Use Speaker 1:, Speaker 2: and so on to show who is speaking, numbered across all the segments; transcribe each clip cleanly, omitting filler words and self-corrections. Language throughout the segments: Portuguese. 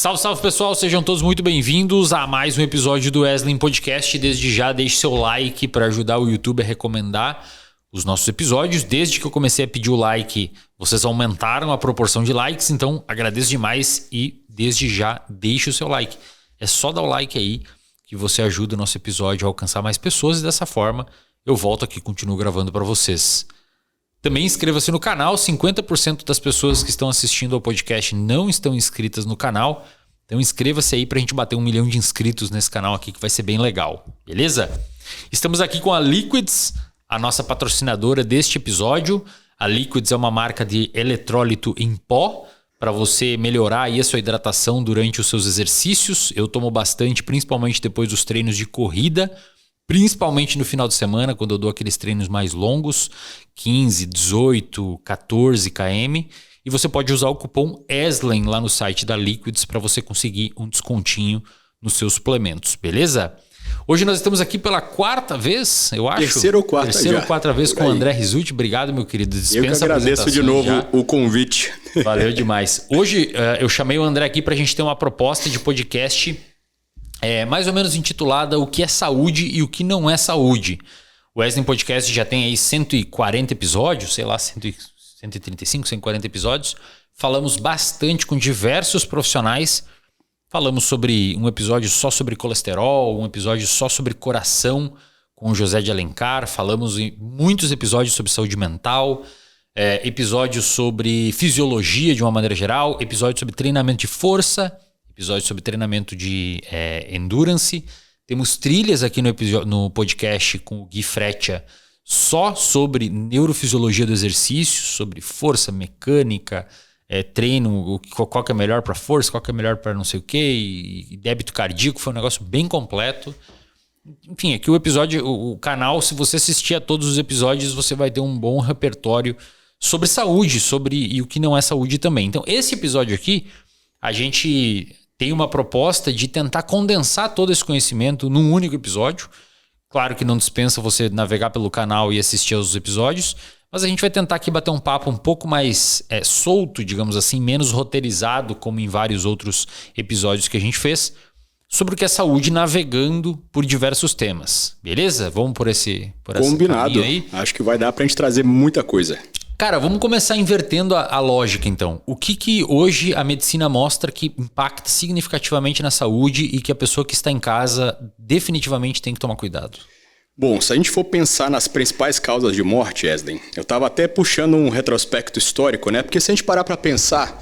Speaker 1: Salve, salve pessoal, sejam todos muito bem-vindos a mais um episódio do Wesley Podcast. Desde já deixe seu like para ajudar o YouTube a recomendar os nossos episódios. Desde que eu comecei a pedir o like, vocês aumentaram a proporção de likes, então agradeço demais e desde já deixe o seu like. É só dar o like aí que você ajuda o nosso episódio a alcançar mais pessoas e dessa forma eu volto aqui e continuo gravando para vocês. Também inscreva-se no canal, 50% das pessoas que estão assistindo ao podcast não estão inscritas no canal. Então inscreva-se aí pra gente bater 1 milhão de inscritos nesse canal aqui que vai ser bem legal, beleza? Estamos aqui com a Liquids, a nossa patrocinadora deste episódio. A Liquids é uma marca de eletrólito em pó para você melhorar aí a sua hidratação durante os seus exercícios. Eu tomo bastante, principalmente depois dos treinos de corrida. Principalmente no final de semana, quando eu dou aqueles treinos mais longos, 15, 18, 14 km. E você pode usar o cupom ESLEN lá no site da Liquids para você conseguir um descontinho nos seus suplementos, beleza? Hoje nós estamos aqui pela quarta vez, eu acho.
Speaker 2: Terceira ou quarta
Speaker 1: vez com o André Rizzuti. Obrigado, meu querido.
Speaker 2: Eu que agradeço de novo o convite.
Speaker 1: Valeu demais. Hoje eu chamei o André aqui para a gente ter uma proposta de podcast mais ou menos intitulada O que é saúde e o que não é saúde. O Wesley Podcast já tem aí 140 episódios, sei lá, 135, 140 episódios. Falamos bastante com diversos profissionais. Falamos sobre um episódio só sobre colesterol, um episódio só sobre coração com o José de Alencar. Falamos em muitos episódios sobre saúde mental, episódios sobre fisiologia de uma maneira geral, episódios sobre treinamento de força, episódio sobre treinamento de endurance. Temos trilhas aqui no podcast com o Gui Freccia só sobre neurofisiologia do exercício, sobre força mecânica, treino, qual que é melhor para força, qual que é melhor para não sei o que, e débito cardíaco. Foi um negócio bem completo. Enfim, aqui o canal, se você assistir a todos os episódios, você vai ter um bom repertório sobre saúde, e o que não é saúde também. Então, esse episódio aqui, a gente tem uma proposta de tentar condensar todo esse conhecimento num único episódio. Claro que não dispensa você navegar pelo canal e assistir aos episódios, mas a gente vai tentar aqui bater um papo um pouco mais solto, digamos assim, menos roteirizado, como em vários outros episódios que a gente fez, sobre o que é saúde navegando por diversos temas. Beleza? Vamos por esse
Speaker 2: Combinado.
Speaker 1: Aí?
Speaker 2: Acho que vai dar pra gente trazer muita coisa.
Speaker 1: Cara, vamos começar invertendo a lógica, então. O que hoje a medicina mostra que impacta significativamente na saúde e que a pessoa que está em casa definitivamente tem que tomar cuidado?
Speaker 2: Bom, se a gente for pensar nas principais causas de morte, Wesley, eu estava até puxando um retrospecto histórico, né? Porque se a gente parar para pensar,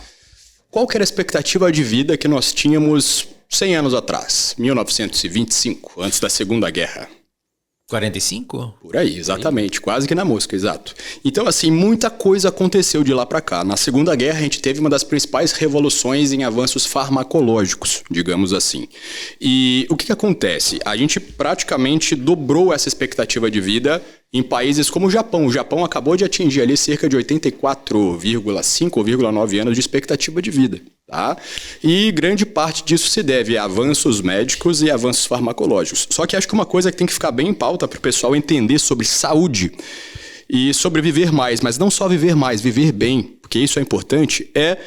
Speaker 2: qual que era a expectativa de vida que nós tínhamos 100 anos atrás, 1925, antes da Segunda Guerra?
Speaker 1: 45?
Speaker 2: Por aí, exatamente. Quase que na mosca, exato. Então, assim, muita coisa aconteceu de lá para cá. Na Segunda Guerra, a gente teve uma das principais revoluções em avanços farmacológicos, digamos assim. E o que acontece? A gente praticamente dobrou essa expectativa de vida em países como o Japão. O Japão acabou de atingir ali cerca de 84,5 ou 9 anos de expectativa de vida. Tá? E grande parte disso se deve a avanços médicos e avanços farmacológicos. Só que acho que uma coisa que tem que ficar bem em pauta para o pessoal entender sobre saúde e sobre viver mais, mas não só viver mais, viver bem, porque isso é importante, é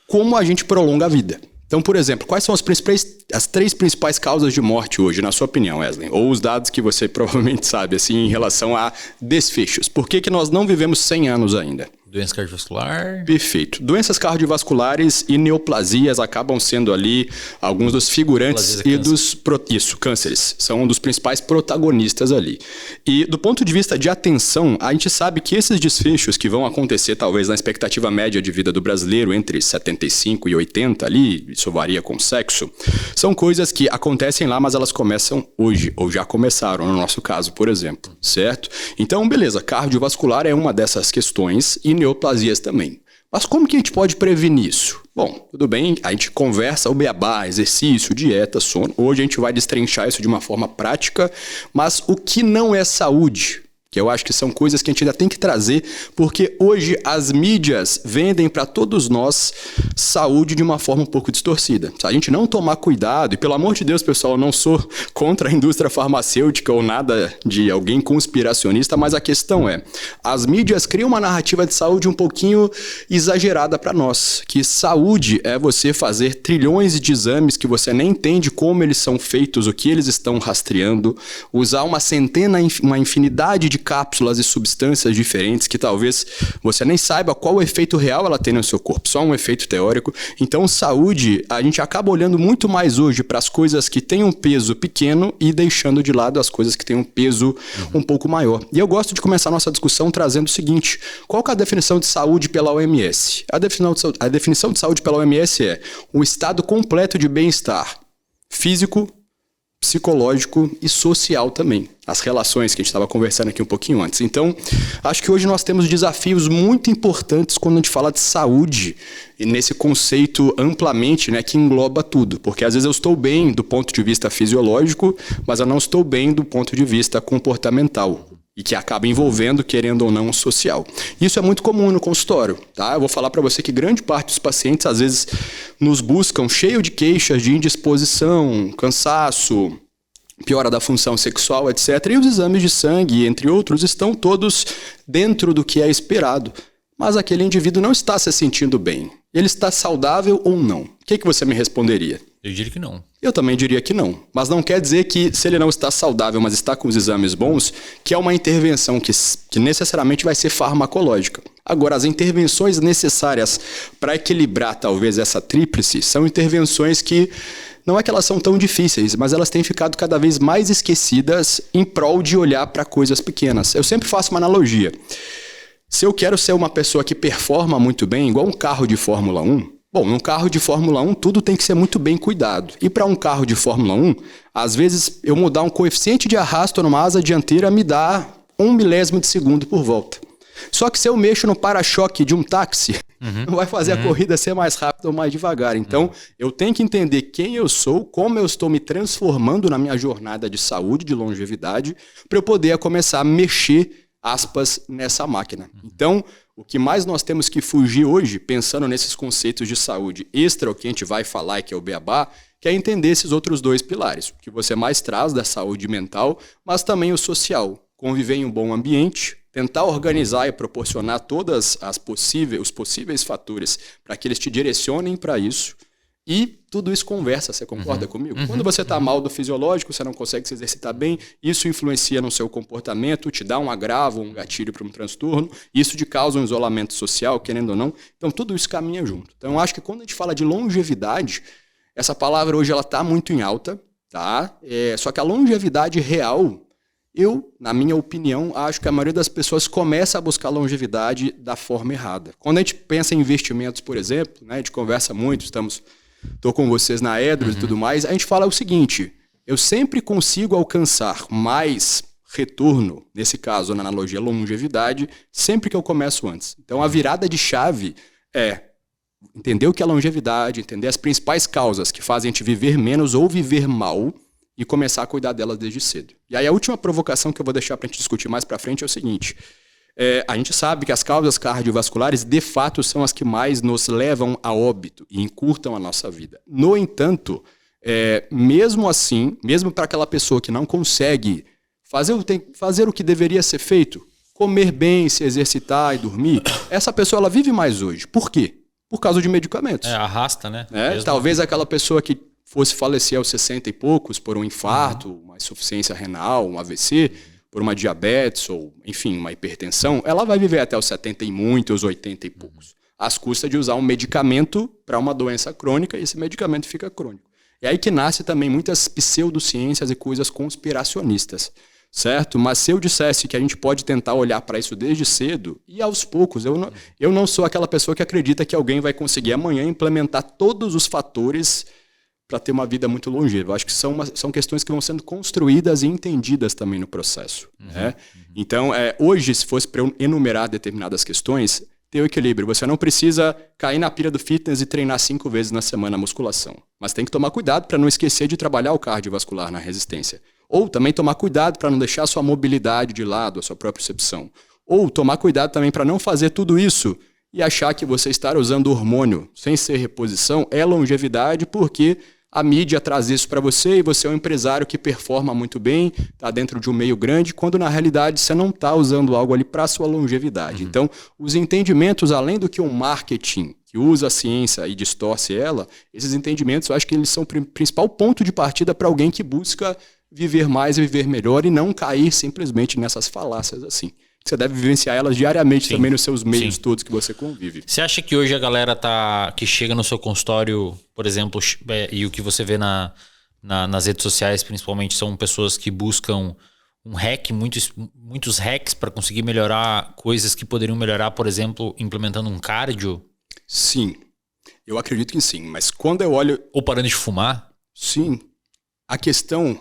Speaker 2: como a gente prolonga a vida. Então, por exemplo, quais são as 3 principais causas de morte hoje, na sua opinião, Wesley? Ou os dados que você provavelmente sabe, assim, em relação a desfechos. Por que nós não vivemos 100 anos ainda?
Speaker 1: Doença cardiovascular.
Speaker 2: Perfeito. Doenças cardiovasculares e neoplasias acabam sendo ali alguns dos figurantes e dos... cânceres. São um dos principais protagonistas ali. E do ponto de vista de atenção, a gente sabe que esses desfechos que vão acontecer talvez na expectativa média de vida do brasileiro entre 75 e 80 ali, isso varia com o sexo, são coisas que acontecem lá, mas elas começam hoje, ou já começaram no nosso caso, por exemplo, certo? Então, beleza, cardiovascular é uma dessas questões e neoplasias também. Mas como que a gente pode prevenir isso? Bom, tudo bem, a gente conversa o beabá, exercício, dieta, sono. Hoje a gente vai destrinchar isso de uma forma prática, mas o que não é saúde? que eu acho que são coisas que a gente ainda tem que trazer, porque hoje as mídias vendem para todos nós saúde de uma forma um pouco distorcida. Se a gente não tomar cuidado, e pelo amor de Deus, pessoal, eu não sou contra a indústria farmacêutica ou nada de alguém conspiracionista, mas a questão é, as mídias criam uma narrativa de saúde um pouquinho exagerada para nós, que saúde é você fazer trilhões de exames que você nem entende como eles são feitos, o que eles estão rastreando, usar uma infinidade de cápsulas e substâncias diferentes que talvez você nem saiba qual o efeito real ela tem no seu corpo, só um efeito teórico. Então, saúde, a gente acaba olhando muito mais hoje para as coisas que têm um peso pequeno e deixando de lado as coisas que têm um peso um pouco maior. E eu gosto de começar a nossa discussão trazendo o seguinte, qual que é a definição de saúde pela OMS? A definição de saúde pela OMS é o estado completo de bem-estar físico, psicológico e social também. As relações que a gente estava conversando aqui um pouquinho antes. Então, acho que hoje nós temos desafios muito importantes quando a gente fala de saúde e nesse conceito amplamente, né, que engloba tudo. Porque às vezes eu estou bem do ponto de vista fisiológico, mas eu não estou bem do ponto de vista comportamental. E que acaba envolvendo, querendo ou não, o social. Isso é muito comum no consultório, tá? Eu vou falar para você que grande parte dos pacientes, às vezes, nos buscam cheio de queixas de indisposição, cansaço, piora da função sexual, etc. E os exames de sangue, entre outros, estão todos dentro do que é esperado. Mas aquele indivíduo não está se sentindo bem. Ele está saudável ou não? O que você me responderia?
Speaker 1: Eu diria que não.
Speaker 2: Eu também diria que não. Mas não quer dizer que se ele não está saudável, mas está com os exames bons, que é uma intervenção que necessariamente vai ser farmacológica. Agora, as intervenções necessárias para equilibrar talvez essa tríplice são intervenções que não é que elas são tão difíceis, mas elas têm ficado cada vez mais esquecidas em prol de olhar para coisas pequenas. Eu sempre faço uma analogia. Se eu quero ser uma pessoa que performa muito bem, igual um carro de Fórmula 1, bom, num carro de Fórmula 1 tudo tem que ser muito bem cuidado. E para um carro de Fórmula 1, às vezes eu mudar um coeficiente de arrasto numa asa dianteira me dá 1 milésimo de segundo por volta. Só que se eu mexo no para-choque de um táxi, não vai fazer a corrida ser mais rápida ou mais devagar. Então, eu tenho que entender quem eu sou, como eu estou me transformando na minha jornada de saúde, de longevidade, para eu poder começar a mexer, aspas, nessa máquina. Então, o que mais nós temos que fugir hoje, pensando nesses conceitos de saúde extra, o que a gente vai falar e que é o beabá, que é entender esses outros dois pilares. O que você mais traz da saúde mental, mas também o social. Conviver em um bom ambiente, tentar organizar e proporcionar todas os possíveis fatores para que eles te direcionem para isso. E tudo isso conversa, você concorda comigo? Quando você está mal do fisiológico, você não consegue se exercitar bem, isso influencia no seu comportamento, te dá um agravo, um gatilho para um transtorno, isso te causa um isolamento social, querendo ou não. Então tudo isso caminha junto. Então eu acho que quando a gente fala de longevidade, essa palavra hoje ela está muito em alta, tá? Só que a longevidade real, eu, na minha opinião, acho que a maioria das pessoas começa a buscar longevidade da forma errada. Quando a gente pensa em investimentos, por exemplo, né, a gente conversa muito, estou com vocês na Edros e tudo mais, a gente fala o seguinte, eu sempre consigo alcançar mais retorno, nesse caso, na analogia longevidade, sempre que eu começo antes. Então, a virada de chave é entender o que é longevidade, entender as principais causas que fazem a gente viver menos ou viver mal e começar a cuidar delas desde cedo. E aí, a última provocação que eu vou deixar para a gente discutir mais para frente é o seguinte, a gente sabe que as causas cardiovasculares, de fato, são as que mais nos levam a óbito e encurtam a nossa vida. No entanto, mesmo assim, mesmo para aquela pessoa que não consegue fazer o que deveria ser feito, comer bem, se exercitar e dormir, essa pessoa ela vive mais hoje. Por quê? Por causa de medicamentos.
Speaker 1: Arrasta, né?
Speaker 2: Talvez aquela pessoa que fosse falecer aos 60 e poucos por um infarto, uma insuficiência renal, um AVC, por uma diabetes ou, enfim, uma hipertensão, ela vai viver até os 70 e muitos, 80 e poucos. Às custas de usar um medicamento para uma doença crônica e esse medicamento fica crônico. É aí que nasce também muitas pseudociências e coisas conspiracionistas, certo? Mas se eu dissesse que a gente pode tentar olhar para isso desde cedo e aos poucos, eu não sou aquela pessoa que acredita que alguém vai conseguir amanhã implementar todos os fatores para ter uma vida muito longeva. Eu acho que são questões que vão sendo construídas e entendidas também no processo. Né? Então, hoje, se fosse para eu enumerar determinadas questões, ter o equilíbrio. Você não precisa cair na pilha do fitness e treinar 5 vezes na semana a musculação. Mas tem que tomar cuidado para não esquecer de trabalhar o cardiovascular na resistência. Ou também tomar cuidado para não deixar a sua mobilidade de lado, a sua propriocepção. Ou tomar cuidado também para não fazer tudo isso e achar que você estar usando hormônio sem ser reposição é longevidade, porque a mídia traz isso para você e você é um empresário que performa muito bem, está dentro de um meio grande, quando na realidade você não está usando algo ali para a sua longevidade. Então, os entendimentos, além do que um marketing que usa a ciência e distorce ela, esses entendimentos eu acho que eles são o principal ponto de partida para alguém que busca viver mais e viver melhor e não cair simplesmente nessas falácias assim. Você deve vivenciar elas diariamente também nos seus meios todos que você convive.
Speaker 1: Você acha que hoje a galera que chega no seu consultório, por exemplo, e o que você vê nas redes sociais, principalmente, são pessoas que buscam um hack, muitos hacks para conseguir melhorar coisas que poderiam melhorar, por exemplo, implementando um cardio?
Speaker 2: Sim, eu acredito que sim. Mas quando eu olho...
Speaker 1: Ou parando de fumar?
Speaker 2: Sim.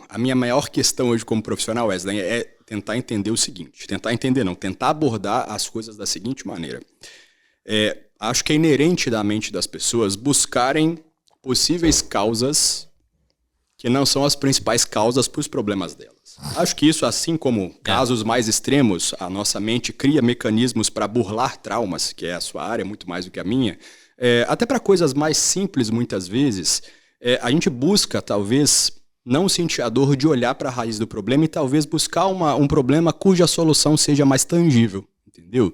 Speaker 2: A minha maior questão hoje como profissional, Wesley, é tentar entender o seguinte. Tentar abordar as coisas da seguinte maneira. Acho que é inerente da mente das pessoas buscarem possíveis causas que não são as principais causas para os problemas delas. Acho que isso, assim como casos mais extremos, a nossa mente cria mecanismos para burlar traumas, que é a sua área muito mais do que a minha, até para coisas mais simples, muitas vezes, a gente busca, talvez, não sentir a dor de olhar para a raiz do problema e talvez buscar um problema cuja solução seja mais tangível, entendeu?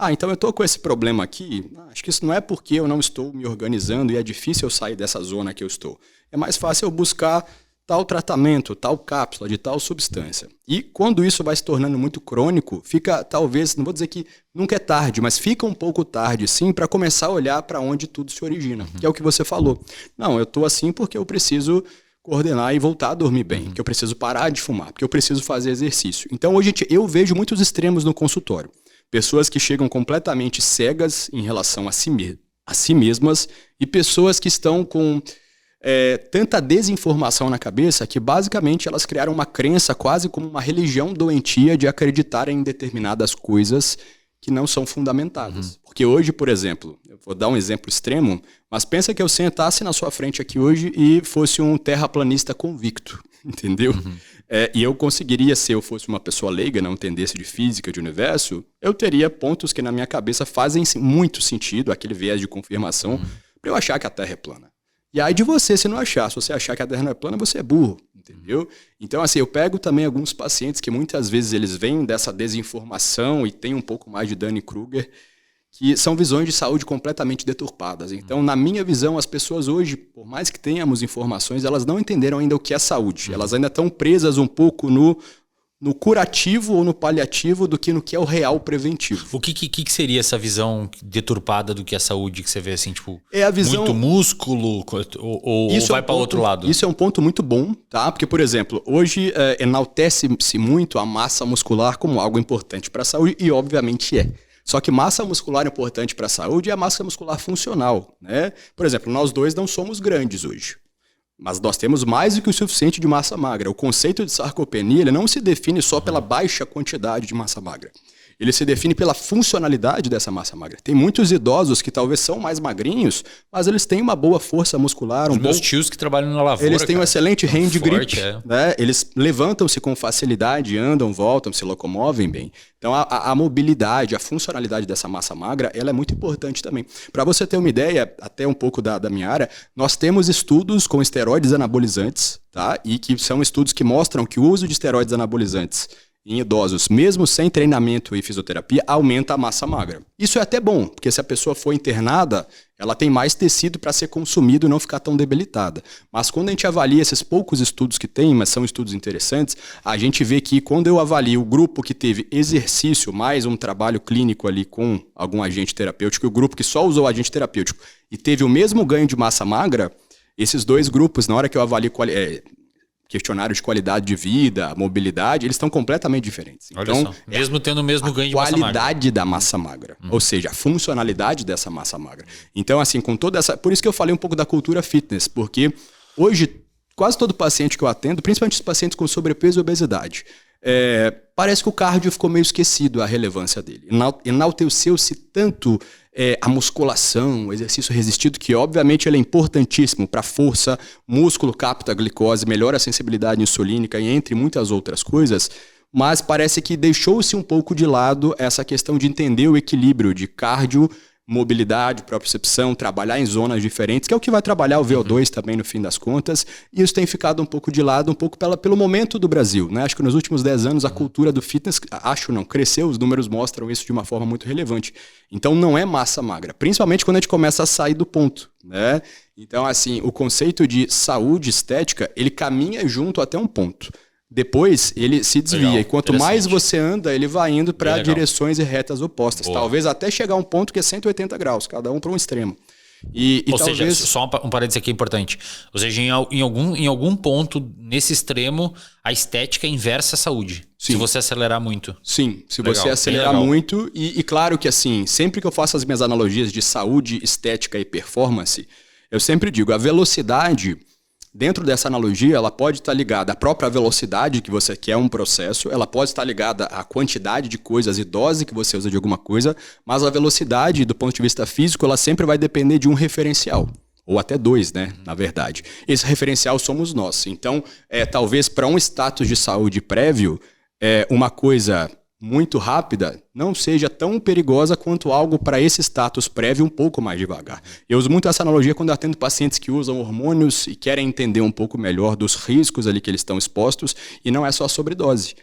Speaker 2: Então eu estou com esse problema aqui, acho que isso não é porque eu não estou me organizando e é difícil eu sair dessa zona que eu estou. É mais fácil eu buscar tal tratamento, tal cápsula de tal substância. E quando isso vai se tornando muito crônico, fica talvez, não vou dizer que nunca é tarde, mas fica um pouco tarde sim para começar a olhar para onde tudo se origina, que é o que você falou. Não, eu estou assim porque eu preciso coordenar e voltar a dormir bem, porque eu preciso parar de fumar, porque eu preciso fazer exercício. Então hoje eu vejo muitos extremos no consultório. Pessoas que chegam completamente cegas em relação a si mesmas e pessoas que estão com tanta desinformação na cabeça que basicamente elas criaram uma crença quase como uma religião doentia de acreditar em determinadas coisas que não são fundamentadas. Porque hoje, por exemplo, eu vou dar um exemplo extremo, mas pensa que eu sentasse na sua frente aqui hoje e fosse um terraplanista convicto, entendeu? E eu conseguiria, se eu fosse uma pessoa leiga, não entendesse de física, de universo, eu teria pontos que na minha cabeça fazem muito sentido, aquele viés de confirmação, para eu achar que a Terra é plana. E aí de você, se não achar, se você achar que a Terra não é plana, você é burro, entendeu? Então, assim, eu pego também alguns pacientes que muitas vezes eles vêm dessa desinformação e tem um pouco mais de Dunning-Kruger, que são visões de saúde completamente deturpadas. Então, na minha visão, as pessoas hoje, por mais que tenhamos informações, elas não entenderam ainda o que é saúde. Elas ainda estão presas um pouco no curativo ou no paliativo do que no que é o real preventivo.
Speaker 1: O que seria essa visão deturpada do que é saúde que você vê assim, tipo,
Speaker 2: a visão...
Speaker 1: muito músculo ou vai para outro lado?
Speaker 2: Isso é um ponto muito bom, tá? Porque, por exemplo, hoje enaltece-se muito a massa muscular como algo importante para a saúde e obviamente é. Só que massa muscular importante para a saúde é a massa muscular funcional, né? Por exemplo, nós dois não somos grandes hoje. Mas nós temos mais do que o suficiente de massa magra. O conceito de sarcopenia ele não se define só pela baixa quantidade de massa magra. Ele se define pela funcionalidade dessa massa magra. Tem muitos idosos que talvez são mais magrinhos, mas eles têm uma boa força muscular.
Speaker 1: Os meus tios que trabalham na lavoura,
Speaker 2: eles têm um excelente hand grip.
Speaker 1: É.
Speaker 2: Né? Eles levantam-se com facilidade, andam, voltam, se locomovem bem. Então a mobilidade, a funcionalidade dessa massa magra, ela é muito importante também. Para você ter uma ideia, até um pouco da minha área, nós temos estudos com esteroides anabolizantes, tá? E que são estudos que mostram que o uso de esteroides anabolizantes em idosos, mesmo sem treinamento e fisioterapia, aumenta a massa magra. Isso é até bom, porque se a pessoa for internada, ela tem mais tecido para ser consumido e não ficar tão debilitada. Mas quando a gente avalia esses poucos estudos que tem, mas são estudos interessantes, a gente vê que quando eu avalio o grupo que teve exercício mais um trabalho clínico ali com algum agente terapêutico, e o grupo que só usou agente terapêutico e teve o mesmo ganho de massa magra, esses dois grupos, na hora que eu avalio questionário de qualidade de vida, mobilidade, eles estão completamente diferentes.
Speaker 1: Olha só, mesmo tendo o mesmo ganho de massa magra. A
Speaker 2: qualidade da massa magra, ou seja, a funcionalidade dessa massa magra. Então, assim, com toda essa... Por isso que eu falei um pouco da cultura fitness, porque hoje, quase todo paciente que eu atendo, principalmente os pacientes com sobrepeso e obesidade, parece que o cardio ficou meio esquecido, a relevância dele. Enalteceu-se tanto a musculação, o exercício resistido, que obviamente ele é importantíssimo para força, músculo capta a glicose, melhora a sensibilidade insulínica e entre muitas outras coisas, mas parece que deixou-se um pouco de lado essa questão de entender o equilíbrio de cardio, mobilidade, propriocepção, trabalhar em zonas diferentes, que é o que vai trabalhar o VO2 também no fim das contas, e isso tem ficado um pouco de lado, um pouco pelo momento do Brasil, né? Acho que nos últimos 10 anos a cultura do fitness, cresceu, os números mostram isso de uma forma muito relevante. Então não é massa magra, principalmente quando a gente começa a sair do ponto, né? Então assim, o conceito de saúde estética, ele caminha junto até um ponto. Depois ele se desvia. Legal, e quanto mais você anda, ele vai indo para direções e retas opostas. Boa. Talvez até chegar a um ponto que é 180 graus, cada um para um extremo.
Speaker 1: Ou talvez... seja, só um parênteses aqui importante. Ou seja, em algum ponto, nesse extremo, a estética é inversa à saúde. Sim. Se você acelerar muito.
Speaker 2: Sim, se você acelerar muito. E claro que assim, sempre que eu faço as minhas analogias de saúde, estética e performance, eu sempre digo, a velocidade... Dentro dessa analogia, ela pode estar ligada à própria velocidade que você quer um processo, ela pode estar ligada à quantidade de coisas e dose que você usa de alguma coisa, mas a velocidade, do ponto de vista físico, ela sempre vai depender de um referencial. Ou até dois, né? Na verdade. Esse referencial somos nós. Então, talvez para um status de saúde prévio, uma coisa muito rápida não seja tão perigosa quanto algo para esse status prévio um pouco mais devagar. Eu uso muito essa analogia quando eu atendo pacientes que usam hormônios e querem entender um pouco melhor dos riscos ali que eles estão expostos, e não é só sobredose.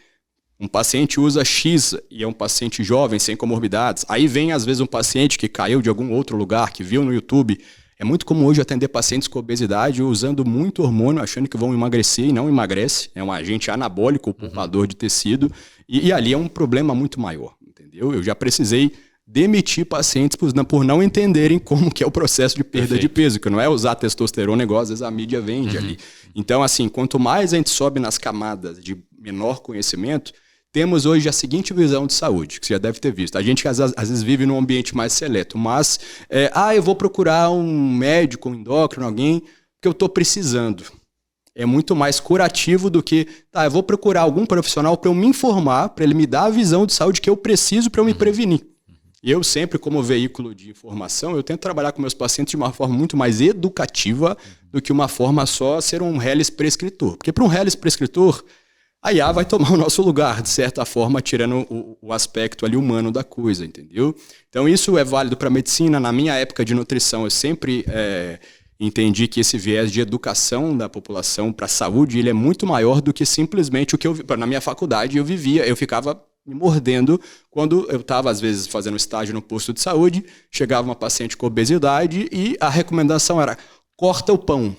Speaker 2: Um paciente usa X e é um paciente jovem, sem comorbidades. Aí vem às vezes um paciente que caiu de algum outro lugar, que viu no YouTube. É muito comum hoje atender pacientes com obesidade usando muito hormônio, achando que vão emagrecer e não emagrece. É um agente anabólico, poupador de tecido. E ali é um problema muito maior, entendeu? Eu já precisei demitir pacientes por não entenderem como que é o processo de perda de peso, que não é usar testosterona igual às vezes a mídia vende ali. Então, assim, quanto mais a gente sobe nas camadas de menor conhecimento, temos hoje a seguinte visão de saúde, que você já deve ter visto. A gente às vezes vive num ambiente mais seleto, mas eu vou procurar um médico, um endócrino, alguém que eu estou precisando. É muito mais curativo do que, eu vou procurar algum profissional para eu me informar, para ele me dar a visão de saúde que eu preciso para eu me prevenir. E eu sempre, como veículo de informação, eu tento trabalhar com meus pacientes de uma forma muito mais educativa do que uma forma só ser um reles prescritor. Porque para um reles prescritor, a IA vai tomar o nosso lugar, de certa forma, tirando o aspecto ali humano da coisa, entendeu? Então isso é válido para a medicina. Na minha época de nutrição, eu sempre entendi que esse viés de educação da população para a saúde, ele é muito maior do que simplesmente o que na minha faculdade eu ficava me mordendo quando eu estava, às vezes, fazendo estágio no posto de saúde, chegava uma paciente com obesidade e a recomendação era, corta o pão.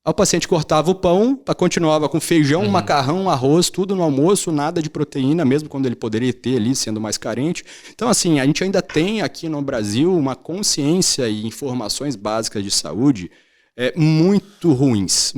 Speaker 2: Aí o paciente cortava o pão, continuava com feijão, macarrão, arroz, tudo no almoço, nada de proteína, mesmo quando ele poderia ter ali, sendo mais carente. Então, assim, a gente ainda tem aqui no Brasil uma consciência e informações básicas de saúde muito ruins.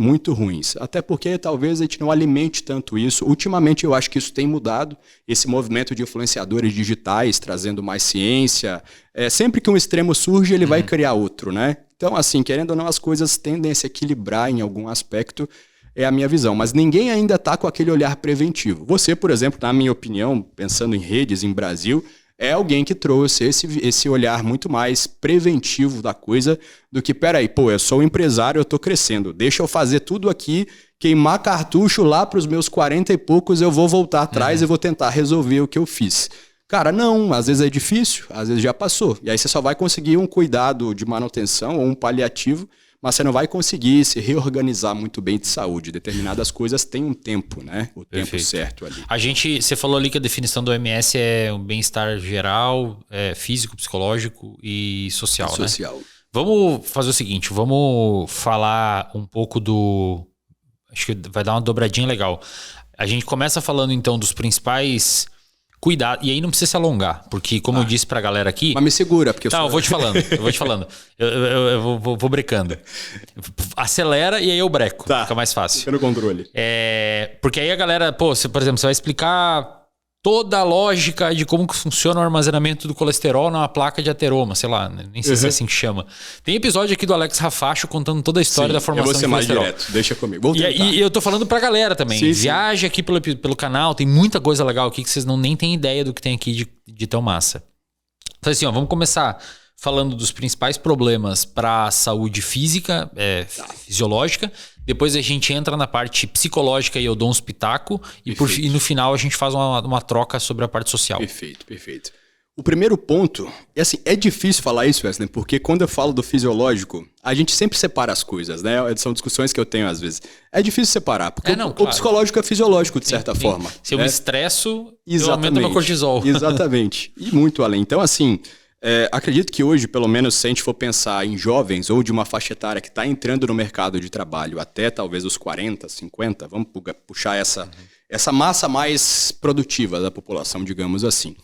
Speaker 2: Até porque talvez a gente não alimente tanto isso. Ultimamente eu acho que isso tem mudado, esse movimento de influenciadores digitais, trazendo mais ciência. Sempre que um extremo surge, ele vai criar outro, né? Então, assim, querendo ou não, as coisas tendem a se equilibrar em algum aspecto, é a minha visão. Mas ninguém ainda está com aquele olhar preventivo. Você, por exemplo, na minha opinião, pensando em redes em Brasil, é alguém que trouxe esse olhar muito mais preventivo da coisa do que, peraí, eu sou um empresário, eu estou crescendo, deixa eu fazer tudo aqui, queimar cartucho lá para os meus 40 e poucos, eu vou voltar atrás e vou tentar resolver o que eu fiz. Cara, não, às vezes é difícil, às vezes já passou. E aí você só vai conseguir um cuidado de manutenção ou um paliativo, mas você não vai conseguir se reorganizar muito bem de saúde. Determinadas coisas têm um tempo, né? O tempo certo ali.
Speaker 1: Você falou ali que a definição do OMS é um bem-estar geral, físico, psicológico e social, né? Social. Vamos fazer o seguinte, vamos falar um pouco acho que vai dar uma dobradinha legal. A gente começa falando então dos principais... Cuidado, e aí não precisa se alongar, porque como eu disse pra galera aqui...
Speaker 2: Mas me segura, porque
Speaker 1: eu vou te falando. Eu vou brecando. Acelera e aí eu breco, fica mais fácil.
Speaker 2: Fica no controle.
Speaker 1: Porque aí a galera, por exemplo, você vai explicar toda a lógica de como que funciona o armazenamento do colesterol numa placa de ateroma, sei lá, nem sei se é assim que chama. Tem episódio aqui do Alex Rafacho contando toda a história da formação do colesterol. Mais direto,
Speaker 2: deixa comigo.
Speaker 1: E eu tô falando pra galera também. Viaja aqui pelo canal, tem muita coisa legal aqui que vocês nem têm ideia do que tem aqui de tão massa. Então, assim, ó, vamos começar falando dos principais problemas para a saúde física, fisiológica. Depois a gente entra na parte psicológica e eu dou uns pitaco. E no final a gente faz uma troca sobre a parte social.
Speaker 2: Perfeito, perfeito. O primeiro ponto, e assim, é difícil falar isso, Wesley, porque quando eu falo do fisiológico, a gente sempre separa as coisas, né? São discussões que eu tenho às vezes. É difícil separar, porque
Speaker 1: claro.
Speaker 2: O psicológico é fisiológico, de certa forma.
Speaker 1: Se eu me estresso,
Speaker 2: eu
Speaker 1: aumento meu cortisol.
Speaker 2: Exatamente. E muito além. Então, assim, acredito que hoje, pelo menos, se a gente for pensar em jovens ou de uma faixa etária que está entrando no mercado de trabalho até talvez os 40, 50, vamos puxar essa massa mais produtiva da população, digamos assim.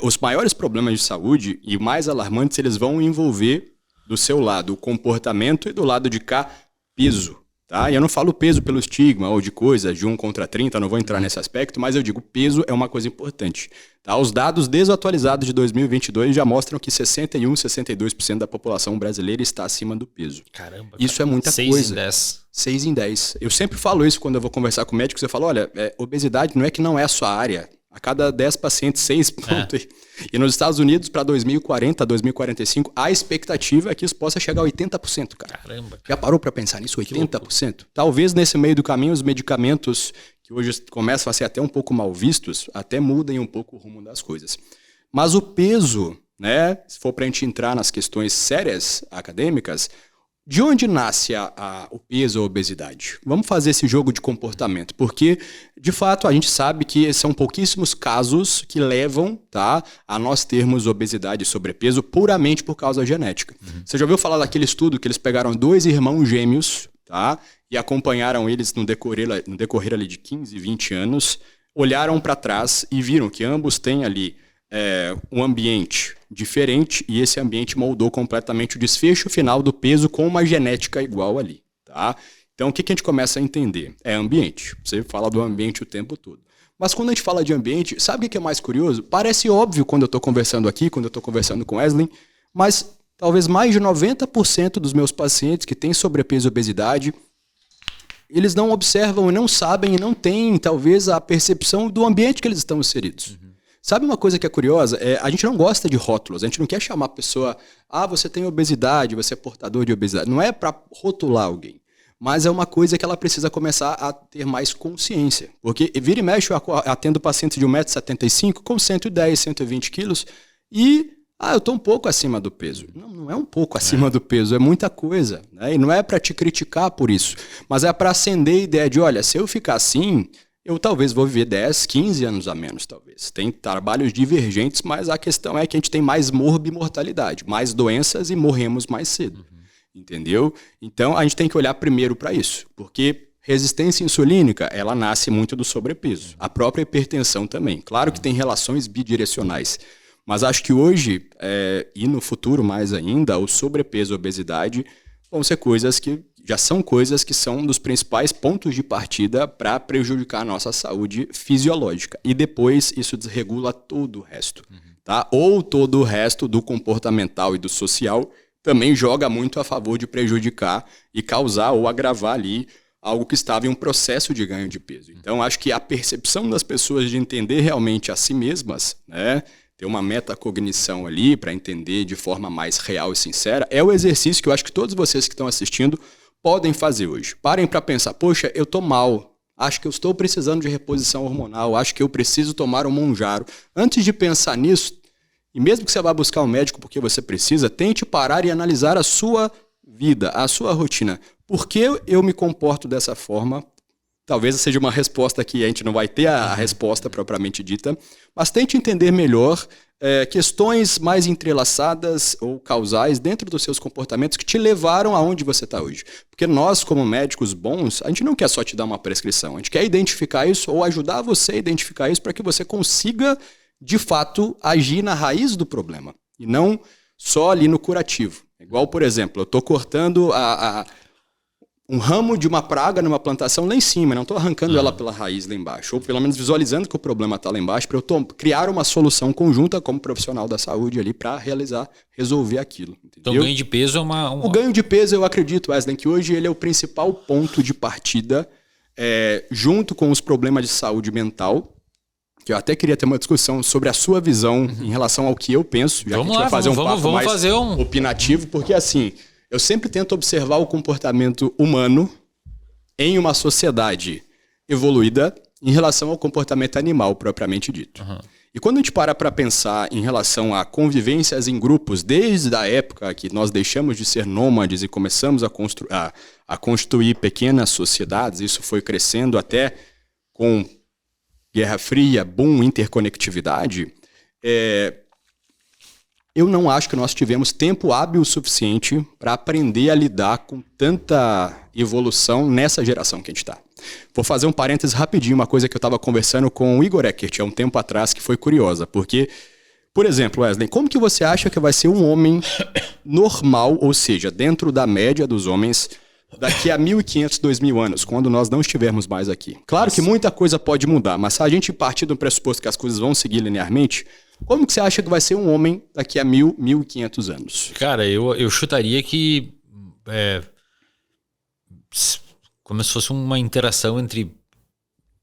Speaker 2: Os maiores problemas de saúde e mais alarmantes, eles vão envolver do seu lado o comportamento e do lado de cá, peso. Tá? E eu não falo peso pelo estigma ou de coisa de 1 contra 30, não vou entrar nesse aspecto, mas eu digo peso é uma coisa importante. Tá? Os dados desatualizados de 2022 já mostram que 61%, 62% da população brasileira está acima do peso.
Speaker 1: Caramba,
Speaker 2: isso é muita
Speaker 1: 6
Speaker 2: coisa.
Speaker 1: em 10.
Speaker 2: 6 em 10. Eu sempre falo isso quando eu vou conversar com médicos, eu falo, olha, obesidade não é que não é a sua área. A cada 10 pacientes, 6 pontos. E nos Estados Unidos, para 2040, 2045, a expectativa é que isso possa chegar a 80%, cara.
Speaker 1: Caramba.
Speaker 2: Já parou para pensar nisso? 80%? Talvez nesse meio do caminho os medicamentos, que hoje começam a ser até um pouco mal vistos, até mudem um pouco o rumo das coisas. Mas o peso, né? Se for para a gente entrar nas questões sérias acadêmicas, de onde nasce o peso ou a obesidade? Vamos fazer esse jogo de comportamento, porque, de fato, a gente sabe que são pouquíssimos casos que levam, tá, a nós termos obesidade e sobrepeso puramente por causa genética. Você já ouviu falar daquele estudo que eles pegaram 2 irmãos gêmeos, tá, e acompanharam eles no decorrer ali de 15, 20 anos, olharam para trás e viram que ambos têm ali um ambiente diferente e esse ambiente moldou completamente o desfecho final do peso com uma genética igual ali, tá? Então, o que a gente começa a entender? É ambiente. Você fala do ambiente o tempo todo. Mas quando a gente fala de ambiente, sabe o que é mais curioso? Parece óbvio quando eu estou conversando aqui, quando eu estou conversando com Wesley, mas talvez mais de 90% dos meus pacientes que têm sobrepeso e obesidade, eles não observam e não sabem e não têm, talvez, a percepção do ambiente que eles estão inseridos. Sabe uma coisa que é curiosa? A gente não gosta de rótulos, a gente não quer chamar a pessoa, você tem obesidade, você é portador de obesidade. Não é para rotular alguém, mas é uma coisa que ela precisa começar a ter mais consciência. Porque vira e mexe, eu atendo pacientes de 1,75 m com 110, 120 quilos e, eu estou um pouco acima do peso. Não é um pouco acima do peso, é muita coisa. Né? E não é para te criticar por isso, mas é para acender a ideia de, olha, se eu ficar assim, eu talvez vou viver 10, 15 anos a menos, talvez. Tem trabalhos divergentes, mas a questão é que a gente tem mais morbimortalidade, mais doenças e morremos mais cedo. Entendeu? Então, a gente tem que olhar primeiro para isso, porque resistência insulínica, ela nasce muito do sobrepeso. A própria hipertensão também. Claro que tem relações bidirecionais, mas acho que hoje, e no futuro mais ainda, o sobrepeso e a obesidade vão ser coisas que já são coisas que são um dos principais pontos de partida para prejudicar a nossa saúde fisiológica. E depois isso desregula todo o resto. Tá? Ou todo o resto do comportamental e do social também joga muito a favor de prejudicar e causar ou agravar ali algo que estava em um processo de ganho de peso. Então, acho que a percepção das pessoas de entender realmente a si mesmas, né, ter uma metacognição ali para entender de forma mais real e sincera, é o exercício que eu acho que todos vocês que estão assistindo podem fazer hoje. Parem para pensar, poxa, eu estou mal, acho que eu estou precisando de reposição hormonal, acho que eu preciso tomar um Monjaro. Antes de pensar nisso, e mesmo que você vá buscar um médico porque você precisa, tente parar e analisar a sua vida, a sua rotina. Por que eu me comporto dessa forma? Talvez seja uma resposta que a gente não vai ter a resposta propriamente dita, mas tente entender melhor questões mais entrelaçadas ou causais dentro dos seus comportamentos que te levaram aonde você está hoje. Porque nós, como médicos bons, a gente não quer só te dar uma prescrição, a gente quer identificar isso ou ajudar você a identificar isso para que você consiga, de fato, agir na raiz do problema e não só ali no curativo. Igual, por exemplo, eu estou cortando um ramo de uma praga numa plantação lá em cima, não estou arrancando ela pela raiz lá embaixo, ou pelo menos visualizando que o problema está lá embaixo, para eu criar uma solução conjunta como profissional da saúde ali para resolver aquilo. Entendeu?
Speaker 1: Então o ganho de peso é
Speaker 2: O ganho de peso, eu acredito, Wesley, que hoje ele é o principal ponto de partida junto com os problemas de saúde mental, que eu até queria ter uma discussão sobre a sua visão em relação ao que eu penso, já que a gente vai fazer um papo mais opinativo, porque assim, eu sempre tento observar o comportamento humano em uma sociedade evoluída em relação ao comportamento animal propriamente dito. E quando a gente para pensar em relação a convivências em grupos, desde a época que nós deixamos de ser nômades e começamos a construir pequenas sociedades, isso foi crescendo até com Guerra Fria, boom, interconectividade, eu não acho que nós tivemos tempo hábil suficiente para aprender a lidar com tanta evolução nessa geração que a gente está. Vou fazer um parênteses rapidinho, uma coisa que eu estava conversando com o Igor Eckert há um tempo atrás, que foi curiosa, porque, por exemplo, Wesley, como que você acha que vai ser um homem normal, ou seja, dentro da média dos homens, daqui a 1.500, 2.000 anos, quando nós não estivermos mais aqui? Claro que muita coisa pode mudar, mas se a gente partir do pressuposto que as coisas vão seguir linearmente, como que você acha que vai ser um homem daqui a 1.000, 1.500 anos?
Speaker 1: Cara, eu chutaria que... como se fosse uma interação entre...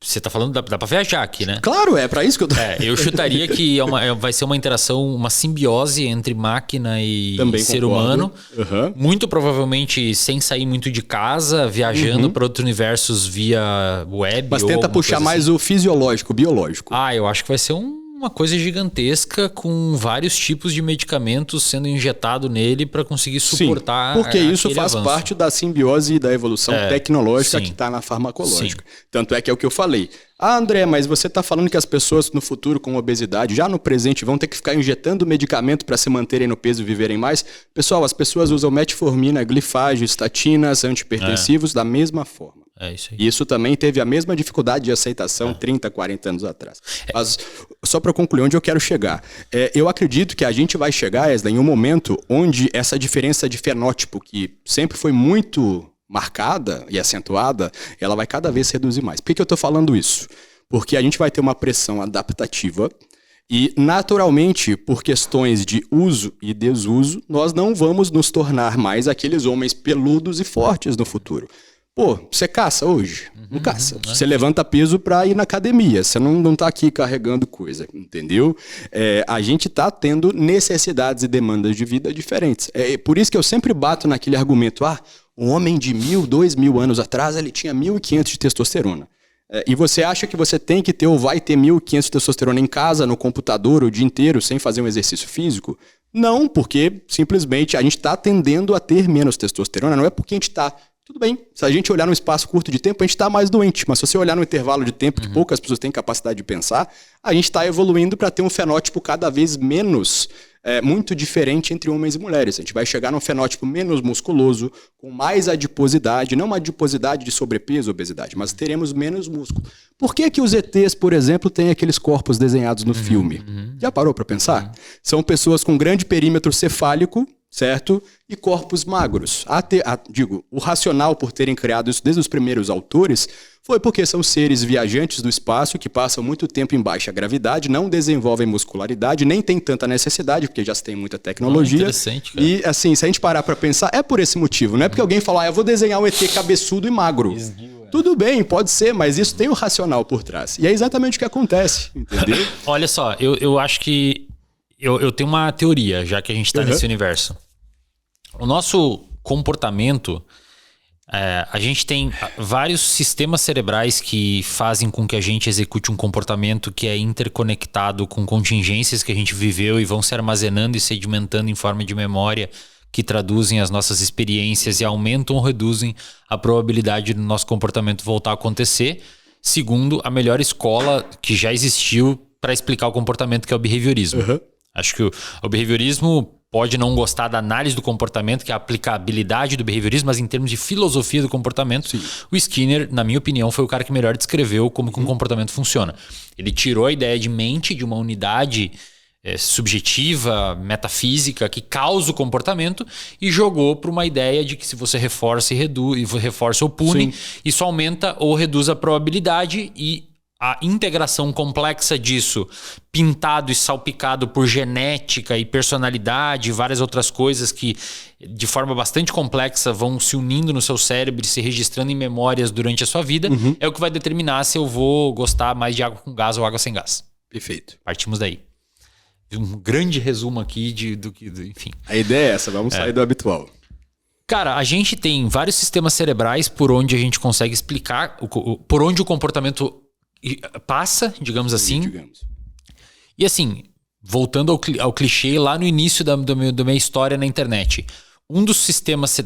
Speaker 1: Você tá falando, dá pra viajar aqui, né?
Speaker 2: Claro, é pra isso que eu tô...
Speaker 1: eu chutaria que vai ser uma interação, uma simbiose entre máquina e
Speaker 2: também
Speaker 1: ser
Speaker 2: concordo.
Speaker 1: Humano. Muito provavelmente sem sair muito de casa, viajando para outros universos via web.
Speaker 2: Mas tenta puxar mais o fisiológico, o biológico.
Speaker 1: Eu acho que vai ser uma coisa gigantesca com vários tipos de medicamentos sendo injetado nele para conseguir suportar.
Speaker 2: Sim, porque isso faz parte da simbiose e da evolução tecnológica que está na farmacológica. Tanto é que é o que eu falei. André, mas você está falando que as pessoas no futuro com obesidade, já no presente, vão ter que ficar injetando medicamento para se manterem no peso e viverem mais? Pessoal, as pessoas usam metformina, glifage, estatinas, antihipertensivos da mesma forma.
Speaker 1: Isso aí.
Speaker 2: E isso também teve a mesma dificuldade de aceitação 30, 40 anos atrás. Mas, só para concluir onde eu quero chegar. Eu acredito que a gente vai chegar, Wesley, em um momento onde essa diferença de fenótipo, que sempre foi muito marcada e acentuada, ela vai cada vez se reduzir mais. Por que eu estou falando isso? Porque a gente vai ter uma pressão adaptativa e, naturalmente, por questões de uso e desuso, nós não vamos nos tornar mais aqueles homens peludos e fortes no futuro. Pô, você caça hoje? Não caça. Você levanta peso pra ir na academia. Você não tá aqui carregando coisa, entendeu? A gente tá tendo necessidades e demandas de vida diferentes. Por isso que eu sempre bato naquele argumento. Um homem de 1.000, 2.000 anos atrás, ele tinha 1.500 de testosterona. E você acha que você tem que ter ou vai ter 1.500 de testosterona em casa, no computador, o dia inteiro, sem fazer um exercício físico? Não, porque simplesmente a gente tá tendendo a ter menos testosterona. Não é porque a gente tá... Tudo bem, se a gente olhar num espaço curto de tempo, a gente está mais doente. Mas se você olhar no intervalo de tempo que poucas pessoas têm capacidade de pensar, a gente está evoluindo para ter um fenótipo cada vez menos muito diferente entre homens e mulheres. A gente vai chegar num fenótipo menos musculoso, com mais adiposidade, não uma adiposidade de sobrepeso, obesidade, mas teremos menos músculo. Por que os ETs, por exemplo, têm aqueles corpos desenhados no filme? Já parou para pensar? São pessoas com grande perímetro cefálico, certo? E corpos magros. O racional por terem criado isso desde os primeiros autores foi porque são seres viajantes do espaço que passam muito tempo em baixa gravidade, não desenvolvem muscularidade, nem tem tanta necessidade, porque já se tem muita tecnologia.
Speaker 1: Interessante, cara.
Speaker 2: E assim, se a gente parar para pensar, é por esse motivo. Não é porque alguém falar, eu vou desenhar um ET cabeçudo e magro. Tudo bem, pode ser, mas isso tem o racional por trás. E é exatamente o que acontece, entendeu?
Speaker 1: Olha só, eu acho que eu tenho uma teoria, já que a gente está nesse universo. O nosso comportamento, a gente tem vários sistemas cerebrais que fazem com que a gente execute um comportamento que é interconectado com contingências que a gente viveu e vão se armazenando e sedimentando em forma de memória, que traduzem as nossas experiências e aumentam ou reduzem a probabilidade do nosso comportamento voltar a acontecer, segundo a melhor escola que já existiu para explicar o comportamento, que é o behaviorismo. Acho que o behaviorismo pode não gostar da análise do comportamento, que é a aplicabilidade do behaviorismo, mas em termos de filosofia do comportamento, o Skinner, na minha opinião, foi o cara que melhor descreveu como que um comportamento funciona. Ele tirou a ideia de mente, de uma unidade subjetiva, metafísica, que causa o comportamento, e jogou para uma ideia de que se você reforça ou pune, isso aumenta ou reduz a probabilidade, e a integração complexa disso, pintado e salpicado por genética e personalidade e várias outras coisas que, de forma bastante complexa, vão se unindo no seu cérebro e se registrando em memórias durante a sua vida, é o que vai determinar se eu vou gostar mais de água com gás ou água sem gás.
Speaker 2: Perfeito.
Speaker 1: Partimos daí. Um grande resumo aqui enfim.
Speaker 2: A ideia é essa, vamos sair do habitual.
Speaker 1: Cara, a gente tem vários sistemas cerebrais por onde a gente consegue explicar por onde o comportamento passa, digamos assim. E assim, voltando ao clichê lá no início da minha história na internet, um dos sistemas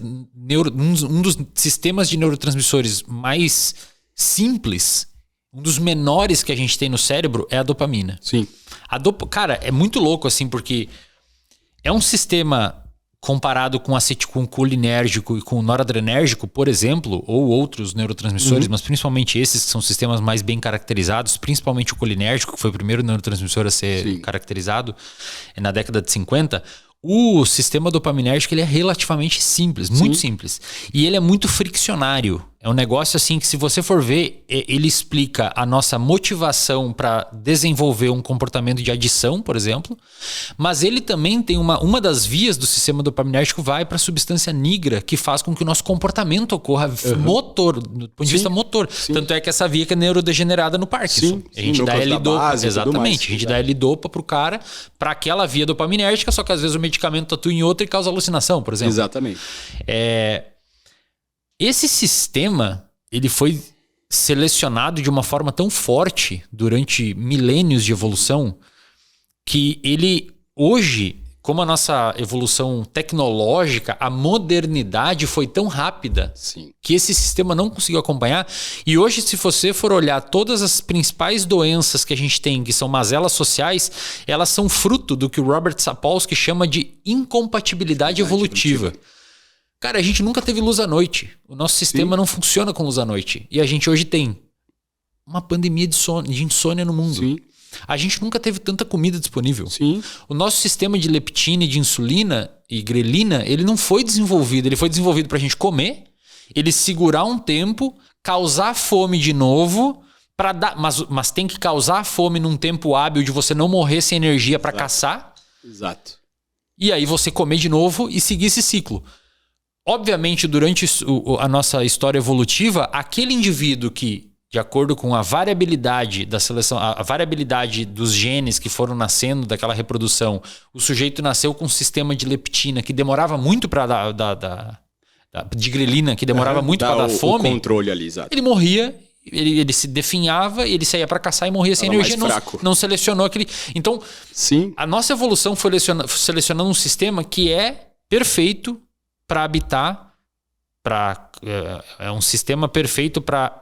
Speaker 1: de neurotransmissores mais simples, um dos menores que a gente tem no cérebro é a dopamina.
Speaker 2: Sim.
Speaker 1: Cara, é muito louco assim, porque é um sistema comparado com acetilcolinérgico e com noradrenérgico, por exemplo, ou outros neurotransmissores, mas principalmente esses que são sistemas mais bem caracterizados, principalmente o colinérgico, que foi o primeiro neurotransmissor a ser caracterizado na década de 50, o sistema dopaminérgico ele é relativamente simples, muito simples. E ele é muito friccionário. É um negócio assim que, se você for ver, ele explica a nossa motivação para desenvolver um comportamento de adição, por exemplo. Mas ele também tem uma das vias do sistema dopaminérgico vai para a substância nigra, que faz com que o nosso comportamento ocorra motor, do ponto de vista motor. Tanto é que essa via que é neurodegenerada no Parkinson. A gente dá L-Dopa. Exatamente. A gente dá L-Dopa pro cara para aquela via dopaminérgica, só que às vezes o medicamento atua em outra e causa alucinação, por exemplo.
Speaker 2: Exatamente.
Speaker 1: Esse sistema, ele foi selecionado de uma forma tão forte durante milênios de evolução que ele, hoje, como a nossa evolução tecnológica, a modernidade foi tão rápida que esse sistema não conseguiu acompanhar. E hoje, se você for olhar todas as principais doenças que a gente tem, que são mazelas sociais, elas são fruto do que o Robert Sapolsky chama de incompatibilidade evolutiva. Cara, a gente nunca teve luz à noite. O nosso sistema não funciona com luz à noite. E a gente hoje tem uma pandemia de insônia no mundo.
Speaker 2: Sim.
Speaker 1: A gente nunca teve tanta comida disponível.
Speaker 2: Sim.
Speaker 1: O nosso sistema de leptina e de insulina e grelina, ele não foi desenvolvido. Ele foi desenvolvido pra gente comer, ele segurar um tempo, causar fome de novo, para dar, mas tem que causar fome num tempo hábil de você não morrer sem energia para caçar.
Speaker 2: Exato.
Speaker 1: E aí você comer de novo e seguir esse ciclo. Obviamente, durante a nossa história evolutiva, aquele indivíduo que, de acordo com a variabilidade da seleção, a variabilidade dos genes que foram nascendo daquela reprodução, o sujeito nasceu com um sistema de leptina que demorava muito para de grelina, que demorava muito para dar fome.
Speaker 2: O controle ali, exato.
Speaker 1: Ele morria, ele se definhava, ele saía para caçar e morria sem energia. Não selecionou aquele. Então, a nossa evolução foi selecionando um sistema que é perfeito para habitar, é um sistema perfeito para...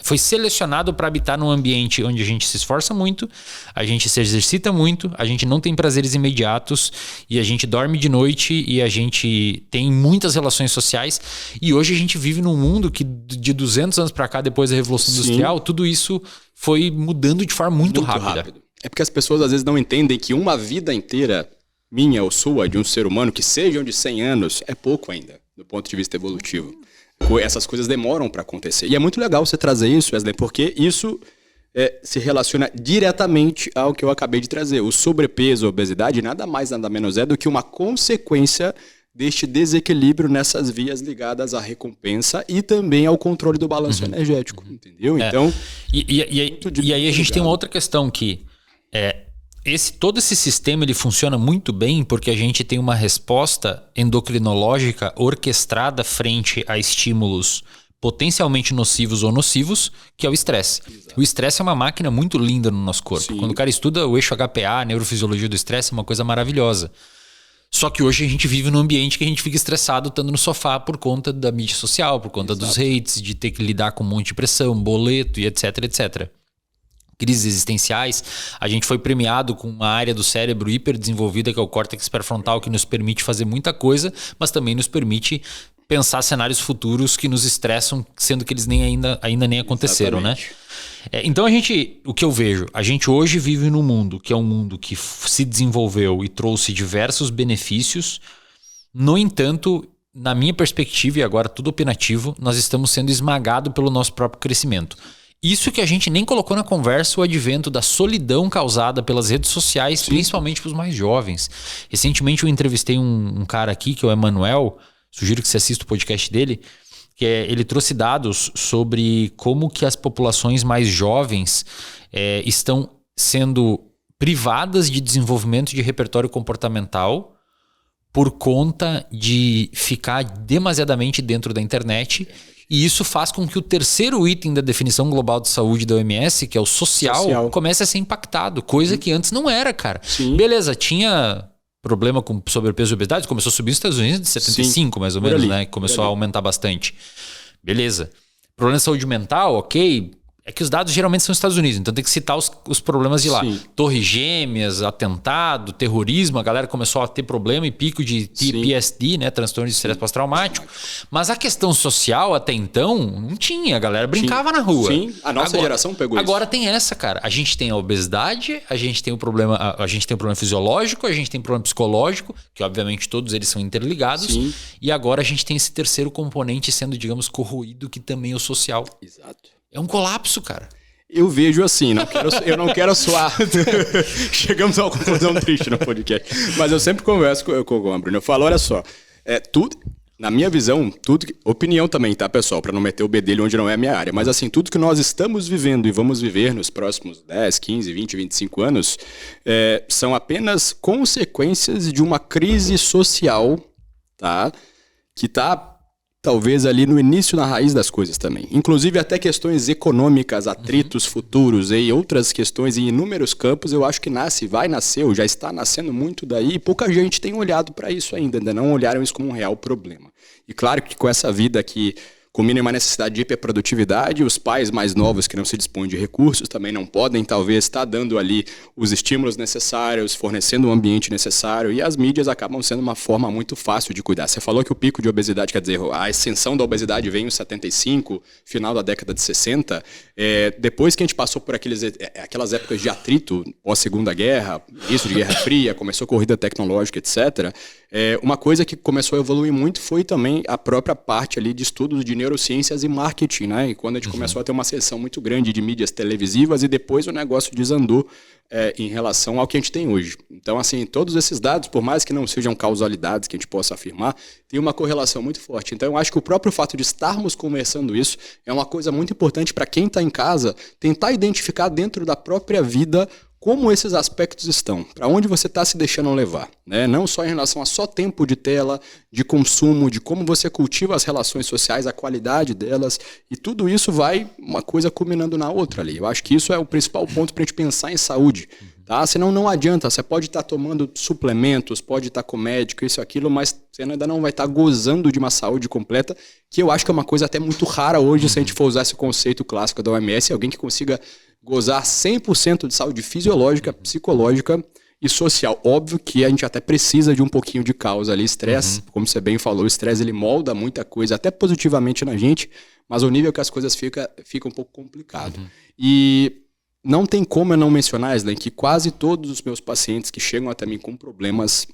Speaker 1: foi selecionado para habitar num ambiente onde a gente se esforça muito, a gente se exercita muito, a gente não tem prazeres imediatos e a gente dorme de noite e a gente tem muitas relações sociais. E hoje a gente vive num mundo que de 200 anos para cá, depois da Revolução Industrial, tudo isso foi mudando de forma muito rápida.
Speaker 2: É porque as pessoas às vezes não entendem que uma vida inteira, minha ou sua, de um ser humano, que sejam de 100 anos, é pouco ainda, do ponto de vista evolutivo. Essas coisas demoram para acontecer. E é muito legal você trazer isso, Wesley, porque isso se relaciona diretamente ao que eu acabei de trazer. O sobrepeso, a obesidade, nada mais, nada menos é do que uma consequência deste desequilíbrio nessas vias ligadas à recompensa e também ao controle do balanço energético, entendeu? Então...
Speaker 1: E aí a gente tem uma outra questão que... todo esse sistema ele funciona muito bem porque a gente tem uma resposta endocrinológica orquestrada frente a estímulos potencialmente nocivos ou nocivos, que é o estresse. O estresse é uma máquina muito linda no nosso corpo. Quando o cara estuda o eixo HPA, a neurofisiologia do estresse, é uma coisa maravilhosa. Só que hoje a gente vive num ambiente que a gente fica estressado estando no sofá por conta da mídia social, por conta dos hates, de ter que lidar com um monte de pressão, boleto e etc, etc. Crises existenciais, a gente foi premiado com uma área do cérebro hiperdesenvolvida, que é o córtex pré-frontal, que nos permite fazer muita coisa, mas também nos permite pensar cenários futuros que nos estressam, sendo que eles ainda nem aconteceram, né? Então o que eu vejo, a gente hoje vive num mundo que é um mundo que se desenvolveu e trouxe diversos benefícios. No entanto, na minha perspectiva, e agora tudo opinativo, nós estamos sendo esmagados pelo nosso próprio crescimento. Isso que a gente nem colocou na conversa, o advento da solidão causada pelas redes sociais, principalmente para os mais jovens. Recentemente eu entrevistei um cara aqui, que é o Emanuel, sugiro que você assista o podcast dele, que ele trouxe dados sobre como que as populações mais jovens estão sendo privadas de desenvolvimento de repertório comportamental por conta de ficar demasiadamente dentro da internet. E isso faz com que o terceiro item da definição global de saúde da OMS, que é o social. Comece a ser impactado. Coisa que antes não era, cara.
Speaker 2: Sim.
Speaker 1: Beleza, tinha problema com sobrepeso e obesidade. Começou a subir nos Estados Unidos de 75, mais ou menos, né? Começou a aumentar bastante. Beleza. Problema de saúde mental, ok. É que os dados geralmente são nos Estados Unidos, então tem que citar os problemas de lá.
Speaker 2: Sim.
Speaker 1: Torre Gêmeas, atentado, terrorismo, a galera começou a ter problema e pico de TPSD, né? Transtorno de estresse pós-traumático. Mas a questão social, até então, não tinha. A galera brincava na rua.
Speaker 2: Sim, a nossa geração pegou isso.
Speaker 1: Agora tem essa, cara. A gente tem a obesidade, a gente tem o problema, a gente tem o problema fisiológico, a gente tem o problema psicológico, que obviamente todos eles são interligados. Sim. E agora a gente tem esse terceiro componente sendo, digamos, corroído, que também é o social.
Speaker 2: Exato.
Speaker 1: É um colapso, cara.
Speaker 2: Eu vejo assim, eu não quero soar. Chegamos a uma conclusão triste no podcast. Mas eu sempre converso com o Bruno. Eu falo, olha só, tudo, na minha visão, tudo. Opinião também, tá, pessoal? Para não meter o bedelho onde não é a minha área. Mas assim, tudo que nós estamos vivendo e vamos viver nos próximos 10, 15, 20, 25 anos são apenas consequências de uma crise social, tá? Que tá talvez ali no início, na raiz das coisas também. Inclusive até questões econômicas, atritos futuros e outras questões em inúmeros campos, eu acho que vai nascer, ou já está nascendo muito daí, e pouca gente tem olhado para isso ainda não olharam isso como um real problema. E claro que com essa vida que culmina em uma necessidade de hiperprodutividade, os pais mais novos que não se dispõem de recursos também não podem, talvez, estar dando ali os estímulos necessários, fornecendo o ambiente necessário, e as mídias acabam sendo uma forma muito fácil de cuidar. Você falou que o pico de obesidade, quer dizer, a ascensão da obesidade veio em 75, final da década de 60, depois que a gente passou por aquelas épocas de atrito, pós-segunda guerra, início de Guerra Fria, começou a corrida tecnológica, etc., uma coisa que começou a evoluir muito foi também a própria parte ali de estudos de neurociências e marketing, né? E quando a gente começou a ter uma seção muito grande de mídias televisivas e depois o negócio desandou em relação ao que a gente tem hoje. Então, assim, todos esses dados, por mais que não sejam causalidades que a gente possa afirmar, tem uma correlação muito forte. Então, eu acho que o próprio fato de estarmos conversando isso é uma coisa muito importante para quem está em casa tentar identificar dentro da própria vida como esses aspectos estão, para onde você está se deixando levar, né? Não só em relação a só tempo de tela, de consumo, de como você cultiva as relações sociais, a qualidade delas, e tudo isso vai uma coisa culminando na outra ali. Eu acho que isso é o principal ponto para a gente pensar em saúde, tá? Senão não adianta, você pode estar tomando suplementos, pode estar com médico, isso, aquilo, mas você ainda não vai estar gozando de uma saúde completa, que eu acho que é uma coisa até muito rara hoje, se a gente for usar esse conceito clássico da OMS, alguém que consiga gozar 100% de saúde fisiológica, psicológica e social. Óbvio que a gente até precisa de um pouquinho de causa ali, estresse, como você bem falou, o estresse ele molda muita coisa, até positivamente na gente, mas o nível que as coisas fica um pouco complicado. E não tem como eu não mencionar, Islen, que quase todos os meus pacientes que chegam até mim com problemas,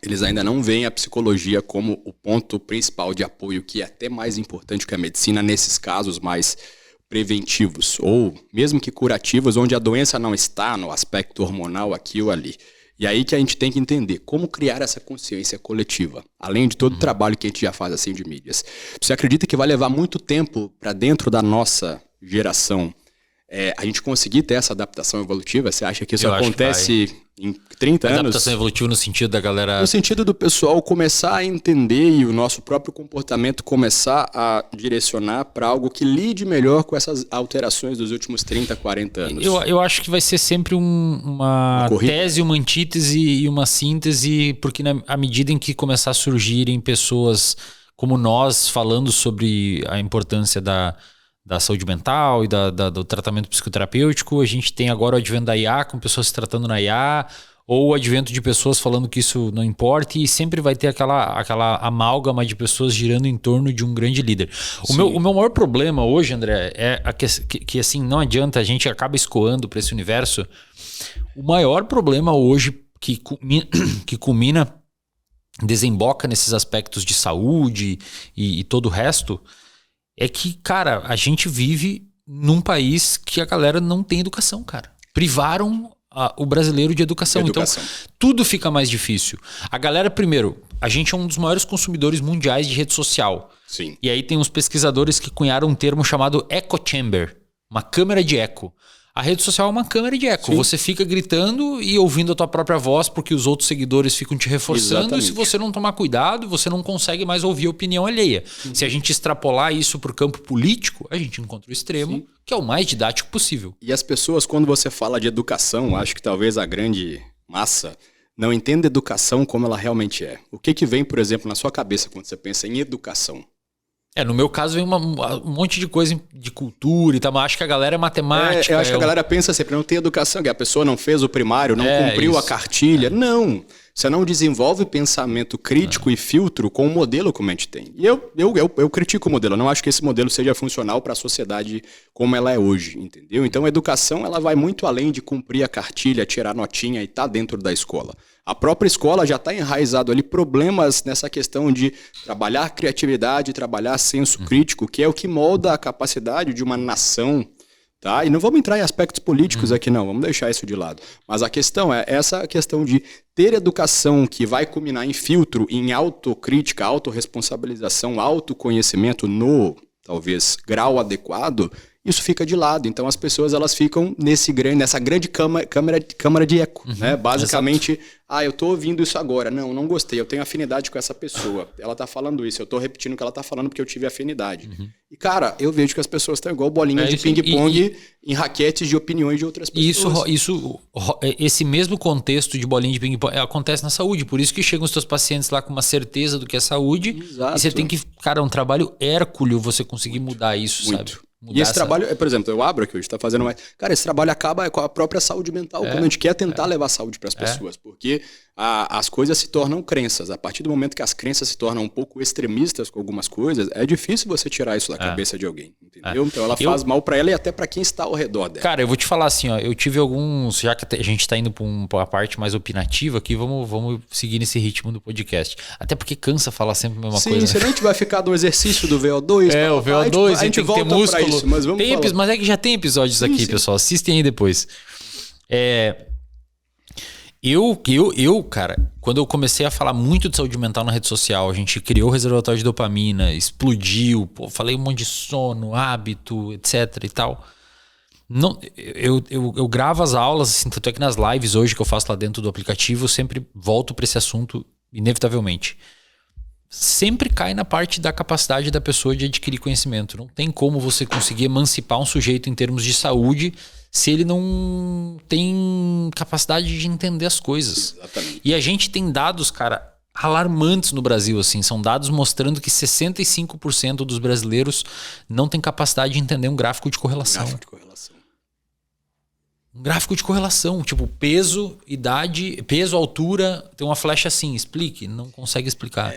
Speaker 2: eles ainda não veem a psicologia como o ponto principal de apoio, que é até mais importante que a medicina nesses casos mais preventivos, ou mesmo que curativos, onde a doença não está no aspecto hormonal aqui ou ali. E aí que a gente tem que entender como criar essa consciência coletiva, além de todo o trabalho que a gente já faz assim de mídias. Você acredita que vai levar muito tempo para dentro da nossa geração a gente conseguir ter essa adaptação evolutiva? Você acha que isso acontece em 30 anos?
Speaker 1: Adaptação evolutiva no sentido da galera...
Speaker 2: No sentido do pessoal começar a entender e o nosso próprio comportamento começar a direcionar para algo que lide melhor com essas alterações dos últimos 30, 40 anos.
Speaker 1: Eu acho que vai ser sempre uma tese, uma antítese e uma síntese, porque à medida em que começar a surgirem pessoas como nós falando sobre a importância da saúde mental e do tratamento psicoterapêutico, a gente tem agora o advento da IA, com pessoas se tratando na IA, ou o advento de pessoas falando que isso não importa, e sempre vai ter aquela amálgama de pessoas girando em torno de um grande líder. O meu maior problema hoje, André, é que assim, não adianta, a gente acaba escoando para esse universo. O maior problema hoje que culmina, desemboca nesses aspectos de saúde e todo o resto, é que, cara, a gente vive num país que a galera não tem educação, cara. Privaram o brasileiro de educação. Então, tudo fica mais difícil. A galera, primeiro, a gente é um dos maiores consumidores mundiais de rede social.
Speaker 2: Sim.
Speaker 1: E aí tem uns pesquisadores que cunharam um termo chamado echo chamber, uma câmara de eco. A rede social é uma câmera de eco.
Speaker 2: Sim.
Speaker 1: Você fica gritando e ouvindo a tua própria voz porque os outros seguidores ficam te reforçando.
Speaker 2: Exatamente.
Speaker 1: E se você não tomar cuidado, você não consegue mais ouvir a opinião alheia. Se a gente extrapolar isso para o campo político, a gente encontra o extremo, que é o mais didático possível.
Speaker 2: E as pessoas, quando você fala de educação, acho que talvez a grande massa não entenda educação como ela realmente é. O que vem, por exemplo, na sua cabeça quando você pensa em educação?
Speaker 1: No meu caso vem um monte de coisa de cultura e tal, mas acho que a galera é matemática.
Speaker 2: Eu acho que a galera pensa sempre, não tem educação, que a pessoa não fez o primário, não cumpriu a cartilha. Não, você não desenvolve pensamento crítico e filtro com o modelo como a gente tem. E eu critico o modelo, eu não acho que esse modelo seja funcional para a sociedade como ela é hoje, entendeu? Então a educação ela vai muito além de cumprir a cartilha, tirar notinha e estar dentro da escola. A própria escola já está enraizado ali problemas nessa questão de trabalhar criatividade, trabalhar senso crítico, que é o que molda a capacidade de uma nação, tá? E não vamos entrar em aspectos políticos aqui não, vamos deixar isso de lado. Mas a questão é essa questão de ter educação que vai culminar em filtro, em autocrítica, autorresponsabilização, autoconhecimento no, talvez, grau adequado, isso fica de lado. Então as pessoas elas ficam nessa grande câmara de eco, né? Basicamente, eu tô ouvindo isso agora. Não gostei, eu tenho afinidade com essa pessoa. Ela tá falando isso, eu tô repetindo o que ela tá falando porque eu tive afinidade. E cara, eu vejo que as pessoas estão igual bolinha de ping-pong em raquetes de opiniões de outras pessoas.
Speaker 1: Esse mesmo contexto de bolinha de ping-pong acontece na saúde. Por isso que chegam os teus pacientes lá com uma certeza do que é saúde.
Speaker 2: Exato.
Speaker 1: E você tem que, é um trabalho hércules você conseguir mudar isso, sabe?
Speaker 2: E esse trabalho, por exemplo, eu abro aqui hoje, está fazendo mais. Cara, esse trabalho acaba com a própria saúde mental, quando a gente quer tentar levar saúde para as pessoas, porque as coisas se tornam crenças. A partir do momento que as crenças se tornam um pouco extremistas com algumas coisas, é difícil você tirar isso da cabeça de alguém, entendeu? Então ela faz mal para ela e até para quem está ao redor dela. Cara,
Speaker 1: eu vou te falar assim, eu tive alguns, já que a gente está indo para uma parte mais opinativa aqui, vamos seguir nesse ritmo do podcast. Até porque cansa falar sempre a mesma coisa.
Speaker 2: Sim, senão a gente vai ficar no exercício do VO2.
Speaker 1: O VO2, a gente volta para
Speaker 2: isso, mas vamos falar.
Speaker 1: Mas é que já tem episódios aqui, pessoal. Assistem aí depois. Cara, quando eu comecei a falar muito de saúde mental na rede social, a gente criou o reservatório de dopamina, explodiu, falei um monte de sono, hábito, etc e tal. Não, eu gravo as aulas, assim, tanto é que nas lives hoje que eu faço lá dentro do aplicativo, eu sempre volto para esse assunto, inevitavelmente. Sempre cai na parte da capacidade da pessoa de adquirir conhecimento. Não tem como você conseguir emancipar um sujeito em termos de saúde se ele não tem capacidade de entender as coisas.
Speaker 2: Exatamente.
Speaker 1: E a gente tem dados, cara, alarmantes no Brasil, assim. São dados mostrando que 65% dos brasileiros não tem capacidade de entender um gráfico de correlação. Um gráfico de correlação, tipo peso, idade, peso, altura, tem uma flecha assim, explique, não consegue explicar.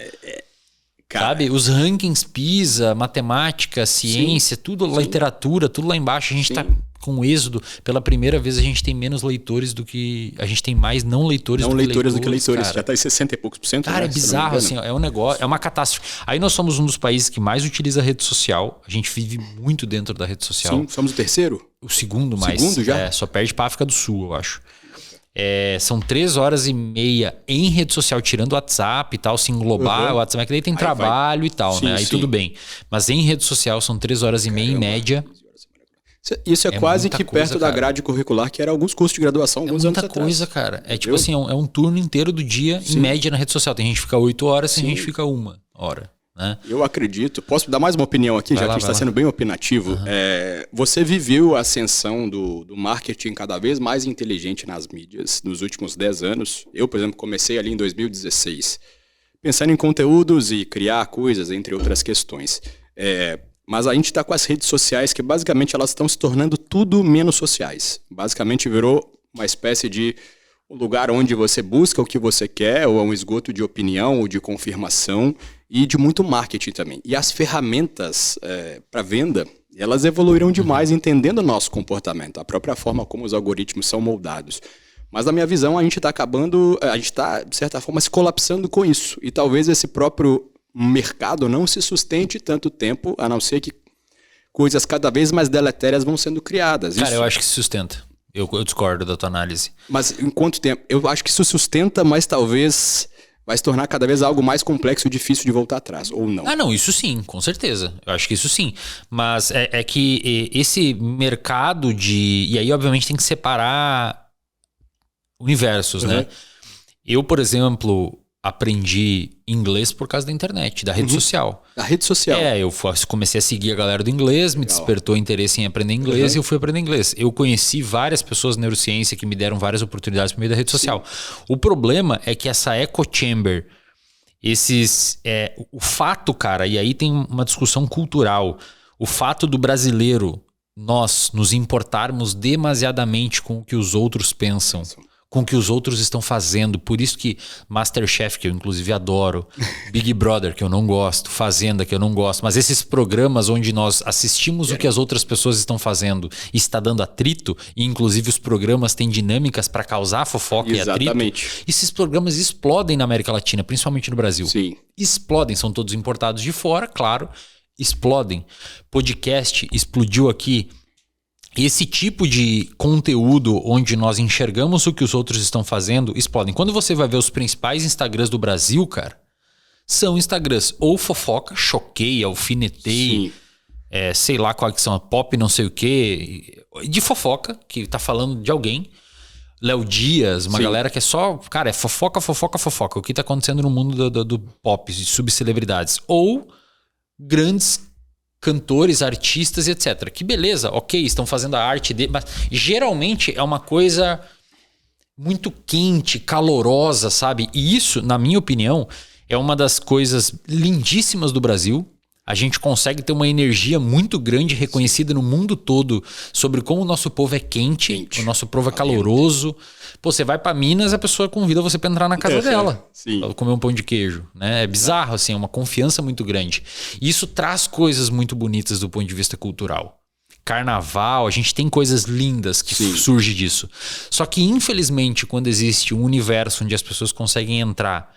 Speaker 1: Sabe? Os rankings PISA, matemática, ciência, tudo, literatura, tudo lá embaixo. A gente tá com o êxodo. Pela primeira vez a gente tem menos leitores do que... A gente tem mais não leitores do que leitores.
Speaker 2: Cara. Já tá em 60 e poucos %.
Speaker 1: Cara, né? É bizarro, assim, é um negócio, é uma catástrofe. Aí nós somos um dos países que mais utiliza a rede social. A gente vive muito dentro da rede social.
Speaker 2: Sim, somos o terceiro?
Speaker 1: O segundo mais.
Speaker 2: Segundo já?
Speaker 1: Só perde pra África do Sul, eu acho. São 3 horas e meia em rede social, tirando o WhatsApp e tal, se englobar. O WhatsApp é que daí tem trabalho e tal, né? Aí tudo bem. Mas em rede social são 3 horas e meia em média.
Speaker 2: Isso é quase que
Speaker 1: coisa,
Speaker 2: perto da grade curricular, que era alguns cursos de graduação alguns anos atrás.
Speaker 1: É muita coisa, cara. É tipo assim, é um turno inteiro do dia, em média, na rede social. Tem gente que fica 8 horas, tem gente que fica 1 hora. Né?
Speaker 2: Eu acredito. Posso dar mais uma opinião aqui, já que a gente está sendo bem opinativo? Você viveu a ascensão do marketing cada vez mais inteligente nas mídias nos últimos 10 anos. Eu, por exemplo, comecei ali em 2016, pensando em conteúdos e criar coisas, entre outras questões. Mas a gente está com as redes sociais que basicamente elas estão se tornando tudo menos sociais. Basicamente virou uma espécie de um lugar onde você busca o que você quer, ou é um esgoto de opinião ou de confirmação e de muito marketing também. E as ferramentas para venda, elas evoluíram demais entendendo o nosso comportamento, a própria forma como os algoritmos são moldados. Mas na minha visão a gente está de certa forma se colapsando com isso. E talvez esse próprio mercado não se sustente tanto tempo, a não ser que coisas cada vez mais deletérias vão sendo criadas.
Speaker 1: Cara, eu acho que se sustenta. Eu discordo da tua análise.
Speaker 2: Mas em quanto tempo? Eu acho que isso sustenta, mas talvez vai se tornar cada vez algo mais complexo e difícil de voltar atrás, ou não?
Speaker 1: Ah, não, isso sim, com certeza. Eu acho que isso sim. Mas é que esse mercado de... E aí, obviamente, tem que separar universos, né? Eu, por exemplo, aprendi inglês por causa da internet, da rede social.
Speaker 2: Da rede social.
Speaker 1: Eu comecei a seguir a galera do inglês, me despertou interesse em aprender inglês e eu fui aprender inglês. Eu conheci várias pessoas na neurociência que me deram várias oportunidades por meio da rede social. O problema é que essa echo chamber, o fato, cara, e aí tem uma discussão cultural, o fato do brasileiro, nós nos importarmos demasiadamente com o que os outros pensam, com o que os outros estão fazendo. Por isso que MasterChef, que eu inclusive adoro, Big Brother, que eu não gosto, Fazenda, que eu não gosto, mas esses programas onde nós assistimos o que as outras pessoas estão fazendo e está dando atrito, e inclusive os programas têm dinâmicas para causar fofoca e atrito. Esses programas explodem na América Latina, principalmente no Brasil.
Speaker 2: Sim.
Speaker 1: Explodem, são todos importados de fora, claro, explodem. Podcast explodiu aqui. Esse tipo de conteúdo onde nós enxergamos o que os outros estão fazendo, explodem. Quando você vai ver os principais Instagrams do Brasil, cara, são Instagrams ou fofoca, choquei, alfinetei, sei lá quais são, pop não sei o quê, de fofoca, que tá falando de alguém. Léo Dias, uma galera que é só... Cara, é fofoca, fofoca, fofoca. O que tá acontecendo no mundo do pop, de subcelebridades. Ou grandes cantores, artistas, etc. Que beleza, ok, estão fazendo a arte dele, mas geralmente é uma coisa muito quente, calorosa, sabe? E isso, na minha opinião, é uma das coisas lindíssimas do Brasil. A gente consegue ter uma energia muito grande, reconhecida no mundo todo, sobre como o nosso povo é quente. O nosso povo é caloroso. Pô, você vai pra Minas, a pessoa convida você pra entrar na casa dela. Pra comer um pão de queijo, né? É bizarro, assim, é uma confiança muito grande. E isso traz coisas muito bonitas do ponto de vista cultural. Carnaval, a gente tem coisas lindas que surgem disso. Só que, infelizmente, quando existe um universo onde as pessoas conseguem entrar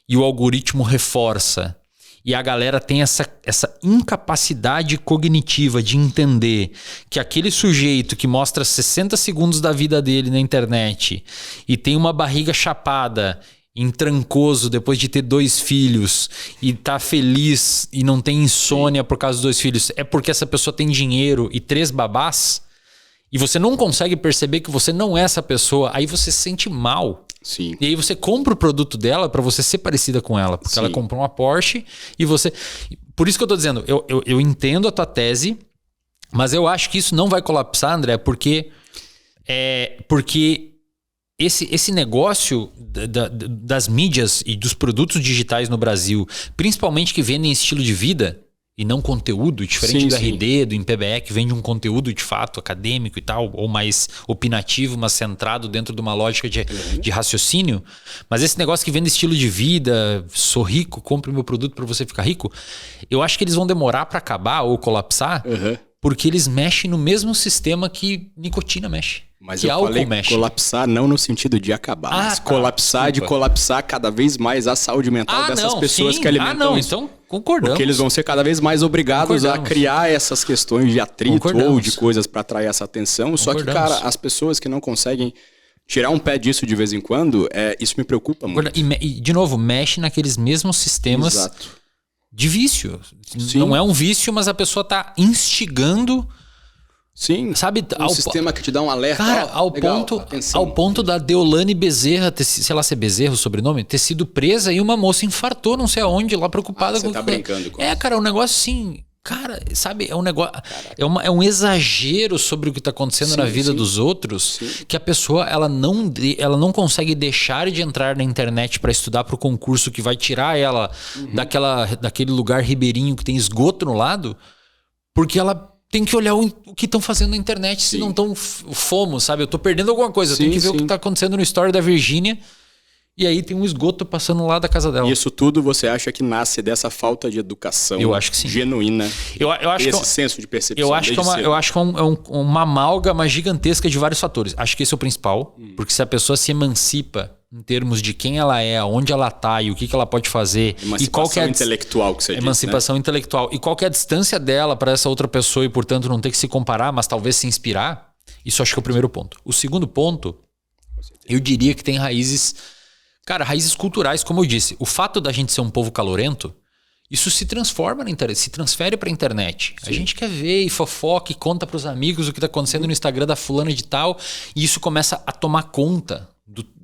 Speaker 1: e o algoritmo reforça, e a galera tem essa incapacidade cognitiva de entender que aquele sujeito que mostra 60 segundos da vida dele na internet e tem uma barriga chapada em Trancoso depois de ter 2 filhos e tá feliz e não tem insônia por causa dos 2 filhos, é porque essa pessoa tem dinheiro e 3 babás e você não consegue perceber que você não é essa pessoa, aí você se sente mal.
Speaker 2: Sim.
Speaker 1: E aí você compra o produto dela para você ser parecida com ela. Porque ela comprou uma Porsche e você... Por isso que eu tô dizendo, eu entendo a tua tese, mas eu acho que isso não vai colapsar, André, porque esse negócio das mídias e dos produtos digitais no Brasil, principalmente que vendem estilo de vida e não conteúdo, diferente do RD, do MPBE, que vende um conteúdo de fato acadêmico e tal, ou mais opinativo, mas centrado dentro de uma lógica de raciocínio. Mas esse negócio que vende estilo de vida, sou rico, compre meu produto para você ficar rico, eu acho que eles vão demorar para acabar ou colapsar, porque eles mexem no mesmo sistema que nicotina mexe.
Speaker 2: Mas que eu falei mexe. Colapsar não no sentido de acabar, mas colapsar de colapsar cada vez mais a saúde mental dessas pessoas que alimentam isso.
Speaker 1: Então concordamos.
Speaker 2: Porque eles vão ser cada vez mais obrigados a criar essas questões de atrito ou de coisas para atrair essa atenção. Só que, cara, as pessoas que não conseguem tirar um pé disso de vez em quando, isso me preocupa muito.
Speaker 1: E, de novo, mexe naqueles mesmos sistemas de vício. Não é um vício, mas a pessoa está instigando...
Speaker 2: Sim,
Speaker 1: sabe,
Speaker 2: sistema que te dá um alerta.
Speaker 1: Cara, ao ponto da Deolane Bezerra, sei lá se é Bezerra o sobrenome, ter sido presa e uma moça infartou não sei aonde, lá preocupada com...
Speaker 2: Você tá brincando com isso.
Speaker 1: Cara, um negócio assim... Cara, sabe, é um negócio... É um exagero sobre o que tá acontecendo na vida dos outros, que a pessoa, ela não consegue deixar de entrar na internet para estudar pro concurso que vai tirar ela daquele lugar ribeirinho que tem esgoto no lado, porque ela... tem que olhar o que estão fazendo na internet, se não estão FOMO, sabe? Eu tô perdendo alguma coisa, eu tenho que ver o que tá acontecendo no story da Virgínia, e aí tem um esgoto passando lá da casa dela.
Speaker 2: E isso tudo você acha que nasce dessa falta de educação genuína,
Speaker 1: eu acho
Speaker 2: esse senso de percepção?
Speaker 1: Eu acho que é uma amálgama gigantesca de vários fatores. Acho que esse é o principal, porque se a pessoa se emancipa em termos de quem ela é, onde ela tá e o que ela pode fazer.
Speaker 2: Emancipação
Speaker 1: e qual que é
Speaker 2: intelectual que você diz,
Speaker 1: emancipação intelectual. E qual que é a distância dela para essa outra pessoa e, portanto, não ter que se comparar, mas talvez se inspirar. Isso acho que é o primeiro ponto. O segundo ponto, eu diria que tem raízes Cara, raízes culturais, como eu disse. O fato da gente ser um povo calorento, isso se transforma na internet, se transfere pra internet. Sim. A gente quer ver e fofoca e conta pros amigos o que tá acontecendo no Instagram da fulana de tal. E isso começa a tomar conta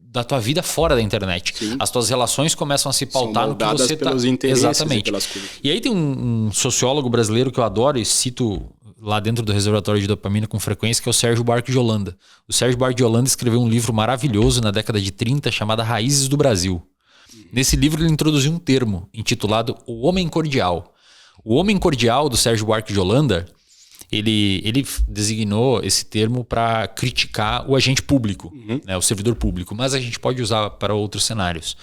Speaker 1: da tua vida fora da internet. Sim. As tuas relações começam a se pautar no que você tá...
Speaker 2: pelos interesses.
Speaker 1: Exatamente.
Speaker 2: E pelas coisas.
Speaker 1: E aí tem um sociólogo brasileiro que eu adoro e cito lá dentro do reservatório de dopamina com frequência, que é o Sérgio Buarque de Holanda. O Sérgio Buarque de Holanda escreveu um livro maravilhoso na década de 30 chamado Raízes do Brasil. Nesse livro ele introduziu um termo intitulado O Homem Cordial. O Homem Cordial do Sérgio Buarque de Holanda, ele designou esse termo para criticar o agente público, né, o servidor público, mas a gente pode usar para outros cenários.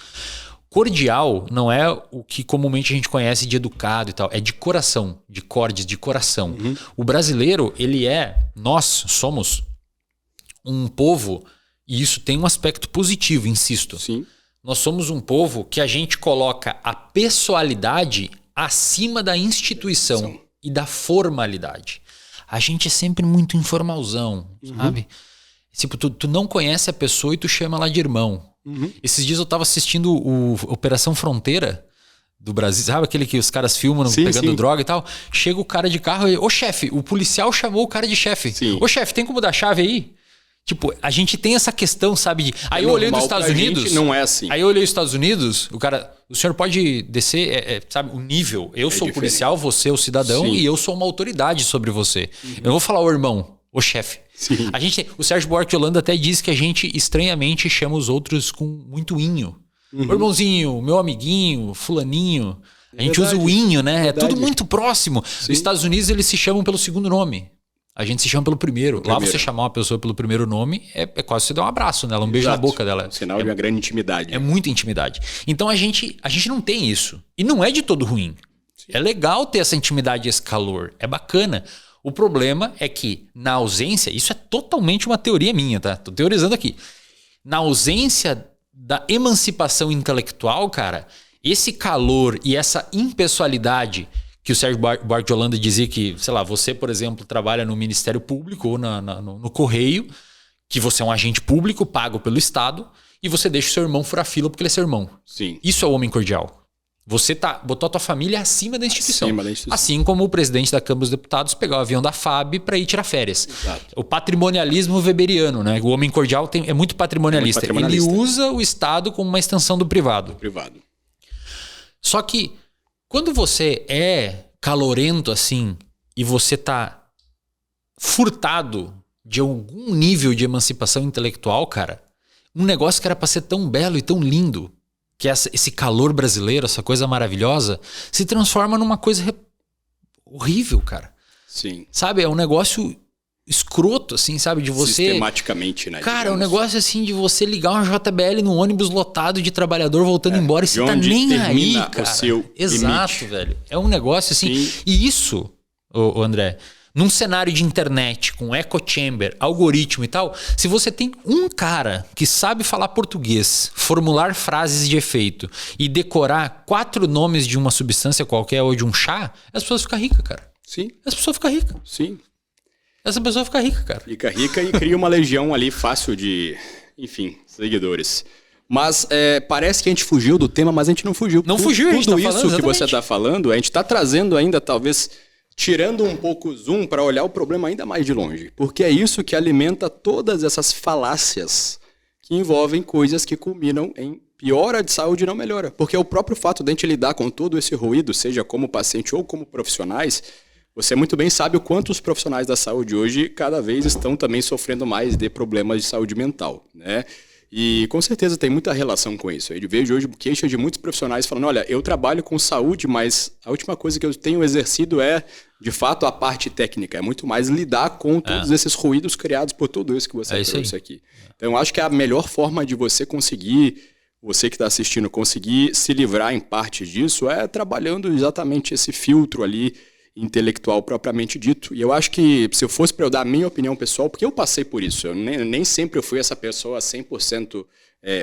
Speaker 1: Cordial não é o que comumente a gente conhece de educado e tal, é de coração, de cordes, de coração. O brasileiro, nós somos um povo, e isso tem um aspecto positivo, insisto.
Speaker 2: Sim.
Speaker 1: Nós somos um povo que a gente coloca a pessoalidade acima da instituição e da formalidade. A gente é sempre muito informalzão, sabe? Tipo, tu não conhece a pessoa e tu chama ela de irmão. Esses dias eu tava assistindo o Operação Fronteira do Brasil, sabe aquele que os caras filmam pegando droga e tal? Chega o cara de carro e... Ô chefe, o policial chamou o cara de chefe. Ô chefe, tem como dar chave aí? Tipo, a gente tem essa questão, sabe? Aí eu olhei dos Estados Unidos...
Speaker 2: Não é assim.
Speaker 1: Aí eu olhei os Estados Unidos, o cara... O senhor pode descer, sabe, o nível. Eu sou o policial, você é o cidadão e eu sou uma autoridade sobre você. Eu não vou falar o irmão, o chefe.
Speaker 2: Sim.
Speaker 1: O Sérgio Buarque de Holanda até diz que a gente estranhamente chama os outros com muito inho. O irmãozinho, meu amiguinho, fulaninho. A gente usa o inho, né? É tudo muito próximo. Nos Estados Unidos eles se chamam pelo segundo nome. A gente se chama pelo primeiro. Lá você chamar uma pessoa pelo primeiro nome é quase você dar um abraço nela, um beijo na boca dela.
Speaker 2: Sinal de uma grande intimidade.
Speaker 1: É muita intimidade. Então a gente não tem isso. E não é de todo ruim. É legal ter essa intimidade e esse calor. É bacana. O problema é que, na ausência, isso é totalmente uma teoria minha, tá? Tô teorizando aqui. Na ausência da emancipação intelectual, cara, esse calor e essa impessoalidade que o Sérgio Buarque de Holanda dizia que, sei lá, você, por exemplo, trabalha no Ministério Público ou no Correio, que você é um agente público pago pelo Estado e você deixa o seu irmão furar fila porque ele é seu irmão.
Speaker 2: Sim.
Speaker 1: Isso é o homem cordial. Você botou a tua família acima da instituição.
Speaker 2: Acima da instituição.
Speaker 1: Assim como o presidente da Câmara dos Deputados pegar o avião da FAB para ir tirar férias.
Speaker 2: Exato.
Speaker 1: O patrimonialismo weberiano, né? O homem cordial é muito patrimonialista. Ele usa o Estado como uma extensão do privado. Só que quando você é calorento assim e você tá furtado de algum nível de emancipação intelectual, cara, um negócio que era para ser tão belo e tão lindo, que esse calor brasileiro, essa coisa maravilhosa, se transforma numa coisa horrível, cara.
Speaker 2: Sim.
Speaker 1: Sabe? É um negócio escroto, assim, sabe? De você...
Speaker 2: Sistematicamente, né?
Speaker 1: Cara, é um negócio assim de você ligar uma JBL num ônibus lotado de trabalhador voltando embora e você tá nem aí, cara.
Speaker 2: O seu
Speaker 1: Exato,
Speaker 2: limite.
Speaker 1: velho. É um negócio assim...
Speaker 2: Sim.
Speaker 1: E isso, ô André... Num cenário de internet, com echo chamber, algoritmo e tal, se você tem um cara que sabe falar português, formular frases de efeito e decorar 4 nomes de uma substância qualquer ou de um chá, as pessoas ficam ricas, cara.
Speaker 2: Sim.
Speaker 1: As pessoas ficam ricas.
Speaker 2: Sim.
Speaker 1: Essa pessoa fica rica, cara.
Speaker 2: Fica rica e cria uma legião ali fácil de, enfim, seguidores. Mas parece que a gente fugiu do tema, mas a gente não fugiu.
Speaker 1: Não fugiu, a gente tá
Speaker 2: falando. Tudo isso
Speaker 1: exatamente.
Speaker 2: Que você está falando, a gente está trazendo ainda, talvez... Tirando um pouco o zoom para olhar o problema ainda mais de longe. Porque é isso que alimenta todas essas falácias que envolvem coisas que culminam em piora de saúde e não melhora. Porque é o próprio fato de a gente lidar com todo esse ruído, seja como paciente ou como profissionais, você muito bem sabe o quanto os profissionais da saúde hoje cada vez estão também sofrendo mais de problemas de saúde mental, né? E com certeza tem muita relação com isso. Eu vejo hoje queixa de muitos profissionais falando, olha, eu trabalho com saúde, mas a última coisa que eu tenho exercido é, de fato, a parte técnica. É muito mais lidar com todos esses ruídos criados por tudo isso que você trouxe aqui. Então, eu acho que a melhor forma de você conseguir, você que está assistindo, conseguir se livrar em parte disso é trabalhando exatamente esse filtro ali intelectual propriamente dito. E eu acho que, se eu fosse para eu dar a minha opinião pessoal, porque eu passei por isso, eu nem sempre eu fui essa pessoa 100%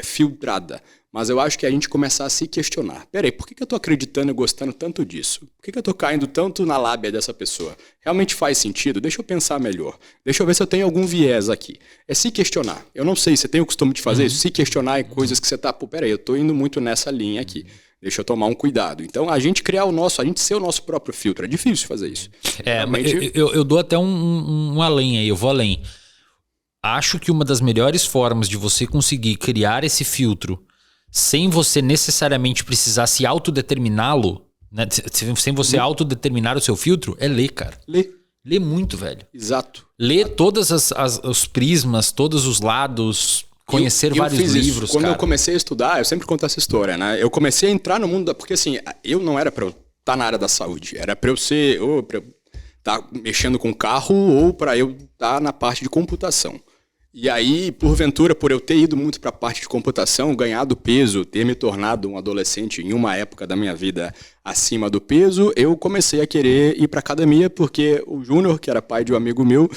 Speaker 2: filtrada, Mas eu acho que a gente começar a se questionar. Peraí, por que eu tô acreditando e gostando tanto disso? Por que eu tô caindo tanto na lábia dessa pessoa? Realmente faz sentido? Deixa eu pensar melhor. Deixa eu ver se eu tenho algum viés aqui. É se questionar. Eu não sei, você tem o costume de fazer isso? Se questionar em coisas que você tá... Pô, peraí, eu tô indo muito nessa linha aqui. Deixa eu tomar um cuidado. Então, a gente criar a gente ser o nosso próprio filtro. É difícil fazer isso.
Speaker 1: Realmente... eu dou até um além aí, eu vou além. Acho que uma das melhores formas de você conseguir criar esse filtro sem você necessariamente precisar se autodeterminá-lo, né? Sem você autodeterminar o seu filtro, é ler, cara. Ler muito, velho.
Speaker 2: Exato.
Speaker 1: Ler todas os prismas, todos os lados... Conhecer vários livros,
Speaker 2: Quando eu comecei a estudar, eu sempre conto essa história, né? Eu comecei a entrar no mundo porque assim, eu não era pra eu estar na área da saúde, era pra eu ser, ou pra eu estar mexendo com carro, ou pra eu estar na parte de computação. E aí, porventura, por eu ter ido muito para a parte de computação, ganhado peso, ter me tornado um adolescente em uma época da minha vida acima do peso, eu comecei a querer ir para academia porque o Júnior, que era pai de um amigo meu,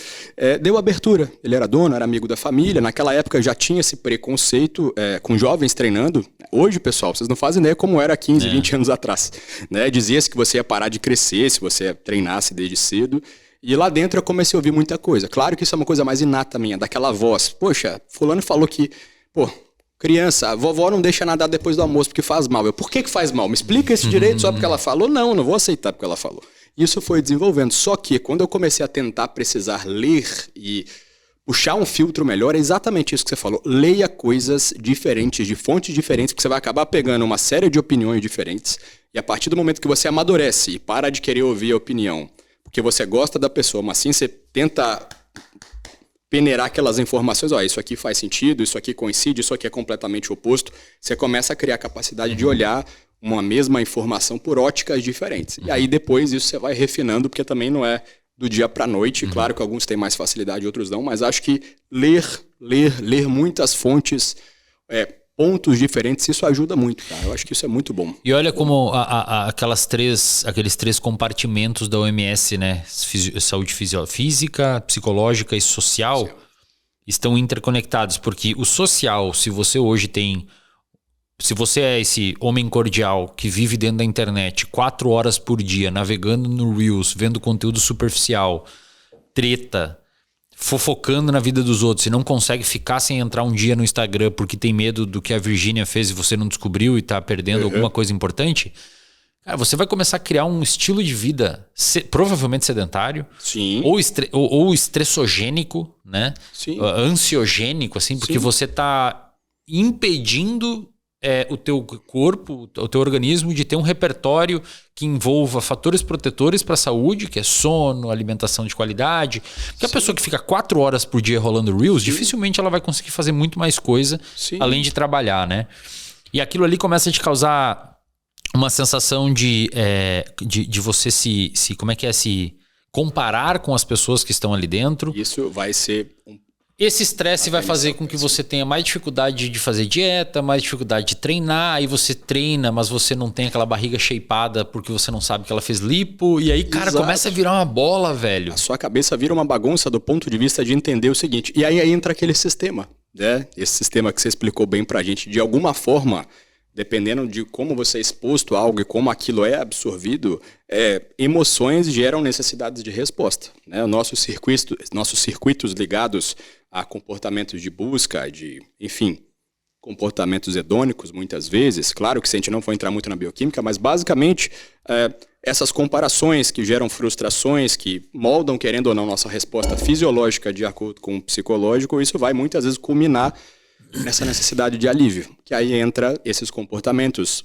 Speaker 2: deu abertura. Ele era dono, era amigo da família. Naquela época já tinha esse preconceito com jovens treinando. Hoje, pessoal, vocês não fazem ideia como era 15, 20 anos atrás. Né? Dizia-se que você ia parar de crescer se você treinasse desde cedo. E lá dentro eu comecei a ouvir muita coisa. Claro que isso é uma coisa mais inata minha, daquela voz. Poxa, fulano falou que, criança, a vovó não deixa nadar depois do almoço porque faz mal. Por que faz mal? Me explica esse direito só porque ela falou? Não vou aceitar porque ela falou. Isso foi desenvolvendo. Só que quando eu comecei a tentar precisar ler e puxar um filtro melhor, é exatamente isso que você falou. Leia coisas diferentes, de fontes diferentes, porque você vai acabar pegando uma série de opiniões diferentes. E a partir do momento que você amadurece e para de querer ouvir a opinião porque você gosta da pessoa, mas sim você tenta peneirar aquelas informações, isso aqui faz sentido, isso aqui coincide, isso aqui é completamente oposto. Você começa a criar a capacidade de olhar uma mesma informação por óticas diferentes. E aí depois isso você vai refinando, porque também não é do dia para a noite. Claro que alguns têm mais facilidade, outros não, mas acho que ler muitas fontes, pontos diferentes, isso ajuda muito, cara. Eu acho que isso é muito bom.
Speaker 1: E olha como aqueles três compartimentos da OMS, né? Saúde física, psicológica e social estão interconectados, porque o social, se você é esse homem cordial que vive dentro da internet 4 horas por dia, navegando no Reels, vendo conteúdo superficial, treta, fofocando na vida dos outros e não consegue ficar sem entrar um dia no Instagram porque tem medo do que a Virgínia fez e você não descobriu e tá perdendo alguma coisa importante, cara, você vai começar a criar um estilo de vida provavelmente sedentário.
Speaker 2: Sim.
Speaker 1: Ou estressogênico, né?
Speaker 2: Sim.
Speaker 1: Ansiogênico, assim, porque você tá impedindo o teu corpo, o teu organismo de ter um repertório que envolva fatores protetores para a saúde, que é sono, alimentação de qualidade. Porque a pessoa que fica 4 horas por dia rolando Reels, dificilmente ela vai conseguir fazer muito mais coisa além de trabalhar, né? E aquilo ali começa a te causar uma sensação de você se comparar com as pessoas que estão ali dentro.
Speaker 2: Isso vai ser
Speaker 1: Esse estresse vai fazer com que você tenha mais dificuldade de fazer dieta, mais dificuldade de treinar. Aí você treina, mas você não tem aquela barriga shapeada porque você não sabe que ela fez lipo. E aí, cara, começa a virar uma bola, velho.
Speaker 2: A sua cabeça vira uma bagunça do ponto de vista de entender o seguinte. E aí entra aquele sistema, né? Esse sistema que você explicou bem pra gente. De alguma forma, dependendo de como você é exposto a algo e como aquilo é absorvido, emoções geram necessidades de resposta, né? Nossos circuitos ligados a comportamentos de busca, enfim, comportamentos hedônicos muitas vezes. Claro que se a gente não for entrar muito na bioquímica, mas basicamente essas comparações que geram frustrações, que moldam, querendo ou não, nossa resposta fisiológica de acordo com o psicológico, isso vai muitas vezes culminar nessa necessidade de alívio, que aí entra esses comportamentos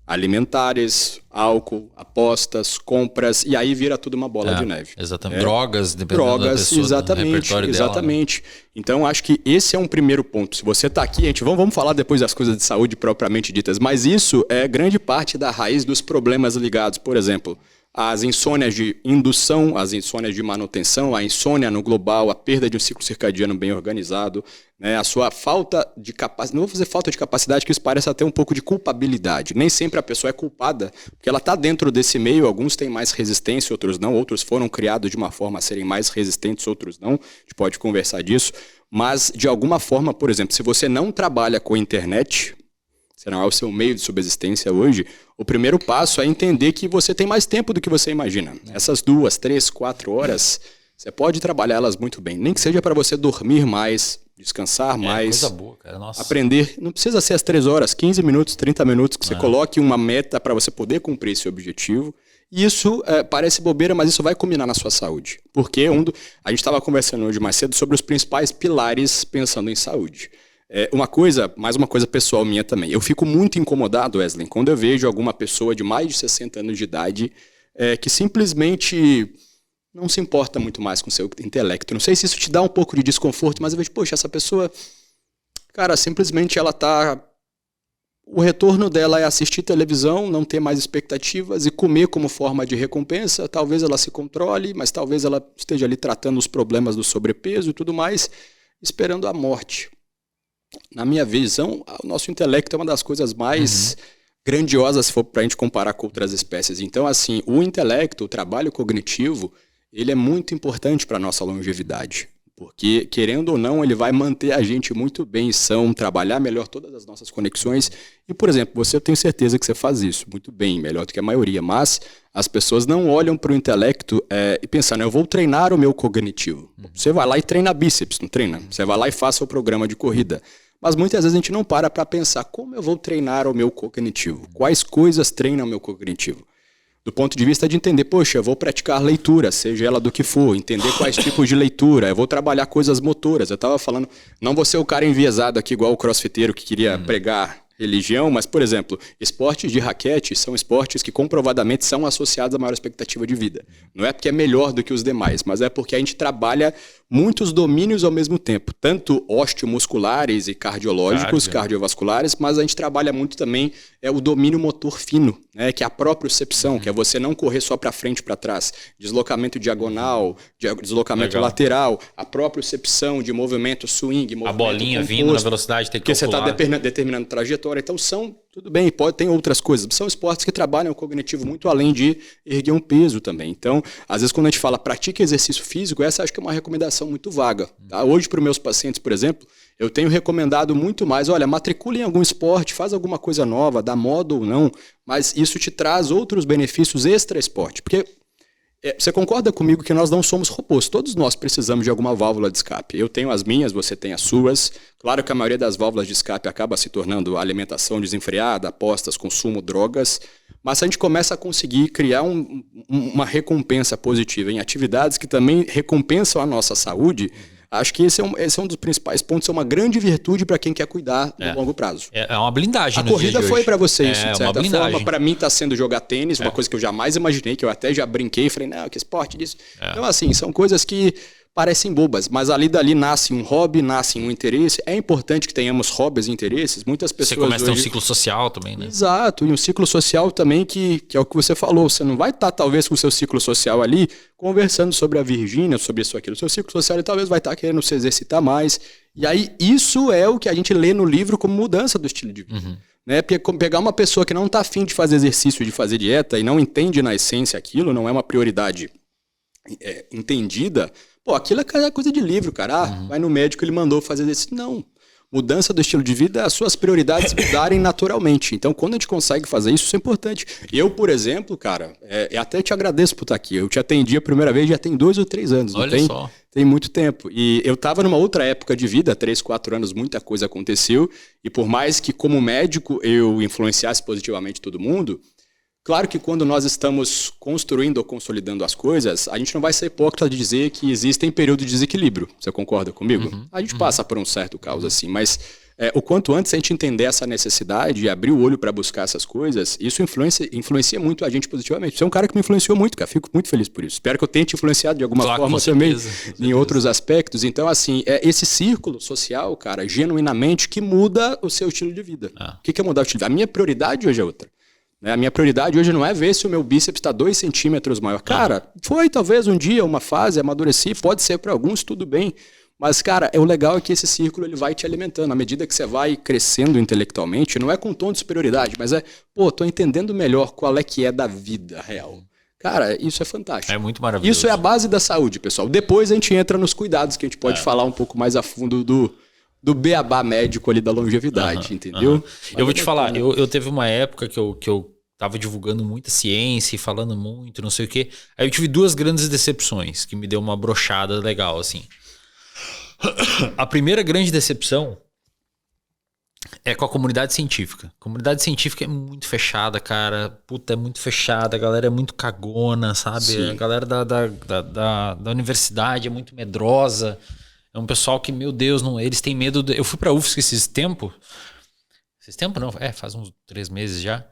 Speaker 2: alimentares, álcool, apostas, compras, e aí vira tudo uma bola de neve.
Speaker 1: Exatamente. Drogas, dependendo da pessoa,
Speaker 2: exatamente. Então, acho que esse é um primeiro ponto. Se você está aqui, vamos falar depois das coisas de saúde propriamente ditas, mas isso é grande parte da raiz dos problemas ligados, por exemplo, as insônias de indução, as insônias de manutenção, a insônia no global, a perda de um ciclo circadiano bem organizado, né? A sua falta de capacidade, não vou fazer falta de capacidade, que isso parece até um pouco de culpabilidade. Nem sempre a pessoa é culpada, porque ela está dentro desse meio, alguns têm mais resistência, outros não, outros foram criados de uma forma a serem mais resistentes, outros não, a gente pode conversar disso, mas de alguma forma, por exemplo, se você não trabalha com internet, se não é o seu meio de subsistência hoje, o primeiro passo é entender que você tem mais tempo do que você imagina. Essas 2, 3, 4 horas, você pode trabalhar elas muito bem. Nem que seja para você dormir mais, descansar mais.
Speaker 1: Coisa boa, cara. Nossa.
Speaker 2: Aprender. Não precisa ser as 3 horas, 15 minutos, 30 minutos, que você coloque uma meta para você poder cumprir esse objetivo. E isso parece bobeira, mas isso vai culminar na sua saúde. Porque a gente estava conversando hoje mais cedo sobre os principais pilares pensando em saúde. Mais uma coisa pessoal minha também. Eu fico muito incomodado, Wesley, quando eu vejo alguma pessoa de mais de 60 anos de idade que simplesmente não se importa muito mais com o seu intelecto. Não sei se isso te dá um pouco de desconforto, mas eu vejo, poxa, essa pessoa, cara, simplesmente ela tá... O retorno dela é assistir televisão, não ter mais expectativas e comer como forma de recompensa. Talvez ela se controle, mas talvez ela esteja ali tratando os problemas do sobrepeso e tudo mais, esperando a morte. Na minha visão, o nosso intelecto é uma das coisas mais grandiosas se for para a gente comparar com outras espécies. Então, assim, o intelecto, o trabalho cognitivo, ele é muito importante para a nossa longevidade. Porque, querendo ou não, ele vai manter a gente muito bem são, trabalhar melhor todas as nossas conexões. E, por exemplo, você, eu tenho certeza que você faz isso muito bem, melhor do que a maioria. Mas as pessoas não olham para o intelecto e pensando, eu vou treinar o meu cognitivo. Você vai lá e treina bíceps, não treina? Você vai lá e faça o programa de corrida. Mas muitas vezes a gente não para pensar como eu vou treinar o meu cognitivo. Quais coisas treinam o meu cognitivo? Do ponto de vista de entender, poxa, eu vou praticar leitura, seja ela do que for, entender quais tipos de leitura, eu vou trabalhar coisas motoras. Eu estava falando, não vou ser o cara enviesado aqui igual o crossfiteiro que queria pregar religião, mas, por exemplo, esportes de raquete são esportes que comprovadamente são associados a maior expectativa de vida. Não é porque é melhor do que os demais, mas é porque a gente trabalha muitos domínios ao mesmo tempo, tanto osteomusculares e cardiológicos, cardiovasculares, mas a gente trabalha muito também o domínio motor fino, né, que é a propriocepção, que é você não correr só para frente e para trás, deslocamento diagonal, deslocamento lateral, a propriocepção de movimento swing, movimento
Speaker 1: a bolinha
Speaker 2: composto,
Speaker 1: vindo na velocidade, tem que calcular.
Speaker 2: você está determinando trajetória. Então tudo bem, tem outras coisas. São esportes que trabalham o cognitivo muito além de erguer um peso também. Então, às vezes quando a gente fala pratique exercício físico, essa acho que é uma recomendação muito vaga. Tá? Hoje, para os meus pacientes, por exemplo, eu tenho recomendado muito mais, olha, matricule em algum esporte, faz alguma coisa nova, dá moda ou não, mas isso te traz outros benefícios extra-esporte. Porque você concorda comigo que nós não somos robôs? Todos nós precisamos de alguma válvula de escape. Eu tenho as minhas, você tem as suas. Claro que a maioria das válvulas de escape acaba se tornando alimentação desenfreada, apostas, consumo, drogas. Mas se a gente começa a conseguir criar uma recompensa positiva em atividades que também recompensam a nossa saúde, acho que esse é um dos principais pontos, é uma grande virtude para quem quer cuidar no longo prazo.
Speaker 1: É uma blindagem.
Speaker 2: A corrida foi para você isso, de certa
Speaker 1: blindagem.
Speaker 2: forma. Para mim está sendo jogar tênis, uma coisa que eu jamais imaginei, que eu até já brinquei e falei, não, que esporte disso. Então, assim, são coisas que parecem bobas, mas dali nasce um hobby, nasce um interesse. É importante que tenhamos hobbies e interesses. Muitas pessoas
Speaker 1: você começa a ter um ciclo social também, né?
Speaker 2: Exato, e um ciclo social também que é o que você falou. Você não vai estar, talvez, com o seu ciclo social ali, conversando sobre a Virgínia, sobre isso aquilo. O seu ciclo social ele, talvez vai estar querendo se exercitar mais. E aí, isso é o que a gente lê no livro como mudança do estilo de vida. Né? Porque pegar uma pessoa que não está afim de fazer exercício, de fazer dieta, e não entende na essência aquilo, não é uma prioridade entendida... Pô, aquilo é coisa de livro, cara. Vai no médico, ele mandou fazer isso. Não. Mudança do estilo de vida, as suas prioridades mudarem naturalmente. Então, quando a gente consegue fazer isso, isso é importante. Eu, por exemplo, cara, até te agradeço por estar aqui. Eu te atendi a primeira vez já tem 2 ou 3 anos.
Speaker 1: Olha
Speaker 2: não
Speaker 1: só.
Speaker 2: Tem muito tempo. E eu estava numa outra época de vida, 3, 4 anos, muita coisa aconteceu. E por mais que, como médico, eu influenciasse positivamente todo mundo, claro que quando nós estamos construindo ou consolidando as coisas, a gente não vai ser hipócrita de dizer que existem períodos de desequilíbrio. Você concorda comigo? A gente passa por um certo caos assim, mas o quanto antes a gente entender essa necessidade e abrir o olho para buscar essas coisas, isso influencia muito a gente positivamente. Você é um cara que me influenciou muito, cara. Fico muito feliz por isso. Espero que eu tenha te influenciado de alguma forma também em outros aspectos. Então, assim, esse círculo social, cara, genuinamente, que muda o seu estilo de vida. O que é mudar o estilo de vida? A minha prioridade hoje é outra. A minha prioridade hoje não é ver se o meu bíceps está 2 centímetros maior. Cara, foi talvez um dia, uma fase, amadureci, pode ser para alguns, tudo bem. Mas, cara, o legal é que esse círculo ele vai te alimentando. À medida que você vai crescendo intelectualmente, não é com tom de superioridade, mas tô entendendo melhor qual é que é da vida real. Cara, isso é fantástico.
Speaker 1: É muito maravilhoso.
Speaker 2: Isso é a base da saúde, pessoal. Depois a gente entra nos cuidados, que a gente pode falar um pouco mais a fundo do beabá médico ali da longevidade, entendeu?
Speaker 1: Eu vou te falar, eu teve uma época que eu tava divulgando muita ciência e falando muito, não sei o quê. Aí eu tive 2 grandes decepções que me deu uma brochada legal, assim. A primeira grande decepção é com a comunidade científica. A comunidade científica é muito fechada, cara. Puta, é muito fechada. A galera é muito cagona, sabe? Sim. A galera da universidade é muito medrosa. É um pessoal que, meu Deus, não, eles têm medo... Eu fui pra UFSC esses tempos. Esses tempos não, faz uns 3 meses já.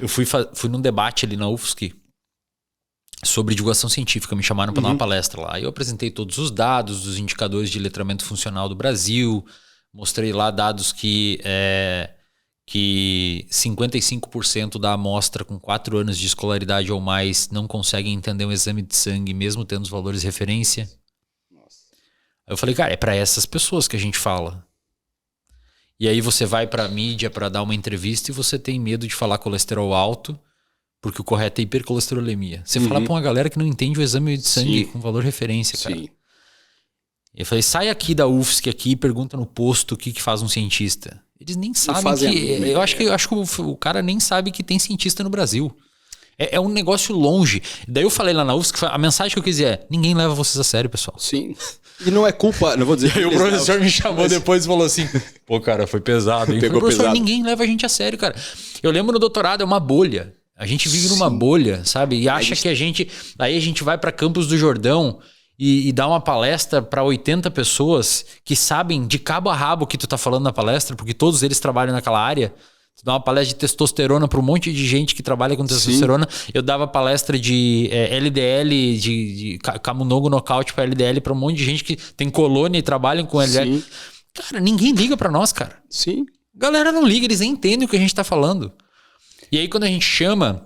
Speaker 1: Eu fui num debate ali na UFSC sobre divulgação científica. Me chamaram para dar uma palestra lá. Eu apresentei todos os dados dos indicadores de letramento funcional do Brasil. Mostrei lá dados que 55% da amostra com 4 anos de escolaridade ou mais não conseguem entender um exame de sangue, mesmo tendo os valores de referência. Nossa. Aí eu falei, cara, é para essas pessoas que a gente fala. E aí você vai para a mídia para dar uma entrevista e você tem medo de falar colesterol alto, porque o correto é hipercolesterolemia. Você fala para uma galera que não entende o exame de sangue com valor de referência, cara. Sim. Eu falei, sai aqui da UFSC aqui e pergunta no posto o que faz um cientista. Eles nem sabem que... Eu acho que o cara nem sabe que tem cientista no Brasil. É um negócio longe. Daí eu falei lá na UFSC, a mensagem que eu quis é, ninguém leva vocês a sério, pessoal.
Speaker 2: Sim. E não é culpa, não vou dizer...
Speaker 1: E aí o professor me chamou depois e falou assim, pô, cara, foi pesado. Hein? Pegou pesado. Ninguém leva a gente a sério, cara. Eu lembro no doutorado, é uma bolha. A gente vive numa bolha, sabe? E acha que a gente... Aí a gente vai para Campos do Jordão... E dar uma palestra para 80 pessoas que sabem de cabo a rabo o que tu tá falando na palestra, porque todos eles trabalham naquela área. Tu dá uma palestra de testosterona para um monte de gente que trabalha com testosterona. Sim. Eu dava palestra de LDL, de camundongo nocaute para LDL para um monte de gente que tem colônia e trabalham com LDL. Sim. Cara, ninguém liga para nós, cara.
Speaker 2: Sim.
Speaker 1: Galera não liga, eles nem entendem o que a gente tá falando. E aí quando a gente chama...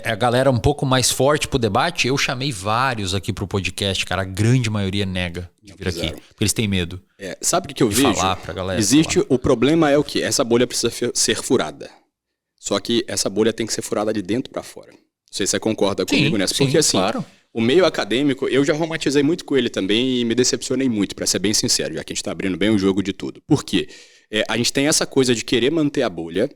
Speaker 1: a galera um pouco mais forte pro debate, eu chamei vários aqui pro podcast, cara. A grande maioria nega de vir aqui, porque eles têm medo.
Speaker 2: Sabe o que eu vejo?
Speaker 1: Falar pra galera.
Speaker 2: O problema é o quê? Essa bolha precisa ser furada. Só que essa bolha tem que ser furada de dentro pra fora. Não sei se você concorda comigo nessa. Porque assim, claro. O meio acadêmico, eu já romantizei muito com ele também e me decepcionei muito, pra ser bem sincero, já que a gente tá abrindo bem o jogo de tudo. Por quê? A gente tem essa coisa de querer manter a bolha.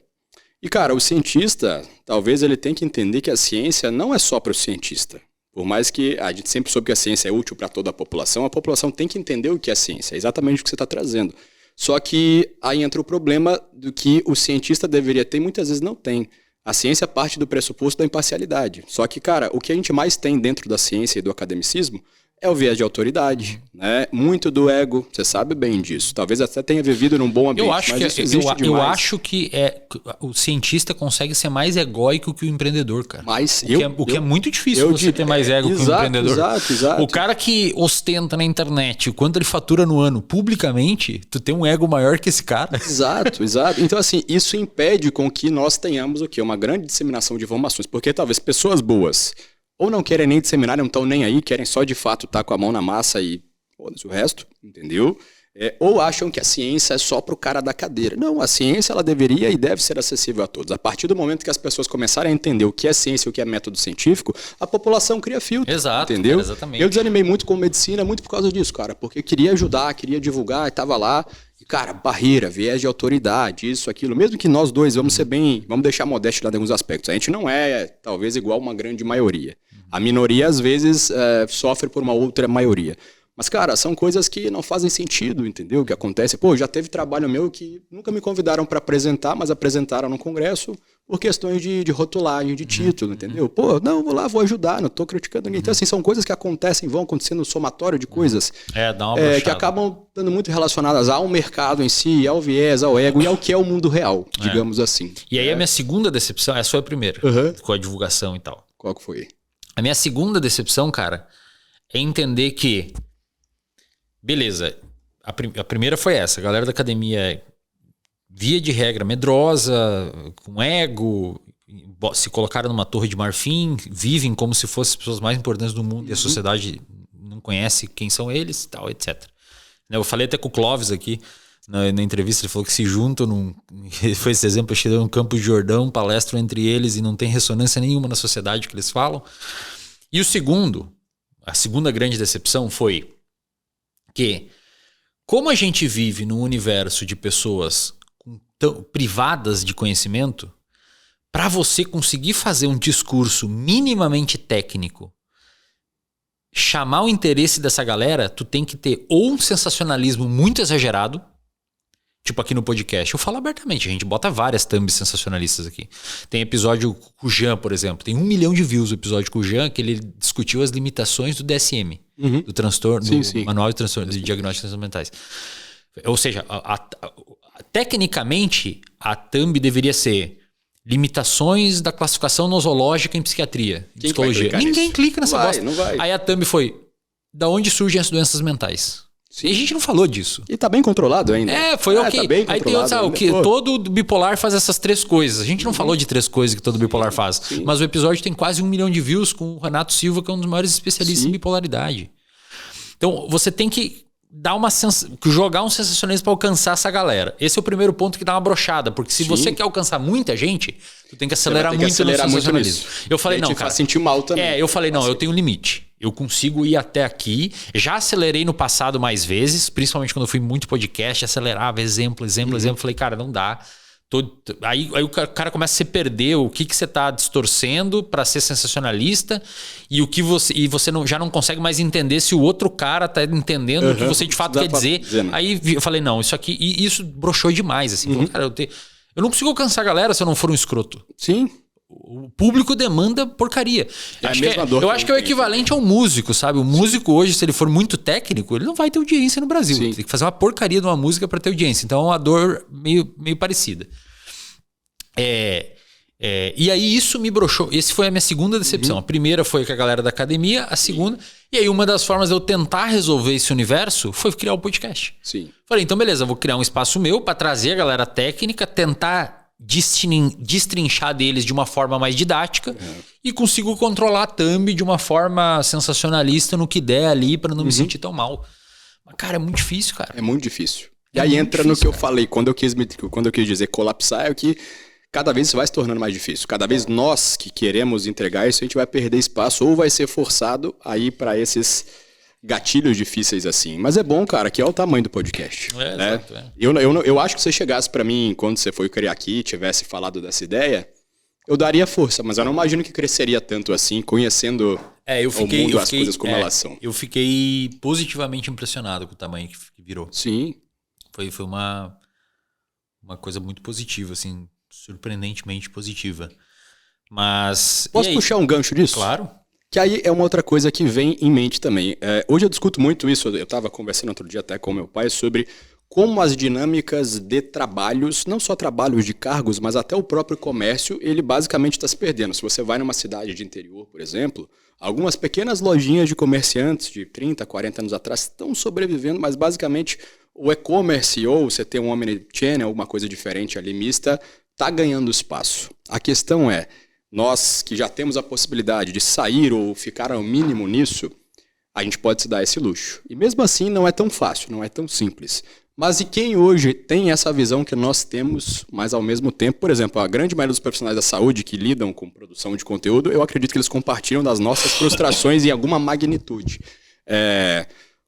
Speaker 2: E, cara, o cientista, talvez ele tenha que entender que a ciência não é só para o cientista. Por mais que a gente sempre soube que a ciência é útil para toda a população tem que entender o que é ciência, é exatamente o que você está trazendo. Só que aí entra o problema do que o cientista deveria ter e muitas vezes não tem. A ciência parte do pressuposto da imparcialidade. Só que, cara, o que a gente mais tem dentro da ciência e do academicismo é o viés de autoridade, né? Muito do ego, você sabe bem disso. Talvez até tenha vivido num bom ambiente,
Speaker 1: eu acho que o cientista consegue ser mais egóico que o empreendedor, cara. O que é muito difícil você ter mais ego que o empreendedor.
Speaker 2: Exato.
Speaker 1: O cara que ostenta na internet, quanto ele fatura no ano publicamente, tu tem um ego maior que esse cara.
Speaker 2: Exato. Então, assim, isso impede com que nós tenhamos o quê? Uma grande disseminação de informações. Porque talvez pessoas boas... ou não querem nem disseminar, não estão nem aí, querem só de fato estar com a mão na massa e foda-se o resto, entendeu? Ou acham que a ciência é só pro cara da cadeira. Não, a ciência ela deveria e deve ser acessível a todos. A partir do momento que as pessoas começarem a entender o que é ciência e o que é método científico, a população cria filtro, entendeu?
Speaker 1: Cara, exatamente.
Speaker 2: Eu desanimei muito com medicina, muito por causa disso, cara, porque queria ajudar, queria divulgar, e tava lá... Cara, barreira, viés de autoridade, isso, aquilo. Mesmo que nós dois vamos deixar modesto lá em alguns aspectos. A gente não é, talvez, igual uma grande maioria. A minoria, às vezes, sofre por uma outra maioria. Mas, cara, são coisas que não fazem sentido, entendeu? O que acontece. Pô, já teve trabalho meu que nunca me convidaram para apresentar, mas apresentaram no congresso por questões de rotulagem, de título, entendeu? Pô, não, vou ajudar, não tô criticando ninguém. Então, assim, são coisas que acontecem, vão acontecendo no somatório de coisas
Speaker 1: dá uma brochada.
Speaker 2: Que acabam estando muito relacionadas ao mercado em si, ao viés, ao ego e ao que é o mundo real, digamos assim.
Speaker 1: E aí a minha segunda decepção, essa foi a primeira, com a divulgação e tal.
Speaker 2: Qual que foi?
Speaker 1: A minha segunda decepção, cara, é entender que beleza, a primeira foi essa. A galera da academia, via de regra, medrosa, com ego, se colocaram numa torre de marfim, vivem como se fossem as pessoas mais importantes do mundo e a sociedade não conhece quem são eles e tal, etc. Eu falei até com o Clóvis aqui, na entrevista, ele falou que se juntam, foi esse exemplo, chegou num Campo de Jordão, palestram entre eles e não tem ressonância nenhuma na sociedade que eles falam. E a segunda grande decepção foi que Como a gente vive num universo de pessoas privadas de conhecimento, para você conseguir fazer um discurso minimamente técnico, chamar o interesse dessa galera, tu tem que ter ou um sensacionalismo muito exagerado, tipo aqui no podcast. Eu falo abertamente, a gente bota várias thumbs sensacionalistas aqui. Tem episódio com o Jean, por exemplo. Tem 1 milhão de views o episódio com o Jean, que ele discutiu as limitações do DSM, do transtorno, do Manual de Transtorno de Diagnósticos de Transtornos Mentais. Ou seja, tecnicamente, a thumb deveria ser limitações da classificação nosológica em psiquiatria, em psicologia. Ninguém clica nessa bosta.
Speaker 2: Não vai.
Speaker 1: Aí a thumb foi, da onde surgem as doenças mentais? Sim. E a gente não falou disso.
Speaker 2: E tá bem controlado ainda.
Speaker 1: Foi ok.
Speaker 2: Tá bem
Speaker 1: aí tem outra, o que todo bipolar faz essas 3 coisas. A gente não falou de 3 coisas que todo bipolar faz.
Speaker 2: Sim.
Speaker 1: Mas o episódio tem quase 1 milhão de views com o Renato Silva, que é um dos maiores especialistas em bipolaridade. Então, você tem que jogar um sensacionalismo para alcançar essa galera. Esse é o primeiro ponto que dá uma brochada, porque se você quer alcançar muita gente, tu tem que acelerar muito no sensacionalismo. Eu falei, não, cara.
Speaker 2: Faz sentir mal também.
Speaker 1: Eu falei, não, eu tenho um limite. Eu consigo ir até aqui. Já acelerei no passado mais vezes, principalmente quando eu fui muito podcast, acelerava exemplo. Falei, cara, não dá. Aí o cara começa a se perder o que você está distorcendo para ser sensacionalista e você já não consegue mais entender se o outro cara está entendendo o que você de fato quer dizer. Aí eu falei, não, isso aqui... E isso broxou demais. Assim, falei, cara, eu não consigo alcançar a galera se eu não for um escroto.
Speaker 2: Sim.
Speaker 1: O público demanda porcaria. Eu acho que é o equivalente ao músico, sabe? O músico hoje, se ele for muito técnico, ele não vai ter audiência no Brasil. Tem que fazer uma porcaria de uma música para ter audiência. Então é uma dor meio parecida. E aí isso me broxou. Essa foi a minha segunda decepção. A primeira foi com a galera da academia, a segunda... E aí uma das formas de eu tentar resolver esse universo foi criar o podcast.
Speaker 2: Sim.
Speaker 1: Falei, então beleza, vou criar um espaço meu para trazer a galera técnica, tentar destrinchar deles de uma forma mais didática e consigo controlar a thumb de uma forma sensacionalista no que der ali para não me sentir tão mal. Mas, cara, é muito difícil, cara.
Speaker 2: É muito difícil. E aí entra no que eu falei, quando eu quis dizer colapsar, é que cada vez isso vai se tornando mais difícil. Cada vez nós que queremos entregar isso, a gente vai perder espaço ou vai ser forçado a ir para esses gatilhos difíceis assim. Mas é bom, cara, que é o tamanho do podcast.
Speaker 1: Exato.
Speaker 2: Eu acho que se você chegasse para mim quando você foi criar aqui e tivesse falado dessa ideia, eu daria força, mas eu não imagino que cresceria tanto assim, conhecendo o mundo, as coisas como elas são.
Speaker 1: Eu fiquei positivamente impressionado com o tamanho que virou.
Speaker 2: Sim.
Speaker 1: Foi uma coisa muito positiva, assim, surpreendentemente positiva. Mas...
Speaker 2: Posso puxar um gancho disso?
Speaker 1: Claro.
Speaker 2: Que aí é uma outra coisa que vem em mente também. Hoje eu discuto muito isso, eu estava conversando outro dia até com meu pai sobre como as dinâmicas de trabalhos, não só trabalhos de cargos, mas até o próprio comércio, ele basicamente está se perdendo. Se você vai numa cidade de interior, por exemplo, algumas pequenas lojinhas de comerciantes de 30, 40 anos atrás estão sobrevivendo, mas basicamente o e-commerce ou você tem um omnichannel, alguma coisa diferente ali mista, está ganhando espaço. A questão é, nós que já temos a possibilidade de sair ou ficar ao mínimo nisso, a gente pode se dar esse luxo. E mesmo assim não é tão fácil, não é tão simples. Mas e quem hoje tem essa visão que nós temos, mas ao mesmo tempo, por exemplo, a grande maioria dos profissionais da saúde que lidam com produção de conteúdo, eu acredito que eles compartilham das nossas frustrações em alguma magnitude.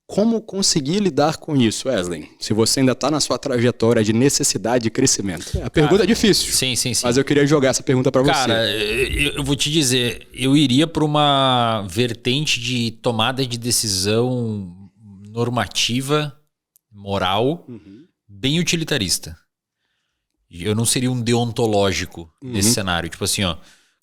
Speaker 2: Como conseguir lidar com isso, Wesley? Se você ainda está na sua trajetória de necessidade e crescimento. A pergunta é difícil.
Speaker 1: Sim.
Speaker 2: Mas eu queria jogar essa pergunta para você.
Speaker 1: Cara, eu vou te dizer, eu iria para uma vertente de tomada de decisão normativa, moral, bem utilitarista. Eu não seria um deontológico nesse cenário. Tipo assim, ó. O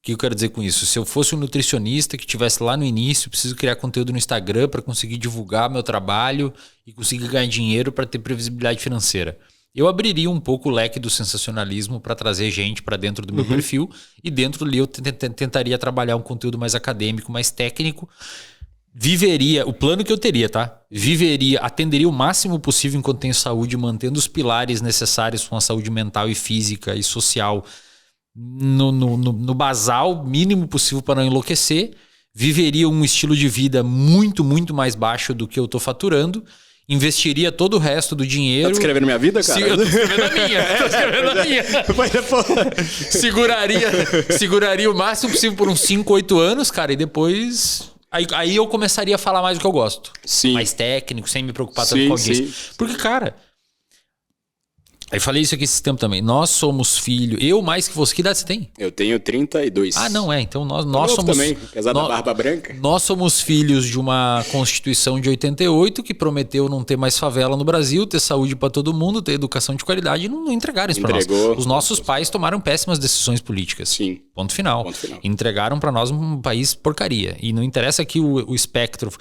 Speaker 1: que eu quero dizer com isso? Se eu fosse um nutricionista que estivesse lá no início, preciso criar conteúdo no Instagram para conseguir divulgar meu trabalho e conseguir ganhar dinheiro para ter previsibilidade financeira. Eu abriria um pouco o leque do sensacionalismo para trazer gente para dentro do meu perfil e dentro ali eu tentaria trabalhar um conteúdo mais acadêmico, mais técnico. O plano que eu teria, tá? Atenderia o máximo possível enquanto tenho saúde, mantendo os pilares necessários com a saúde mental e física e social no basal mínimo possível para não enlouquecer, viveria um estilo de vida muito, muito mais baixo do que eu tô faturando, investiria todo o resto do dinheiro...
Speaker 2: Tá descrevendo minha vida, cara?
Speaker 1: Eu tô escrevendo a minha. Seguraria o máximo possível por uns 5, 8 anos, cara, e depois Aí eu começaria a falar mais do que eu gosto.
Speaker 2: Sim.
Speaker 1: Mais técnico, sem me preocupar tanto com a audiência. Porque, cara... Aí falei isso aqui esse tempo também. Nós somos filhos... Eu mais que você. Que idade você tem?
Speaker 2: Eu tenho 32.
Speaker 1: Ah, não é. Então nós somos...
Speaker 2: também, apesar da barba branca.
Speaker 1: Nós somos filhos de uma Constituição de 88 que prometeu não ter mais favela no Brasil, ter saúde para todo mundo, ter educação de qualidade e não entregaram isso para nós. Os nossos pais tomaram péssimas decisões políticas.
Speaker 2: Sim.
Speaker 1: Ponto final. Entregaram para nós um país porcaria. E não interessa que o espectro...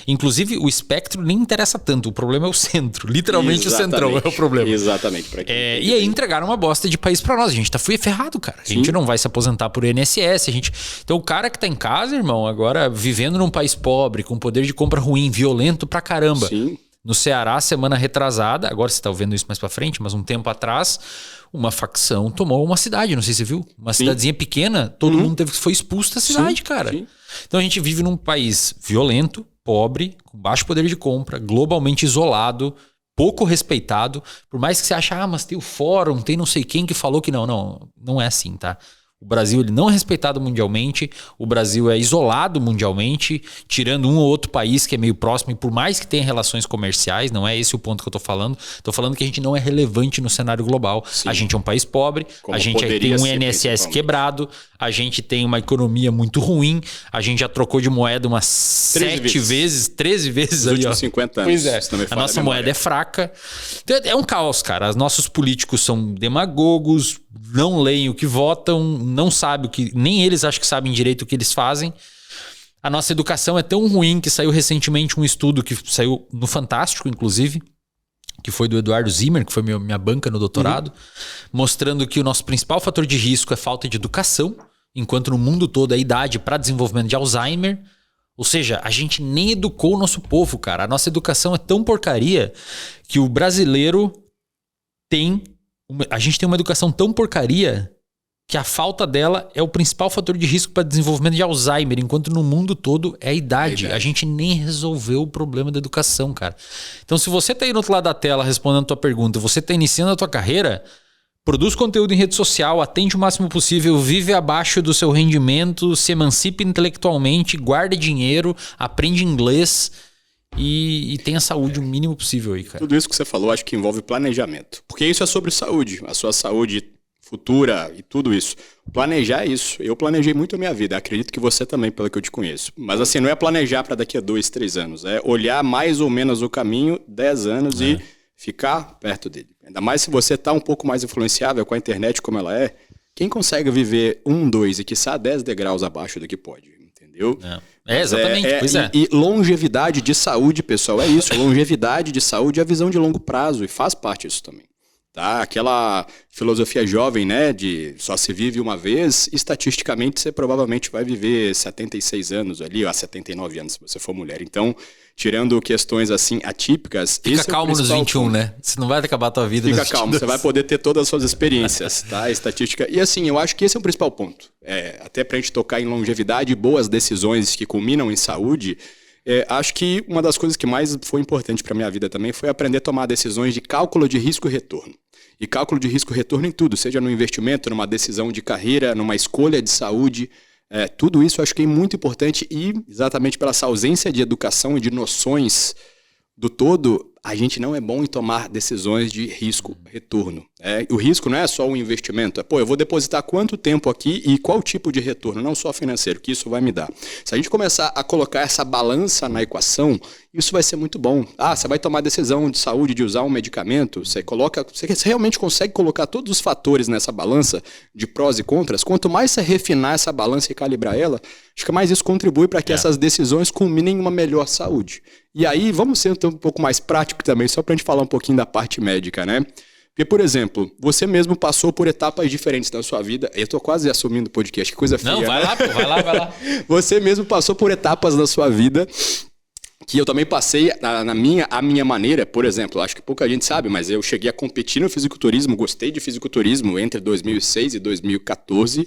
Speaker 1: inclusive, o espectro nem interessa tanto. O problema é o centro. Literalmente o centrão é o problema.
Speaker 2: Exatamente.
Speaker 1: E aí entregaram uma bosta de país pra nós. A gente foi ferrado, cara. A gente não vai se aposentar por INSS. Então o cara que tá em casa, irmão, agora vivendo num país pobre, com poder de compra ruim, violento pra caramba.
Speaker 2: Sim.
Speaker 1: No Ceará, semana retrasada, agora você tá ouvindo isso mais pra frente, mas um tempo atrás, uma facção tomou uma cidade, não sei se você viu. Uma cidadezinha pequena, todo mundo foi expulso da cidade, cara. Sim. Então a gente vive num país violento, pobre, com baixo poder de compra, globalmente isolado, pouco respeitado, por mais que você ache, mas tem o fórum, tem não sei quem que falou que não é assim, tá? O Brasil ele não é respeitado mundialmente, o Brasil é isolado mundialmente, tirando um ou outro país que é meio próximo, e por mais que tenha relações comerciais, não é esse o ponto que eu tô falando que a gente não é relevante no cenário global. Sim. A gente é um país pobre, a gente tem um INSS quebrado, a gente tem uma economia muito ruim, a gente já trocou de moeda umas 13 vezes
Speaker 2: nos últimos 50
Speaker 1: Pois
Speaker 2: anos.
Speaker 1: é, a nossa moeda é fraca. Então, é um caos, cara. Os nossos políticos são demagogos, não leem o que votam, não sabem o que... Nem eles acham que sabem direito o que eles fazem. A nossa educação é tão ruim que saiu recentemente um estudo que saiu no Fantástico, inclusive, que foi do Eduardo Zimmer, que foi minha banca no doutorado, mostrando que o nosso principal fator de risco é falta de educação, enquanto no mundo todo é idade para desenvolvimento de Alzheimer. Ou seja, a gente nem educou o nosso povo, cara. A nossa educação é tão porcaria que o brasileiro a gente tem uma educação tão porcaria que a falta dela é o principal fator de risco para desenvolvimento de Alzheimer, enquanto no mundo todo é a idade. A gente nem resolveu o problema da educação, cara. Então, se você tá aí no outro lado da tela respondendo a tua pergunta, você tá iniciando a tua carreira, produz conteúdo em rede social, atende o máximo possível, vive abaixo do seu rendimento, se emancipe intelectualmente, guarda dinheiro, aprende inglês e tenha saúde o mínimo possível aí, cara.
Speaker 2: Tudo isso que você falou, acho que envolve planejamento. Porque isso é sobre saúde, a sua saúde futura e tudo isso. Planejar é isso. Eu planejei muito a minha vida. Acredito que você também, pelo que eu te conheço. Mas assim, não é planejar para daqui a 2, 3 anos. É olhar mais ou menos o caminho, 10 anos e ficar perto dele. Ainda mais se você está um pouco mais influenciável com a internet como ela é. Quem consegue viver 1, 2 e quiçá 10 degraus abaixo do que pode, entendeu?
Speaker 1: Exatamente, pois é.
Speaker 2: E longevidade de saúde, pessoal, é isso. Longevidade de saúde é a visão de longo prazo e faz parte disso também. Tá? Aquela filosofia jovem, né, de só se vive uma vez, estatisticamente você provavelmente vai viver 76 anos ali, ou 79 anos se você for mulher. Então, tirando questões assim atípicas...
Speaker 1: Fica calmo nos 21, né? Você não vai acabar a tua vida.
Speaker 2: Fica calmo, você vai poder ter todas as suas experiências, tá? Estatística. E assim, eu acho que esse é o principal ponto. Até pra gente tocar em longevidade e boas decisões que culminam em saúde... acho que uma das coisas que mais foi importante para minha vida também foi aprender a tomar decisões de cálculo de risco e retorno. E cálculo de risco e retorno em tudo, seja no investimento, numa decisão de carreira, numa escolha de saúde. Tudo isso eu acho que é muito importante e exatamente pela essa ausência de educação e de noções do todo, a gente não é bom em tomar decisões de risco-retorno. O risco não é só o investimento. Eu vou depositar quanto tempo aqui e qual tipo de retorno, não só financeiro, que isso vai me dar. Se a gente começar a colocar essa balança na equação, isso vai ser muito bom. Você vai tomar decisão de saúde, de usar um medicamento, você realmente consegue colocar todos os fatores nessa balança de prós e contras. Quanto mais você refinar essa balança e calibrar ela, acho que mais isso contribui para que essas decisões culminem em uma melhor saúde. E aí, vamos ser um pouco mais prático também, só para a gente falar um pouquinho da parte médica, né? Porque, por exemplo, você mesmo passou por etapas diferentes na sua vida. Eu tô quase assumindo o podcast, que coisa feia.
Speaker 1: Não, vai lá, pô, vai lá.
Speaker 2: Você mesmo passou por etapas na sua vida que eu também passei a minha maneira. Por exemplo, acho que pouca gente sabe, mas eu cheguei a competir no fisiculturismo, gostei de fisiculturismo entre 2006 e 2014.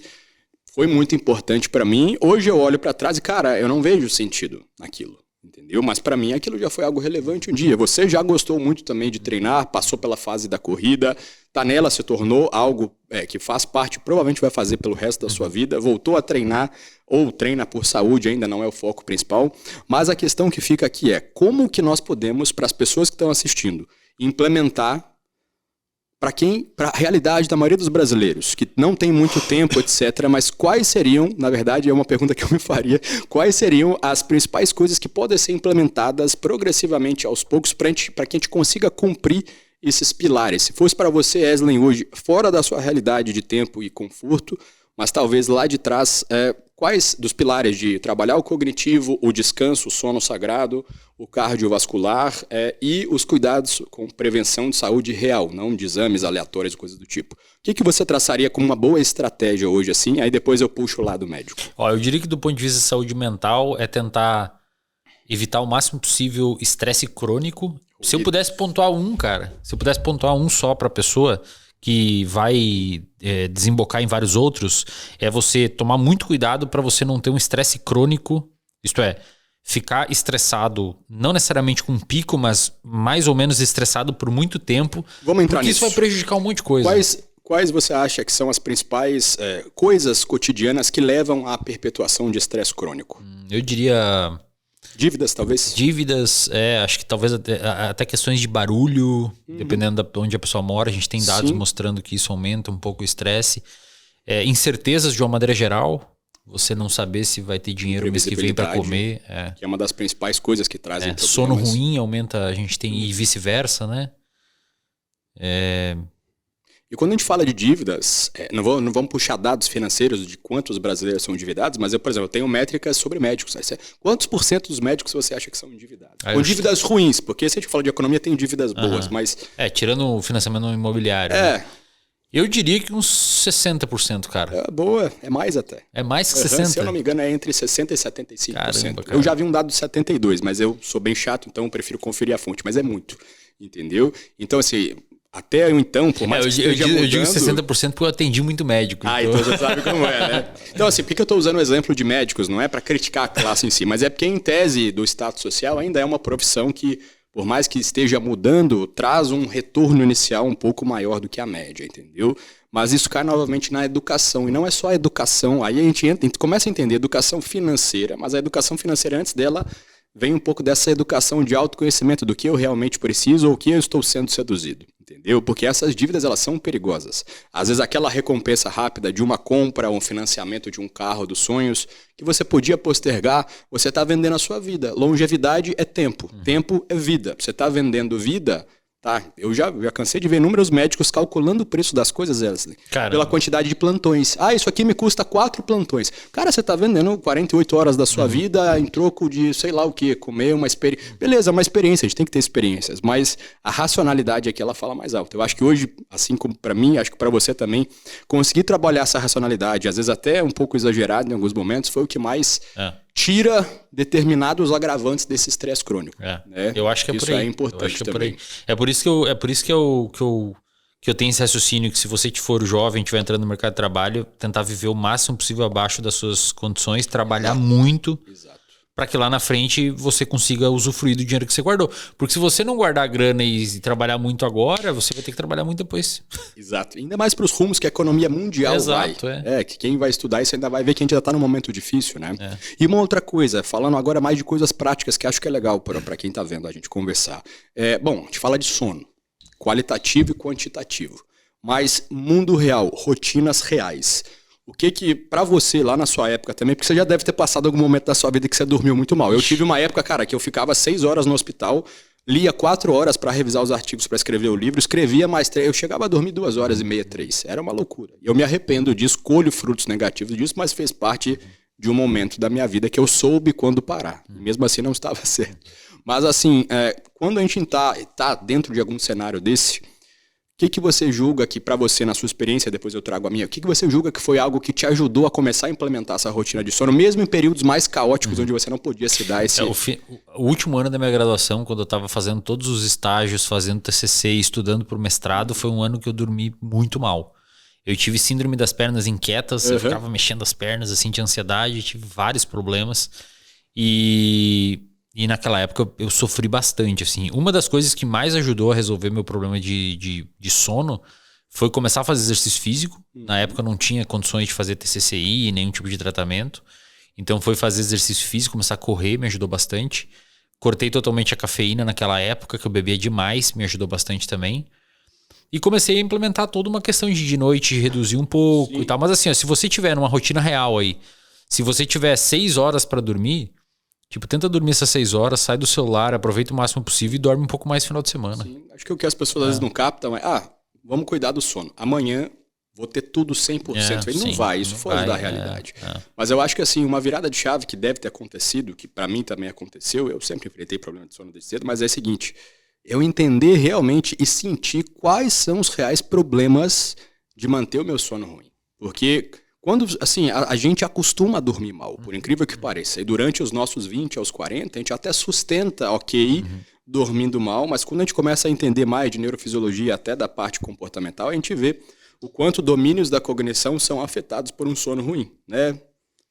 Speaker 2: Foi muito importante para mim. Hoje eu olho para trás e, cara, eu não vejo sentido naquilo. entendeu? Mas para mim aquilo já foi algo relevante um dia. Você já gostou muito também de treinar, passou pela fase da corrida, tá nela, se tornou algo que faz parte, provavelmente vai fazer pelo resto da sua vida, voltou a treinar ou treina por saúde, ainda não é o foco principal. Mas a questão que fica aqui é como que nós podemos, para as pessoas que estão assistindo, implementar para a realidade da maioria dos brasileiros, que não tem muito tempo, etc., mas quais seriam, na verdade é uma pergunta que eu me faria, quais seriam as principais coisas que podem ser implementadas progressivamente aos poucos para que a gente consiga cumprir esses pilares? Se fosse para você, Eslen, hoje, fora da sua realidade de tempo e conforto, mas talvez lá de trás, quais dos pilares de trabalhar o cognitivo, o descanso, o sono sagrado, o cardiovascular e os cuidados com prevenção de saúde real, não de exames aleatórios e coisas do tipo. O que você traçaria como uma boa estratégia hoje assim? Aí depois eu puxo o lado médico.
Speaker 1: Eu diria que do ponto de vista de saúde mental é tentar evitar o máximo possível estresse crônico. Se eu pudesse pontuar um só para a pessoa que vai desembocar em vários outros, é você tomar muito cuidado para você não ter um estresse crônico, isto é, ficar estressado, não necessariamente com um pico, mas mais ou menos estressado por muito tempo.
Speaker 2: Vamos entrar
Speaker 1: porque
Speaker 2: nisso.
Speaker 1: Isso vai prejudicar um monte de coisa.
Speaker 2: Quais você acha que são as principais coisas cotidianas que levam à perpetuação de estresse crônico?
Speaker 1: Eu diria...
Speaker 2: Dívidas, talvez?
Speaker 1: Dívidas, acho que talvez até questões de barulho, dependendo de onde a pessoa mora. A gente tem dados mostrando que isso aumenta um pouco o estresse. Incertezas de uma maneira geral, você não saber se vai ter dinheiro mês que vem para comer.
Speaker 2: Que é uma das principais coisas que trazem problemas.
Speaker 1: Sono ruim aumenta, a gente tem, e vice-versa, né?
Speaker 2: E quando a gente fala de dívidas, não vamos puxar dados financeiros de quantos brasileiros são endividados, mas eu, por exemplo, tenho métricas sobre médicos. Né? Quantos por cento dos médicos você acha que são endividados? Com dívidas ruins, porque se a gente fala de economia, tem dívidas boas, mas...
Speaker 1: tirando o financiamento imobiliário. Né? Eu diria que uns 60%, cara.
Speaker 2: Boa, é mais até.
Speaker 1: É mais que 60%.
Speaker 2: Se eu não me engano, é entre 60% e 75%.
Speaker 1: Caramba, cara.
Speaker 2: Eu já vi um dado de 72%, mas eu sou bem chato, então eu prefiro conferir a fonte, mas é muito, entendeu? Então, assim... Até eu então, por mais que esteja mudando... Eu digo 60% porque eu atendi muito médico. Então você sabe como é, né? Então, assim, por que eu estou usando o exemplo de médicos? Não é para criticar a classe em si, mas é porque, em tese do status social, ainda é uma profissão que, por mais que esteja mudando, traz um retorno inicial um pouco maior do que a média, entendeu? Mas isso cai novamente na educação. E não é só a educação. Aí a gente começa a entender educação financeira, mas a educação financeira, antes dela, vem um pouco dessa educação de autoconhecimento do que eu realmente preciso ou o que eu estou sendo seduzido. Entendeu? Porque essas dívidas, elas são perigosas. Às vezes aquela recompensa rápida de uma compra ou um financiamento de um carro dos sonhos que você podia postergar, você está vendendo a sua vida. Longevidade é tempo. Tempo é vida. Você está vendendo vida... Tá, eu já cansei de ver inúmeros médicos calculando o preço das coisas, Eslen, pela quantidade de plantões. Isso aqui me custa 4 plantões. Cara, você tá vendendo 48 horas da sua vida em troco de sei lá o que, comer uma experiência. Beleza, uma experiência, a gente tem que ter experiências, mas a racionalidade aqui ela fala mais alto. Eu acho que hoje, assim como para mim, acho que para você também, conseguir trabalhar essa racionalidade, às vezes até um pouco exagerado em alguns momentos, foi o que mais... tira determinados agravantes desse estresse crônico. Né?
Speaker 1: Eu acho que é
Speaker 2: isso
Speaker 1: por aí.
Speaker 2: É importante também.
Speaker 1: É por isso que eu tenho esse raciocínio que se você for jovem, estiver entrando no mercado de trabalho, tentar viver o máximo possível abaixo das suas condições, trabalhar muito. Exato. Para que lá na frente você consiga usufruir do dinheiro que você guardou. Porque se você não guardar a grana e trabalhar muito agora, você vai ter que trabalhar muito depois.
Speaker 2: Exato. Ainda mais para os rumos que a economia mundial vai. Que quem vai estudar isso ainda vai ver que a gente já está num momento difícil, né? E uma outra coisa, falando agora mais de coisas práticas que acho que é legal para quem está vendo a gente conversar. Bom, a gente fala de sono, qualitativo e quantitativo. Mas mundo real, rotinas reais. O que para você lá na sua época também, porque você já deve ter passado algum momento da sua vida que você dormiu muito mal. Eu tive uma época, cara, que eu ficava 6 horas no hospital, lia 4 horas para revisar os artigos para escrever o livro, escrevia mais 3, eu chegava a dormir 2 horas e meia, 3. Era uma loucura. Eu me arrependo disso, colho frutos negativos disso, mas fez parte de um momento da minha vida que eu soube quando parar. E mesmo assim não estava certo. Mas assim, quando a gente tá dentro de algum cenário desse... O que você julga que, para você, na sua experiência, depois eu trago a minha, o que você julga que foi algo que te ajudou a começar a implementar essa rotina de sono, mesmo em períodos mais caóticos, onde você não podia se dar esse...
Speaker 1: O último ano da minha graduação, quando eu estava fazendo todos os estágios, fazendo TCC e estudando para o mestrado, foi um ano que eu dormi muito mal. Eu tive síndrome das pernas inquietas, eu ficava mexendo as pernas, assim, de ansiedade, tive vários problemas. E E naquela época eu sofri bastante, assim. Uma das coisas que mais ajudou a resolver meu problema de sono foi começar a fazer exercício físico. Na época eu não tinha condições de fazer TCCI, nenhum tipo de tratamento. Então foi fazer exercício físico, começar a correr, me ajudou bastante. Cortei totalmente a cafeína naquela época, que eu bebia demais, me ajudou bastante também. E comecei a implementar toda uma questão de noite, reduzir um pouco e tal. Mas assim, ó, se você tiver numa rotina real aí, se você tiver 6 horas para dormir, tipo, tenta dormir essas 6 horas, sai do celular, aproveita o máximo possível e dorme um pouco mais no final de semana.
Speaker 2: Sim. Acho que o que as pessoas às vezes não captam é, vamos cuidar do sono. Amanhã vou ter tudo 100%. Ele não vai, isso foge da realidade. Mas eu acho que assim, uma virada de chave que deve ter acontecido, que para mim também aconteceu, eu sempre enfrentei problema de sono desde cedo, mas é o seguinte, eu entender realmente e sentir quais são os reais problemas de manter o meu sono ruim. Porque quando, assim, a gente acostuma a dormir mal, por incrível que pareça. E durante os nossos 20 aos 40, a gente até sustenta, dormindo mal, mas quando a gente começa a entender mais de neurofisiologia, até da parte comportamental, a gente vê o quanto domínios da cognição são afetados por um sono ruim, né?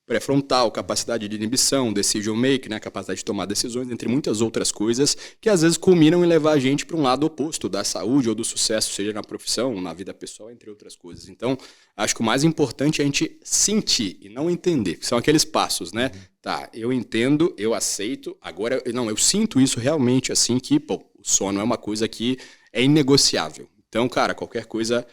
Speaker 2: Pré-frontal, capacidade de inibição, decision making, né? Capacidade de tomar decisões, entre muitas outras coisas que às vezes culminam em levar a gente para um lado oposto da saúde ou do sucesso, seja na profissão, na vida pessoal, entre outras coisas. Então, acho que o mais importante é a gente sentir e não entender, que são aqueles passos, né? Tá, eu entendo, eu aceito, agora, não, eu sinto isso realmente assim que, pô, o sono é uma coisa que é inegociável. Então, cara, qualquer coisa...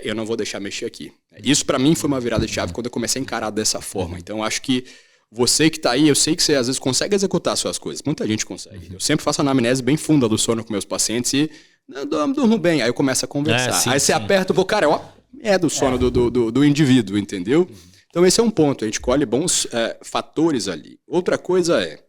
Speaker 2: eu não vou deixar mexer aqui. Isso para mim foi uma virada de chave quando eu comecei a encarar dessa forma. Então acho que você que tá aí, eu sei que você às vezes consegue executar suas coisas. Muita gente consegue. Eu sempre faço anamnese bem funda do sono com meus pacientes e durmo bem. Aí eu começo a conversar. Aí você aperta, cara, é do sono do indivíduo, entendeu? Então esse é um ponto. A gente colhe bons fatores ali. Outra coisa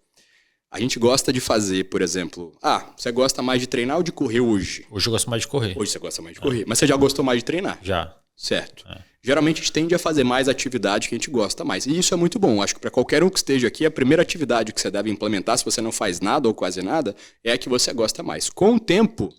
Speaker 2: a gente gosta de fazer, por exemplo... você gosta mais de treinar ou de correr hoje?
Speaker 1: Hoje eu gosto mais de correr.
Speaker 2: Hoje você gosta mais de correr. Mas você já gostou mais de treinar?
Speaker 1: Já.
Speaker 2: Certo. Geralmente a gente tende a fazer mais atividade que a gente gosta mais. E isso é muito bom. Acho que para qualquer um que esteja aqui, a primeira atividade que você deve implementar, se você não faz nada ou quase nada, é a que você gosta mais. Com o tempo...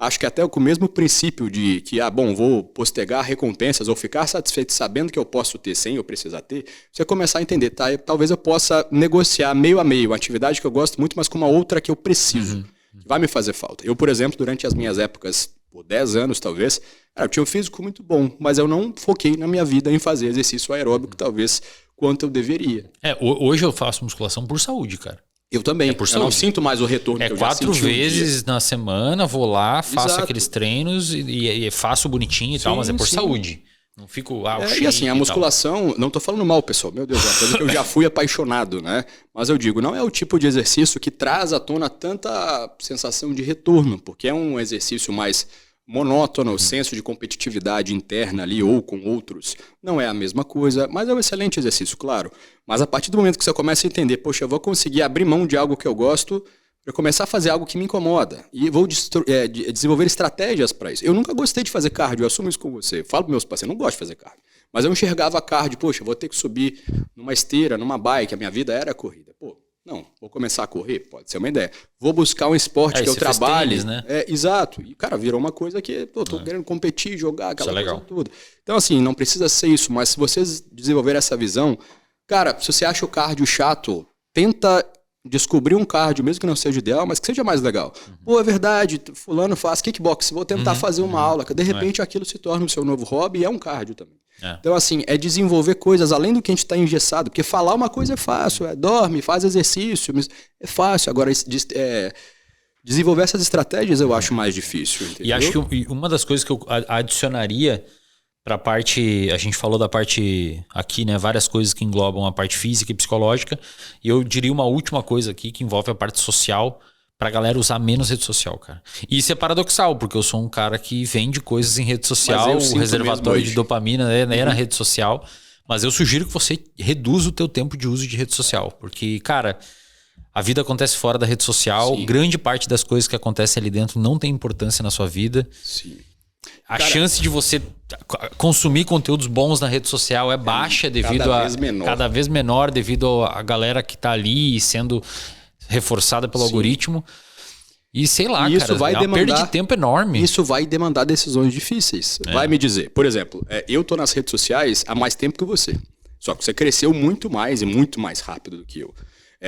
Speaker 2: Acho que até com o mesmo princípio de que, vou postergar recompensas ou ficar satisfeito sabendo que eu posso ter sem eu precisar ter, você começar a entender, tá? Talvez eu possa negociar meio a meio, uma atividade que eu gosto muito, mas com uma outra que eu preciso, que vai me fazer falta. Eu, por exemplo, durante as minhas épocas, por 10 anos talvez, eu tinha um físico muito bom, mas eu não foquei na minha vida em fazer exercício aeróbico, talvez, quanto eu deveria.
Speaker 1: Hoje eu faço musculação por saúde, cara.
Speaker 2: Eu também. Eu não sinto mais o retorno que eu já senti
Speaker 1: 4 vezes na semana, vou lá, faço aqueles treinos e faço bonitinho e tal, mas é por saúde. Não fico...
Speaker 2: e assim, a musculação... Não tô falando mal, pessoal. Meu Deus, é uma coisa que eu já fui apaixonado, né? Mas eu digo, não é o tipo de exercício que traz à tona tanta sensação de retorno, porque é um exercício mais monótono, senso de competitividade interna ali ou com outros, não é a mesma coisa, mas é um excelente exercício, claro. Mas a partir do momento que você começa a entender, poxa, eu vou conseguir abrir mão de algo que eu gosto para começar a fazer algo que me incomoda e vou desenvolver estratégias para isso. Eu nunca gostei de fazer cardio, eu assumo isso com você. Eu falo para meus pacientes, eu não gosto de fazer cardio. Mas eu enxergava cardio, poxa, eu vou ter que subir numa esteira, numa bike, a minha vida era a corrida. Não, vou começar a correr, pode ser uma ideia. Vou buscar um esporte que eu trabalhe. Tênis, né? Exato. E, cara, virou uma coisa que tô querendo competir, jogar, aquela coisa toda. Então, assim, não precisa ser isso, mas se vocês desenvolverem essa visão, cara, se você acha o cardio chato, tenta descobrir um cardio, mesmo que não seja ideal, mas que seja mais legal. É verdade, fulano faz kickbox, vou tentar fazer uma aula, que de repente aquilo se torna o seu novo hobby e é um cardio também. Então, assim, é desenvolver coisas além do que a gente está engessado, porque falar uma coisa é fácil, dorme, faz exercício, é fácil. Agora, desenvolver essas estratégias eu acho mais difícil, entendeu?
Speaker 1: E acho que uma das coisas que eu adicionaria para a parte, a gente falou da parte aqui, né, várias coisas que englobam a parte física e psicológica, e eu diria uma última coisa aqui que envolve a parte social, pra galera usar menos rede social, cara. E isso é paradoxal, porque eu sou um cara que vende coisas em rede social, o reservatório de dopamina é na rede social, mas eu sugiro que você reduza o teu tempo de uso de rede social, porque, cara, a vida acontece fora da rede social, grande parte das coisas que acontecem ali dentro não tem importância na sua vida. A chance de você consumir conteúdos bons na rede social é baixa devido cada vez menor devido à galera que tá ali sendo reforçada pelo algoritmo. E sei lá,
Speaker 2: e isso
Speaker 1: cara,
Speaker 2: vai
Speaker 1: é uma perda de tempo enorme.
Speaker 2: Isso vai demandar decisões difíceis. Vai me dizer, por exemplo, eu tô nas redes sociais há mais tempo que você. Só que você cresceu muito mais e muito mais rápido do que eu.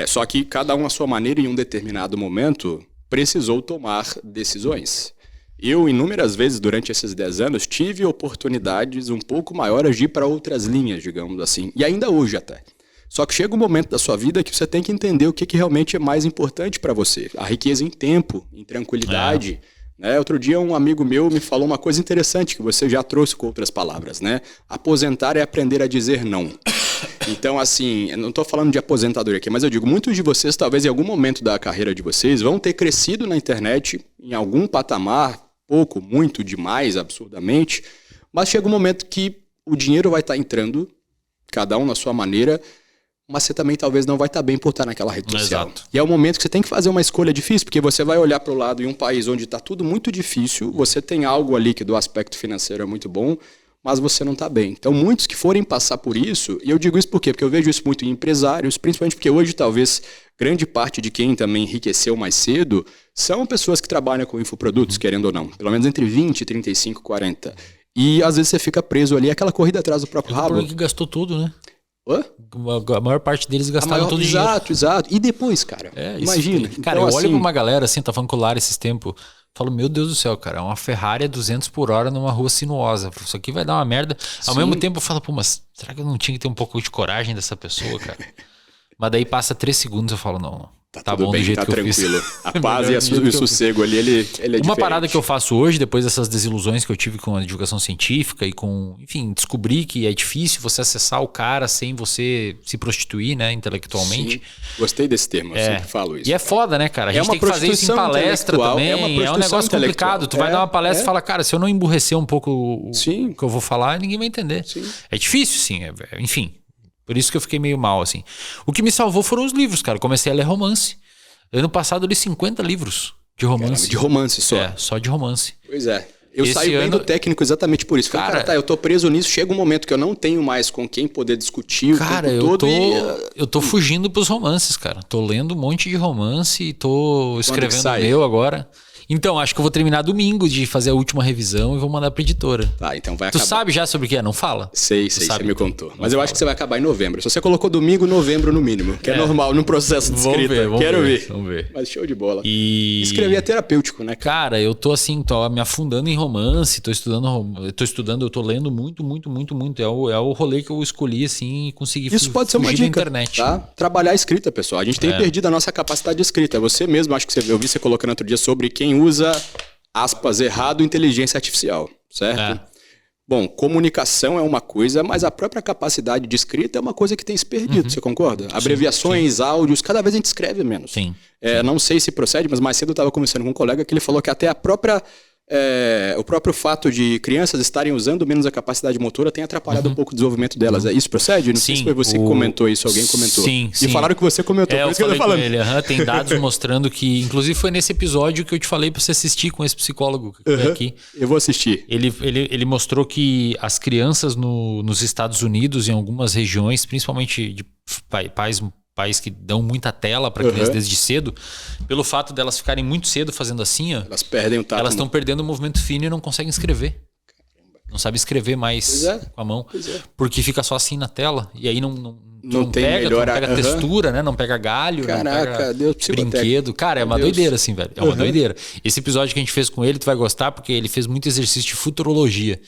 Speaker 2: Só que cada um à sua maneira, em um determinado momento, precisou tomar decisões. Eu, inúmeras vezes, durante esses 10 anos, tive oportunidades um pouco maiores de ir para outras linhas, digamos assim. E ainda hoje até. Só que chega um momento da sua vida que você tem que entender o que realmente é mais importante para você. A riqueza em tempo, em tranquilidade. Outro dia um amigo meu me falou uma coisa interessante que você já trouxe com outras palavras, né? Aposentar é aprender a dizer não. Então, assim, eu não estou falando de aposentadoria aqui, mas eu digo, muitos de vocês, talvez em algum momento da carreira de vocês, vão ter crescido na internet em algum patamar, pouco, muito, demais, absurdamente, mas chega um momento que o dinheiro vai estar entrando, cada um na sua maneira, mas você também talvez não vai estar bem por estar naquela rede social.
Speaker 1: Exato.
Speaker 2: E é o momento que você tem que fazer uma escolha difícil, porque você vai olhar para o lado em um país onde está tudo muito difícil, você tem algo ali que do aspecto financeiro é muito bom, mas você não está bem. Então, muitos que forem passar por isso, e eu digo isso por quê? Porque eu vejo isso muito em empresários, principalmente porque hoje talvez grande parte de quem também enriqueceu mais cedo são pessoas que trabalham com infoprodutos, querendo ou não. Pelo menos entre 20, 35, 40. E às vezes você fica preso ali, aquela corrida atrás do próprio rabo.
Speaker 1: Porque gastou tudo, né?
Speaker 2: Hã?
Speaker 1: A maior parte deles gastaram todo o dinheiro.
Speaker 2: Exato. E depois, cara? Imagina.
Speaker 1: Cara,
Speaker 2: então,
Speaker 1: eu olho
Speaker 2: assim,
Speaker 1: pra uma galera assim, tá falando com o Lara esses tempos. Falo, meu Deus do céu, cara, uma Ferrari a 200 por hora numa rua sinuosa. Isso aqui vai dar uma merda. Ao mesmo tempo eu falo, pô, mas será que eu não tinha que ter um pouco de coragem dessa pessoa, cara? Mas daí passa 3 segundos e eu falo, não. Tá bom,
Speaker 2: bem,
Speaker 1: do jeito
Speaker 2: tá
Speaker 1: que
Speaker 2: tranquilo.
Speaker 1: eu fiz.
Speaker 2: A paz e o sossego ali, ele é diferente.
Speaker 1: Uma parada que eu faço hoje, depois dessas desilusões que eu tive com a divulgação científica e com, enfim, descobri que é difícil você acessar o cara sem você se prostituir, né, intelectualmente.
Speaker 2: Sim. Gostei desse termo, eu sempre falo isso.
Speaker 1: E é foda, né, cara? A gente tem que fazer isso em palestra também. É um negócio complicado. Tu vai dar uma palestra e fala, cara, se eu não emburrecer um pouco o que eu vou falar, ninguém vai entender. Sim. É difícil, sim. Enfim, por isso que eu fiquei meio mal, assim. O que me salvou foram os livros, cara. Eu comecei a ler romance. Ano passado eu li 50 livros de romance.
Speaker 2: Caramba, de romance só?
Speaker 1: Só de romance.
Speaker 2: Pois é. Eu saio bem do técnico exatamente por isso. Falei, cara, eu tô preso nisso, chega um momento que eu não tenho mais com quem poder discutir o tempo todo.
Speaker 1: Eu tô fugindo pros romances, cara. Tô lendo um monte de romance e tô escrevendo o meu agora. Então, acho que eu vou terminar domingo de fazer a última revisão e vou mandar pra editora.
Speaker 2: Tá, então vai acabar.
Speaker 1: Tu sabe já sobre o que é? Não fala?
Speaker 2: Sei, você me contou. Mas eu acho que você vai acabar em novembro. Se você colocou domingo, novembro no mínimo. Que é normal no processo de escrita. Vamos ver. Mas show de bola. Escrever é terapêutico, né?
Speaker 1: Cara, eu tô assim, tô me afundando em romance, tô lendo muito. É o rolê que eu escolhi, assim, e consegui
Speaker 2: Isso pode ser uma dica,
Speaker 1: internet.
Speaker 2: Tá? Trabalhar a escrita, pessoal. A gente tem perdido a nossa capacidade de escrita. Você mesmo, acho que eu vi você colocando outro dia sobre quem usa, aspas, errado, inteligência artificial, certo? Bom, comunicação é uma coisa, mas a própria capacidade de escrita é uma coisa que tem se perdido, você concorda? Abreviações, áudios, cada vez a gente escreve menos.
Speaker 1: Sim.
Speaker 2: Não sei se procede, mas mais cedo eu estava conversando com um colega que ele falou que até o próprio fato de crianças estarem usando menos a capacidade motora tem atrapalhado um pouco o desenvolvimento delas. Isso procede? Não sei se foi você que comentou isso, alguém comentou.
Speaker 1: Sim.
Speaker 2: E falaram que você comentou, por isso que eu tô falando.
Speaker 1: Tem dados mostrando que, inclusive foi nesse episódio que eu te falei pra você assistir com esse psicólogo que veio aqui.
Speaker 2: Eu vou assistir.
Speaker 1: Ele mostrou que as crianças nos Estados Unidos, em algumas regiões, principalmente de pais que dão muita tela para crianças desde cedo, pelo fato delas ficarem muito cedo fazendo assim,
Speaker 2: elas perdem o tato.
Speaker 1: Elas estão perdendo o movimento fino e não conseguem escrever. Não sabe escrever mais com a mão. Porque fica só assim na tela. E aí não pega textura, né? Não pega galho,
Speaker 2: caraca,
Speaker 1: não pega
Speaker 2: Deus,
Speaker 1: brinquedo. Cara, é uma doideira assim, velho. É uma doideira. Esse episódio que a gente fez com ele, tu vai gostar porque ele fez muito exercício de futurologia.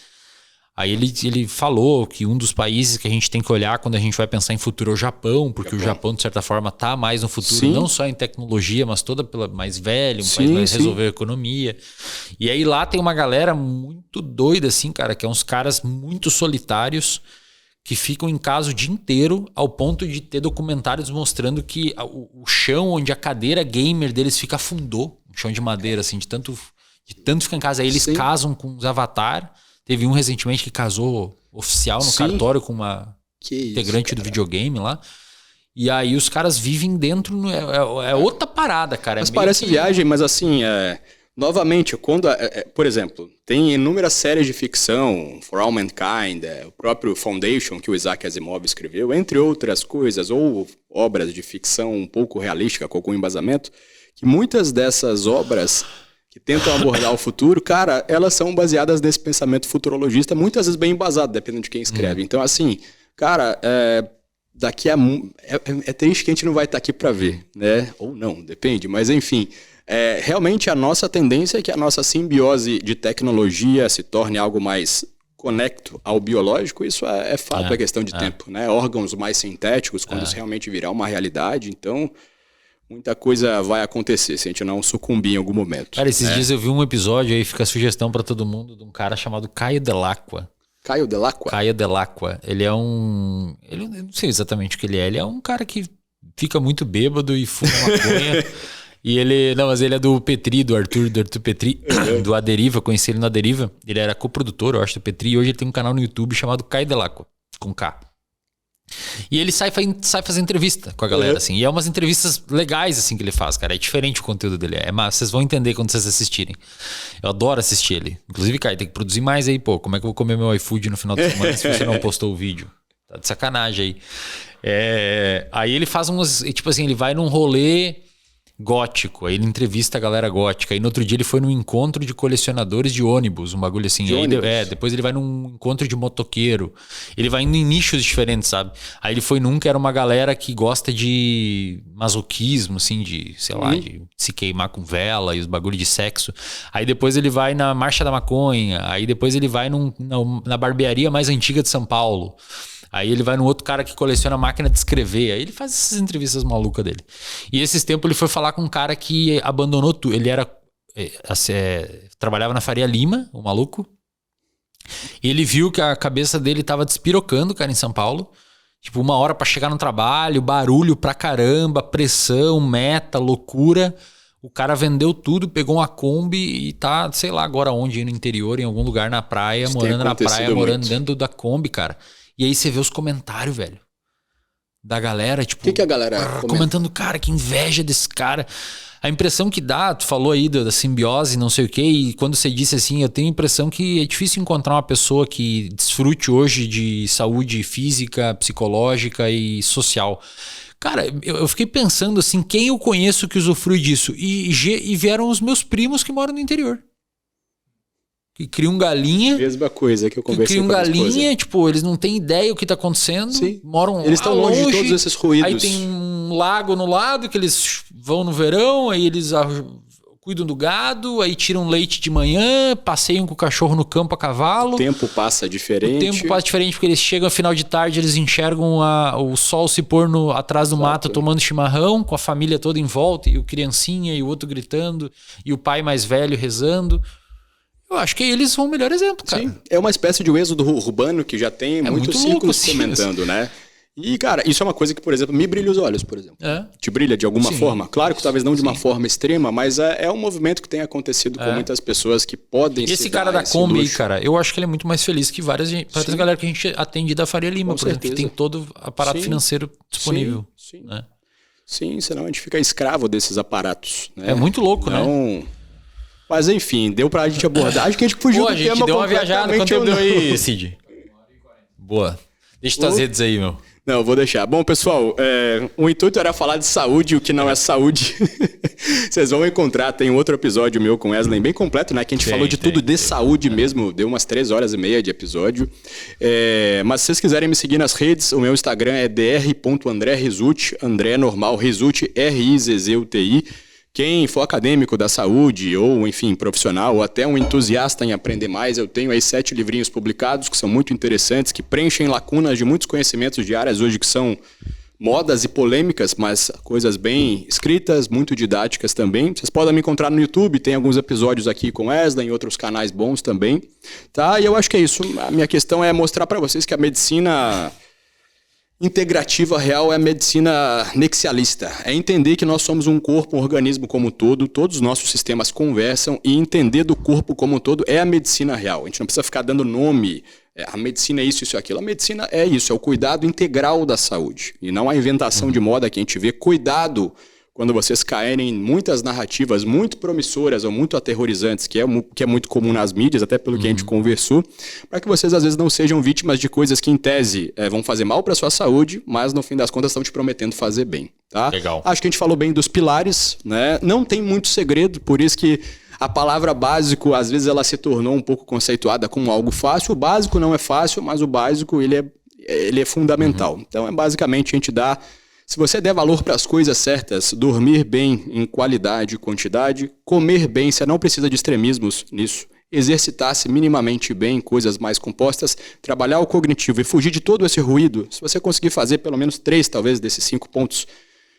Speaker 1: Aí ele falou que um dos países que a gente tem que olhar quando a gente vai pensar em futuro é o Japão, porque o Japão, de certa forma, tá mais no futuro, não só em tecnologia, mas toda pela mais velho, um país mais resolver a economia. E aí lá tem uma galera muito doida, assim, cara, que é uns caras muito solitários que ficam em casa o dia inteiro, ao ponto de ter documentários mostrando que o chão onde a cadeira gamer deles fica afundou, um chão de madeira, assim, de tanto ficar em casa. Aí eles casam com os avatar. Teve um recentemente que casou oficial no cartório com uma integrante do videogame lá. E aí os caras vivem dentro, é outra parada, cara.
Speaker 2: Mas parece viagem, mas assim, novamente, quando, por exemplo, tem inúmeras séries de ficção, For All Mankind, o próprio Foundation que o Isaac Asimov escreveu, entre outras coisas, ou obras de ficção um pouco realística, com algum embasamento, que muitas dessas obras que tentam abordar o futuro, cara, elas são baseadas nesse pensamento futurologista, muitas vezes bem embasado, dependendo de quem escreve. Então, assim, cara, daqui a... É triste que a gente não vai estar aqui para ver, né? Ou não, depende. Mas, enfim, realmente a nossa tendência é que a nossa simbiose de tecnologia se torne algo mais conecto ao biológico. Isso é fato, é questão de tempo, né? Órgãos mais sintéticos, quando isso realmente virar uma realidade. Então, muita coisa vai acontecer se a gente não sucumbir em algum momento.
Speaker 1: Cara, esses dias eu vi um episódio, aí fica a sugestão para todo mundo, de um cara chamado Caio Dell'Acqua.
Speaker 2: Caio Dell'Acqua?
Speaker 1: Caio Dell'Acqua. Ele é um... Eu não sei exatamente o que ele é. Ele é um cara que fica muito bêbado e fuma maconha. E ele... Não, mas ele é do Petri, do Arthur Petri, do A Deriva. Conheci ele na Deriva. Ele era coprodutor, eu acho, do Petri. E hoje ele tem um canal no YouTube chamado Caio Dell'Acqua, com K. E ele sai fazer entrevista com a galera, assim. E é umas entrevistas legais, assim, que ele faz, cara. É diferente o conteúdo dele. Mas vocês vão entender quando vocês assistirem. Eu adoro assistir ele. Inclusive, cara, tem que produzir mais aí, pô. Como é que eu vou comer meu iFood no final de semana se você não postou o vídeo? Tá de sacanagem aí. Aí ele faz umas... Tipo assim, ele vai num rolê gótico. Aí ele entrevista a galera gótica. Aí no outro dia ele foi num encontro de colecionadores de ônibus, um bagulho assim. Aí, depois ele vai num encontro de motoqueiro. Ele vai indo em nichos diferentes, sabe? Aí ele foi num que era uma galera que gosta de masoquismo, assim, de, sei lá, de se queimar com vela e os bagulhos de sexo. Aí depois ele vai na Marcha da Maconha. Aí depois ele vai na barbearia mais antiga de São Paulo. Aí ele vai num outro cara que coleciona máquina de escrever. Aí ele faz essas entrevistas malucas dele. E esses tempos ele foi falar com um cara que abandonou tudo. Ele era... trabalhava na Faria Lima, o maluco. E ele viu que a cabeça dele tava despirocando, cara, em São Paulo. Tipo, 1 hora pra chegar no trabalho, barulho pra caramba, pressão, meta, loucura. O cara vendeu tudo, pegou uma Kombi e tá, sei lá agora onde, no interior, em algum lugar na praia, morando na praia, morando dentro da Kombi, cara. E aí você vê os comentários, velho, da galera, tipo...
Speaker 2: O que a galera
Speaker 1: comentando, cara, que inveja desse cara. A impressão que dá, tu falou aí da simbiose, não sei o quê, e quando você disse assim, eu tenho a impressão que é difícil encontrar uma pessoa que desfrute hoje de saúde física, psicológica e social. Cara, eu fiquei pensando assim, quem eu conheço que usufrui disso? E vieram os meus primos que moram no interior. Que criam galinha.
Speaker 2: Mesma coisa que eu conversei com a minha esposa.
Speaker 1: Criam galinha, tipo, eles não têm ideia do que tá acontecendo.
Speaker 2: Sim.
Speaker 1: Moram
Speaker 2: eles estão longe de todos esses ruídos.
Speaker 1: Aí tem um lago no lado que eles vão no verão, aí eles cuidam do gado, aí tiram leite de manhã, passeiam com o cachorro no campo a cavalo.
Speaker 2: O tempo passa diferente.
Speaker 1: O tempo passa diferente porque eles chegam no final de tarde, eles enxergam o sol se pôr atrás do mato tomando chimarrão, com a família toda em volta, e o criancinha e o outro gritando, e o pai mais velho rezando. Eu acho que eles são o melhor exemplo, cara.
Speaker 2: Sim, é uma espécie de êxodo urbano que já tem muitos ciclos comentando, né? E, cara, isso é uma coisa que, por exemplo, me brilha os olhos, por exemplo. Te brilha de alguma forma? Claro que talvez não de uma forma extrema, mas é um movimento que tem acontecido com muitas pessoas que podem
Speaker 1: esse cara da Kombi aí, cara, eu acho que ele é muito mais feliz que várias galera que a gente atende da Faria Lima, por exemplo, que tem todo o aparato financeiro disponível.
Speaker 2: Sim,
Speaker 1: né?
Speaker 2: Sim, senão a gente fica escravo desses aparatos. Né?
Speaker 1: É muito louco, né?
Speaker 2: Mas enfim, deu pra gente abordar. Acho que a gente fugiu do tema.
Speaker 1: A gente deu uma viajada. Quanto tempo deu aí, Cid? Boa. Deixa tuas redes aí, meu.
Speaker 2: Não, vou deixar. Bom, pessoal, o intuito era falar de saúde, o que não é saúde. Vocês vão encontrar, tem outro episódio meu com Wesley bem completo, né? Que a gente falou de tudo de saúde mesmo. Deu umas 3 horas e meia de episódio. Mas se vocês quiserem me seguir nas redes, o meu Instagram é dr.andrerizuti, André normal, Rizuti, R-I-Z-Z-U-T-I. Quem for acadêmico da saúde ou, enfim, profissional ou até um entusiasta em aprender mais, eu tenho aí 7 livrinhos publicados que são muito interessantes, que preenchem lacunas de muitos conhecimentos de áreas hoje que são modas e polêmicas, mas coisas bem escritas, muito didáticas também. Vocês podem me encontrar no YouTube, tem alguns episódios aqui com Wesley, em outros canais bons também. Tá? E eu acho que é isso. A minha questão é mostrar para vocês que a medicina integrativa real é a medicina nexialista. É entender que nós somos um corpo, um organismo como um todo, todos os nossos sistemas conversam, e entender do corpo como um todo é a medicina real. A gente não precisa ficar dando nome, a medicina é isso, isso e aquilo. A medicina é isso, é o cuidado integral da saúde. E não a inventação de moda que a gente vê. Cuidado quando vocês caírem em muitas narrativas muito promissoras ou muito aterrorizantes, que é muito comum nas mídias, até pelo que a gente conversou, para que vocês às vezes não sejam vítimas de coisas que em tese vão fazer mal para sua saúde, mas no fim das contas estão te prometendo fazer bem. Tá?
Speaker 1: Legal.
Speaker 2: Acho que a gente falou bem dos pilares, né? Não tem muito segredo, por isso que a palavra básico, às vezes ela se tornou um pouco conceituada como algo fácil. O básico não é fácil, mas o básico ele ele é fundamental. Então, basicamente, a gente dá... Se você der valor para as coisas certas, dormir bem em qualidade e quantidade, comer bem, você não precisa de extremismos nisso, exercitar-se minimamente bem em coisas mais compostas, trabalhar o cognitivo e fugir de todo esse ruído, se você conseguir fazer pelo menos 3, talvez, desses 5 pontos,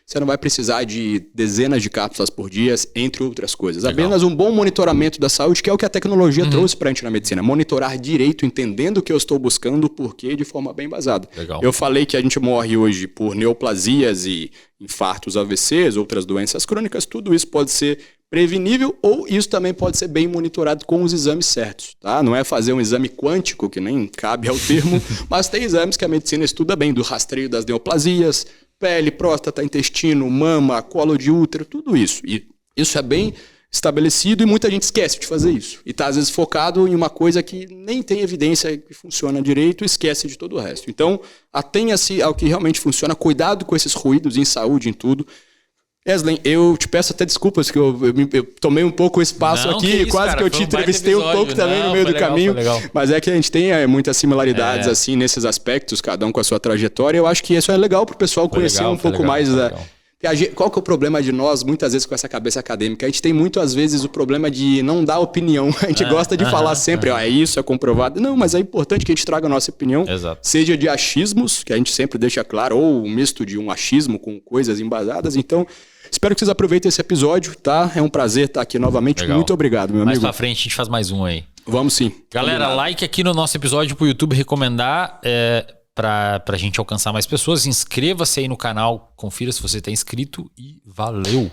Speaker 2: você não vai precisar de dezenas de cápsulas por dia, entre outras coisas.
Speaker 1: Legal.
Speaker 2: Apenas um bom monitoramento da saúde, que é o que a tecnologia trouxe para a gente na medicina. Monitorar direito, entendendo o que eu estou buscando, o porquê, de forma bem embasada.
Speaker 1: Legal.
Speaker 2: Eu falei que a gente morre hoje por neoplasias e infartos, AVCs, outras doenças crônicas. Tudo isso pode ser prevenível ou isso também pode ser bem monitorado com os exames certos. Tá? Não é fazer um exame quântico, que nem cabe ao termo, mas tem exames que a medicina estuda bem, do rastreio das neoplasias, pele, próstata, intestino, mama, colo de útero, tudo isso. E isso é bem estabelecido e muita gente esquece de fazer isso. E está, às vezes, focado em uma coisa que nem tem evidência que funciona direito e esquece de todo o resto. Então, atenha-se ao que realmente funciona, cuidado com esses ruídos em saúde, em tudo. Eslen, eu te peço até desculpas que eu tomei um pouco o espaço aqui,
Speaker 1: isso,
Speaker 2: quase
Speaker 1: cara,
Speaker 2: que eu te entrevistei um pouco também no meio do caminho, mas é que a gente tem muitas similaridades assim nesses aspectos, cada um com a sua trajetória. Eu acho que isso é legal para o pessoal conhecer um pouco mais qual que é o problema de nós, muitas vezes, com essa cabeça acadêmica? A gente tem muito, às vezes, o problema de não dar opinião. A gente gosta de falar sempre, é isso, é comprovado. Não, mas é importante que a gente traga a nossa opinião, seja de achismos, que a gente sempre deixa claro, ou um misto de um achismo com coisas embasadas. Então, espero que vocês aproveitem esse episódio, tá? É um prazer estar aqui novamente.
Speaker 1: Legal.
Speaker 2: Muito obrigado, meu amigo.
Speaker 1: Mais pra frente a gente faz mais um aí.
Speaker 2: Vamos sim.
Speaker 1: Galera, combinado. Like aqui no nosso episódio pro YouTube recomendar... Pra gente alcançar mais pessoas. Inscreva-se aí no canal, confira se você está inscrito e valeu!